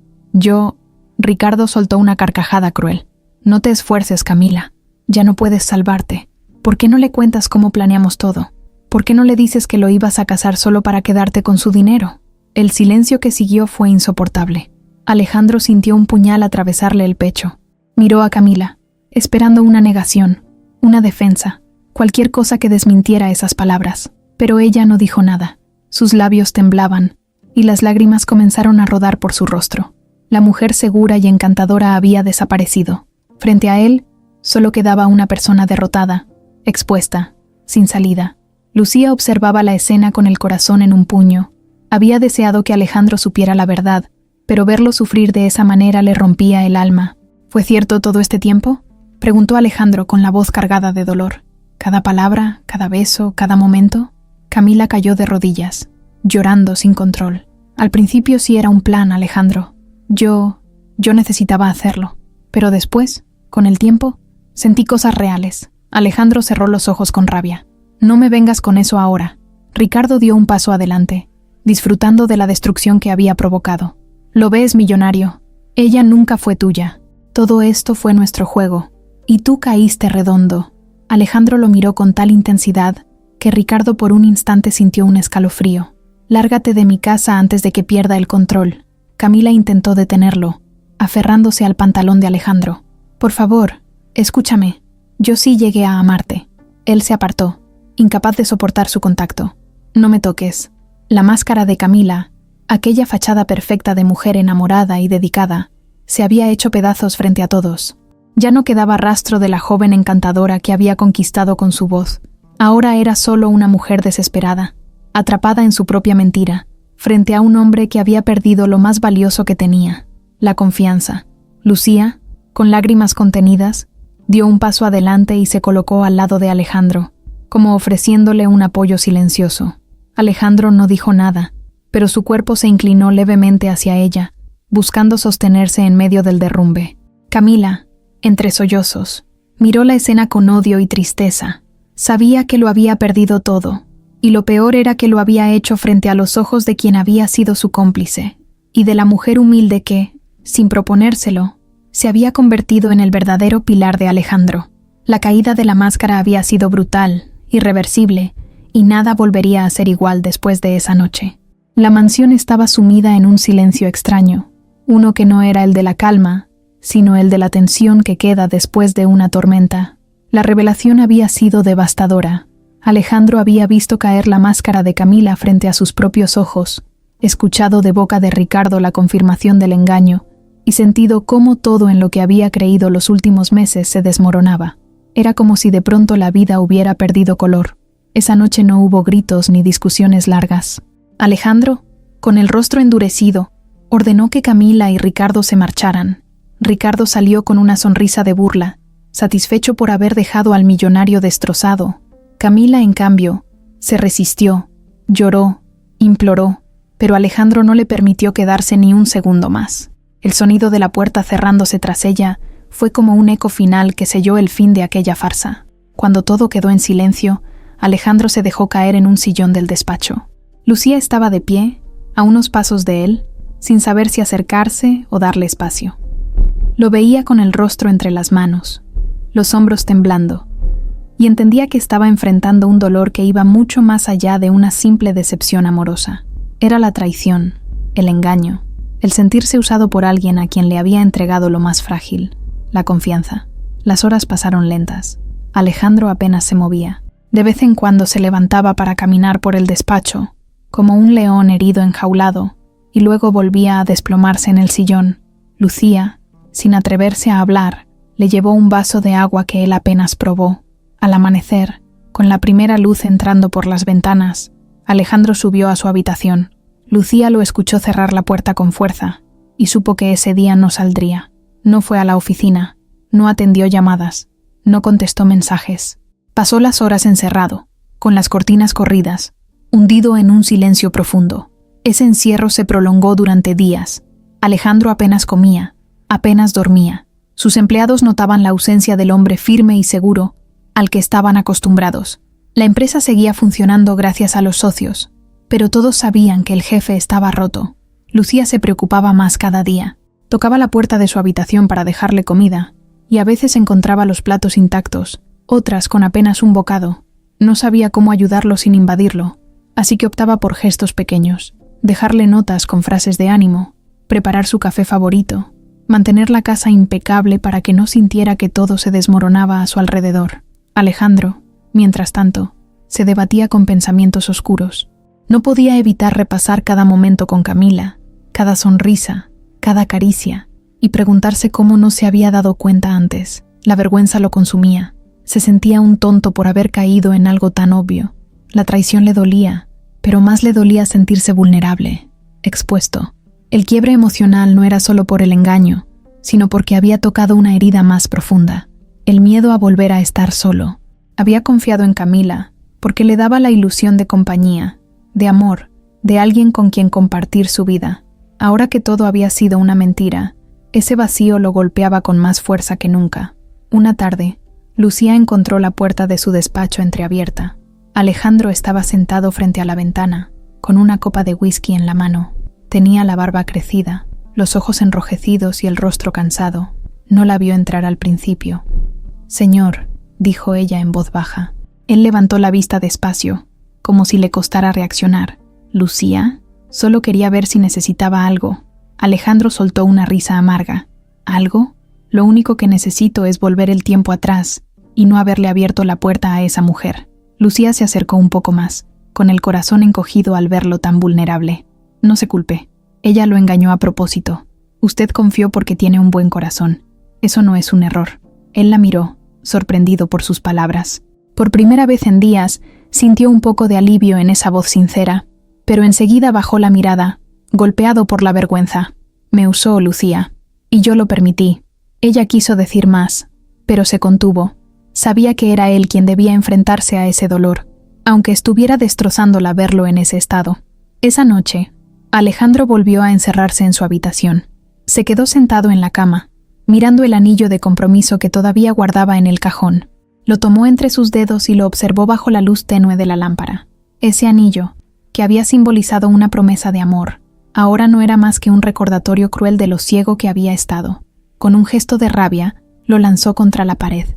Ricardo soltó una carcajada cruel. «No te esfuerces, Camila. Ya no puedes salvarte. ¿Por qué no le cuentas cómo planeamos todo? ¿Por qué no le dices que lo ibas a casar solo para quedarte con su dinero?» El silencio que siguió fue insoportable. Alejandro sintió un puñal atravesarle el pecho. Miró a Camila, esperando una negación, una defensa, cualquier cosa que desmintiera esas palabras. Pero ella no dijo nada. Sus labios temblaban, y las lágrimas comenzaron a rodar por su rostro. La mujer segura y encantadora había desaparecido. Frente a él, solo quedaba una persona derrotada, expuesta, sin salida. Lucía observaba la escena con el corazón en un puño. Había deseado que Alejandro supiera la verdad, pero verlo sufrir de esa manera le rompía el alma. ¿Fue cierto todo este tiempo?, preguntó Alejandro con la voz cargada de dolor. ¿Cada palabra, cada beso, cada momento? Camila cayó de rodillas, llorando sin control. Al principio sí era un plan, Alejandro. Yo necesitaba hacerlo. Pero después, con el tiempo, sentí cosas reales. Alejandro cerró los ojos con rabia. No me vengas con eso ahora. Ricardo dio un paso adelante, disfrutando de la destrucción que había provocado. Lo ves, millonario. Ella nunca fue tuya. Todo esto fue nuestro juego. Y tú caíste redondo. Alejandro lo miró con tal intensidad que Ricardo por un instante sintió un escalofrío. Lárgate de mi casa antes de que pierda el control. Camila intentó detenerlo, aferrándose al pantalón de Alejandro. Por favor, escúchame. Yo sí llegué a amarte. Él se apartó, incapaz de soportar su contacto. No me toques. La máscara de Camila, aquella fachada perfecta de mujer enamorada y dedicada, se había hecho pedazos frente a todos. Ya no quedaba rastro de la joven encantadora que había conquistado con su voz. Ahora era solo una mujer desesperada, atrapada en su propia mentira, frente a un hombre que había perdido lo más valioso que tenía, la confianza. Lucía, con lágrimas contenidas, dio un paso adelante y se colocó al lado de Alejandro, como ofreciéndole un apoyo silencioso. Alejandro no dijo nada, pero su cuerpo se inclinó levemente hacia ella, buscando sostenerse en medio del derrumbe. Camila, entre sollozos, miró la escena con odio y tristeza. Sabía que lo había perdido todo, y lo peor era que lo había hecho frente a los ojos de quien había sido su cómplice, y de la mujer humilde que, sin proponérselo, se había convertido en el verdadero pilar de Alejandro. La caída de la máscara había sido brutal, irreversible, y nada volvería a ser igual después de esa noche. La mansión estaba sumida en un silencio extraño, uno que no era el de la calma, sino el de la tensión que queda después de una tormenta. La revelación había sido devastadora. Alejandro había visto caer la máscara de Camila frente a sus propios ojos, escuchado de boca de Ricardo la confirmación del engaño, y sentido cómo todo en lo que había creído los últimos meses se desmoronaba. Era como si de pronto la vida hubiera perdido color. Esa noche no hubo gritos ni discusiones largas. Alejandro, con el rostro endurecido, ordenó que Camila y Ricardo se marcharan. Ricardo salió con una sonrisa de burla, satisfecho por haber dejado al millonario destrozado. Camila, en cambio, se resistió, lloró, imploró, pero Alejandro no le permitió quedarse ni un segundo más. El sonido de la puerta cerrándose tras ella fue como un eco final que selló el fin de aquella farsa. Cuando todo quedó en silencio, Alejandro se dejó caer en un sillón del despacho. Lucía estaba de pie, a unos pasos de él, sin saber si acercarse o darle espacio. Lo veía con el rostro entre las manos, los hombros temblando, y entendía que estaba enfrentando un dolor que iba mucho más allá de una simple decepción amorosa. Era la traición, el engaño, el sentirse usado por alguien a quien le había entregado lo más frágil, la confianza. Las horas pasaron lentas. Alejandro apenas se movía. De vez en cuando se levantaba para caminar por el despacho, como un león herido enjaulado, y luego volvía a desplomarse en el sillón. Lucía, sin atreverse a hablar, le llevó un vaso de agua que él apenas probó. Al amanecer, con la primera luz entrando por las ventanas, Alejandro subió a su habitación. Lucía lo escuchó cerrar la puerta con fuerza, y supo que ese día no saldría. No fue a la oficina, no atendió llamadas, no contestó mensajes. Pasó las horas encerrado, con las cortinas corridas, hundido en un silencio profundo. Ese encierro se prolongó durante días. Alejandro apenas comía, apenas dormía. Sus empleados notaban la ausencia del hombre firme y seguro al que estaban acostumbrados. La empresa seguía funcionando gracias a los socios, pero todos sabían que el jefe estaba roto. Lucía se preocupaba más cada día. Tocaba la puerta de su habitación para dejarle comida, y a veces encontraba los platos intactos, otras con apenas un bocado. No sabía cómo ayudarlo sin invadirlo, así que optaba por gestos pequeños, dejarle notas con frases de ánimo, preparar su café favorito, mantener la casa impecable para que no sintiera que todo se desmoronaba a su alrededor. Alejandro, mientras tanto, se debatía con pensamientos oscuros. No podía evitar repasar cada momento con Camila, cada sonrisa, cada caricia, y preguntarse cómo no se había dado cuenta antes. La vergüenza lo consumía. Se sentía un tonto por haber caído en algo tan obvio. La traición le dolía, pero más le dolía sentirse vulnerable, expuesto. El quiebre emocional no era solo por el engaño, sino porque había tocado una herida más profunda, el miedo a volver a estar solo. Había confiado en Camila, porque le daba la ilusión de compañía, de amor, de alguien con quien compartir su vida. Ahora que todo había sido una mentira, ese vacío lo golpeaba con más fuerza que nunca. Una tarde, Lucía encontró la puerta de su despacho entreabierta. Alejandro estaba sentado frente a la ventana, con una copa de whisky en la mano. Tenía la barba crecida, los ojos enrojecidos y el rostro cansado. No la vio entrar al principio. «Señor», dijo ella en voz baja. Él levantó la vista despacio, como si le costara reaccionar. «¿Lucía?» Solo quería ver si necesitaba algo. Alejandro soltó una risa amarga. «¿Algo? Lo único que necesito es volver el tiempo atrás y no haberle abierto la puerta a esa mujer». Lucía se acercó un poco más, con el corazón encogido al verlo tan vulnerable. «No se culpe. Ella lo engañó a propósito. Usted confió porque tiene un buen corazón. Eso no es un error». Él la miró, sorprendido por sus palabras. Por primera vez en días, sintió un poco de alivio en esa voz sincera, pero enseguida bajó la mirada, golpeado por la vergüenza. «Me usó, Lucía, y yo lo permití». Ella quiso decir más, pero se contuvo. Sabía que era él quien debía enfrentarse a ese dolor, aunque estuviera destrozándola verlo en ese estado. Esa noche, Alejandro volvió a encerrarse en su habitación. Se quedó sentado en la cama, mirando el anillo de compromiso que todavía guardaba en el cajón. Lo tomó entre sus dedos y lo observó bajo la luz tenue de la lámpara. Ese anillo, que había simbolizado una promesa de amor, ahora no era más que un recordatorio cruel de lo ciego que había estado. Con un gesto de rabia, lo lanzó contra la pared.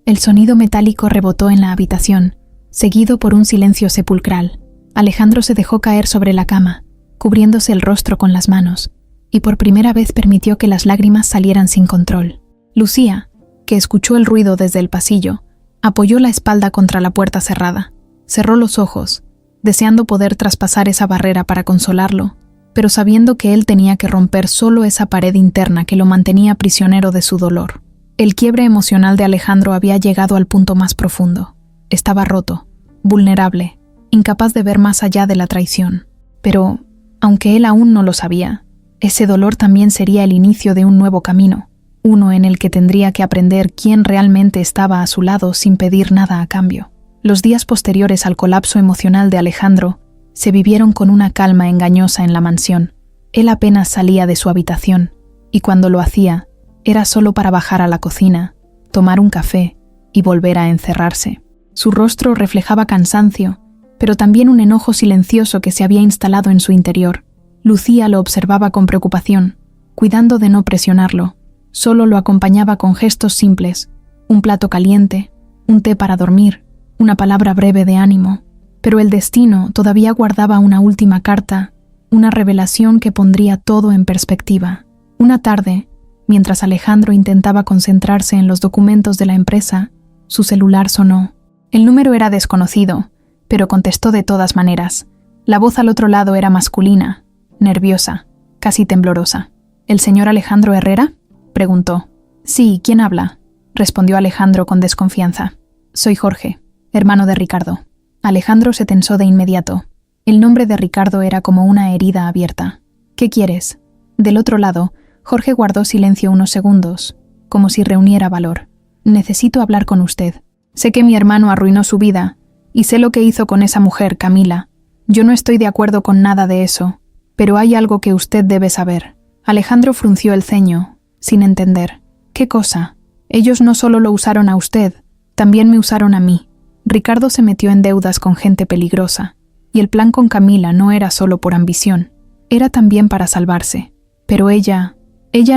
El sonido metálico rebotó en la habitación, seguido por un silencio sepulcral. Alejandro se dejó caer sobre la cama, cubriéndose el rostro con las manos, y por primera vez permitió que las lágrimas salieran sin control. Lucía, que escuchó el ruido desde el pasillo, apoyó la espalda contra la puerta cerrada. Cerró los ojos, deseando poder traspasar esa barrera para consolarlo, pero sabiendo que él tenía que romper solo esa pared interna que lo mantenía prisionero de su dolor. El quiebre emocional de Alejandro había llegado al punto más profundo. Estaba roto, vulnerable, incapaz de ver más allá de la traición. Pero, aunque él aún no lo sabía, ese dolor también sería el inicio de un nuevo camino, uno en el que tendría que aprender quién realmente estaba a su lado sin pedir nada a cambio. Los días posteriores al colapso emocional de Alejandro se vivieron con una calma engañosa en la mansión. Él apenas salía de su habitación, y cuando lo hacía, era solo para bajar a la cocina, tomar un café y volver a encerrarse. Su rostro reflejaba cansancio, pero también un enojo silencioso que se había instalado en su interior. Lucía lo observaba con preocupación, cuidando de no presionarlo. Solo lo acompañaba con gestos simples, un plato caliente, un té para dormir, una palabra breve de ánimo. Pero el destino todavía guardaba una última carta, una revelación que pondría todo en perspectiva. Una tarde, mientras Alejandro intentaba concentrarse en los documentos de la empresa, su celular sonó. El número era desconocido, pero contestó de todas maneras. La voz al otro lado era masculina, nerviosa, casi temblorosa. ¿El señor Alejandro Herrera?, preguntó. «Sí, ¿quién habla?», respondió Alejandro con desconfianza. «Soy Jorge, hermano de Ricardo». Alejandro se tensó de inmediato. El nombre de Ricardo era como una herida abierta. «¿Qué quieres?». Del otro lado, Jorge guardó silencio unos segundos, como si reuniera valor. «Necesito hablar con usted. Sé que mi hermano arruinó su vida, y sé lo que hizo con esa mujer, Camila. Yo no estoy de acuerdo con nada de eso, pero hay algo que usted debe saber». Alejandro frunció el ceño, sin entender. «¿Qué cosa?». «Ellos no solo lo usaron a usted, también me usaron a mí. Ricardo se metió en deudas con gente peligrosa, y el plan con Camila no era solo por ambición, era también para salvarse. Pero ella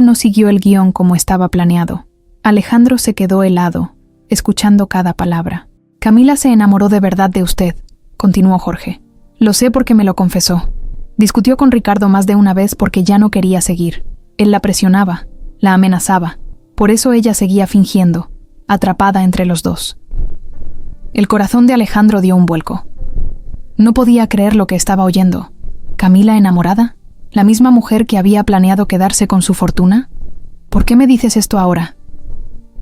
no siguió el guión como estaba planeado». Alejandro se quedó helado, escuchando cada palabra. «Camila se enamoró de verdad de usted», continuó Jorge. «Lo sé porque me lo confesó. Discutió con Ricardo más de una vez porque ya no quería seguir. Él la presionaba, la amenazaba. Por eso ella seguía fingiendo, atrapada entre los dos». El corazón de Alejandro dio un vuelco. No podía creer lo que estaba oyendo. ¿Camila enamorada? ¿La misma mujer que había planeado quedarse con su fortuna? «¿Por qué me dices esto ahora?»,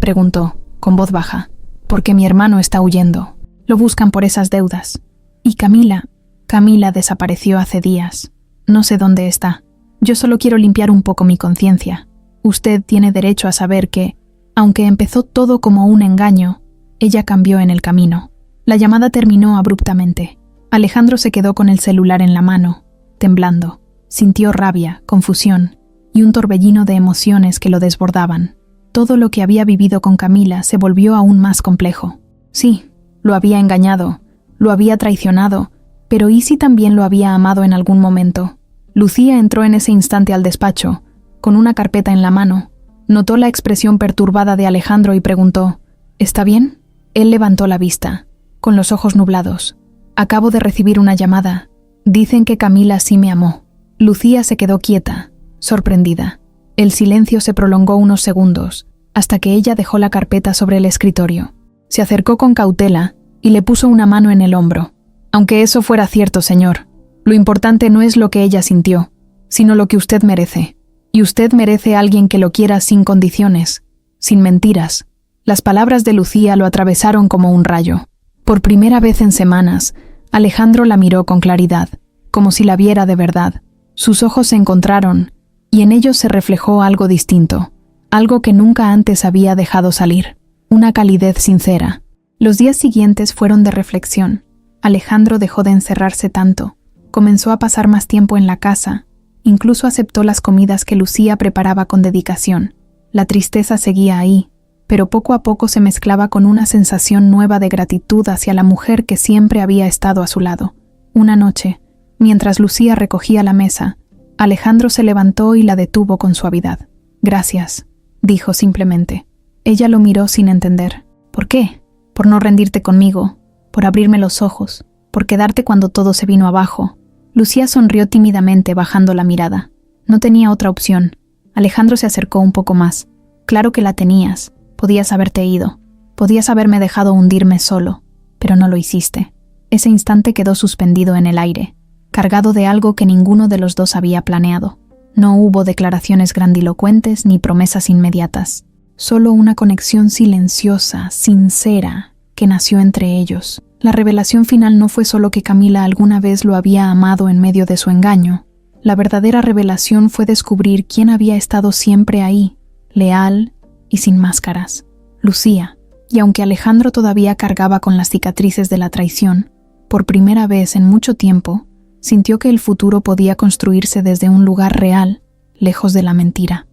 preguntó, con voz baja. «Porque mi hermano está huyendo. Lo buscan por esas deudas. Y Camila desapareció hace días. No sé dónde está. Yo solo quiero limpiar un poco mi conciencia. Usted tiene derecho a saber que, aunque empezó todo como un engaño, ella cambió en el camino». La llamada terminó abruptamente. Alejandro se quedó con el celular en la mano, temblando. Sintió rabia, confusión y un torbellino de emociones que lo desbordaban. Todo lo que había vivido con Camila se volvió aún más complejo. Sí, lo había engañado, Lo había traicionado, pero ¿y si también lo había amado en algún momento? Lucía entró en ese instante al despacho, con una carpeta en la mano. Notó la expresión perturbada de Alejandro y preguntó: ¿Está bien? Él levantó la vista, con los ojos nublados. Acabo de recibir una llamada. Dicen que Camila sí me amó. Lucía se quedó quieta, sorprendida. El silencio se prolongó unos segundos, hasta que ella dejó la carpeta sobre el escritorio. Se acercó con cautela y le puso una mano en el hombro. Aunque eso fuera cierto, señor, lo importante no es lo que ella sintió, sino lo que usted merece. Y usted merece a alguien que lo quiera sin condiciones, sin mentiras. Las palabras de Lucía lo atravesaron como un rayo. Por primera vez en semanas, Alejandro la miró con claridad, como si la viera de verdad. Sus ojos se encontraron, y en ellos se reflejó algo distinto, algo que nunca antes había dejado salir, una calidez sincera. Los días siguientes fueron de reflexión. Alejandro dejó de encerrarse tanto, comenzó a pasar más tiempo en la casa, incluso aceptó las comidas que Lucía preparaba con dedicación. La tristeza seguía ahí, pero poco a poco se mezclaba con una sensación nueva de gratitud hacia la mujer que siempre había estado a su lado. Una noche, mientras Lucía recogía la mesa, Alejandro se levantó y la detuvo con suavidad. «Gracias», dijo simplemente. Ella lo miró sin entender. «¿Por qué? Por no rendirte conmigo, por abrirme los ojos, por quedarte cuando todo se vino abajo». Lucía sonrió tímidamente bajando la mirada. No tenía otra opción. Alejandro se acercó un poco más. «Claro que la tenías. Podías haberte ido. Podías haberme dejado hundirme solo, pero no lo hiciste». Ese instante quedó suspendido en el aire, cargado de algo que ninguno de los dos había planeado. No hubo declaraciones grandilocuentes ni promesas inmediatas. Solo una conexión silenciosa, sincera, que nació entre ellos. La revelación final no fue solo que Camila alguna vez lo había amado en medio de su engaño. La verdadera revelación fue descubrir quién había estado siempre ahí, leal y sin máscaras: Lucía. Y aunque Alejandro todavía cargaba con las cicatrices de la traición, por primera vez en mucho tiempo, sintió que el futuro podía construirse desde un lugar real, lejos de la mentira.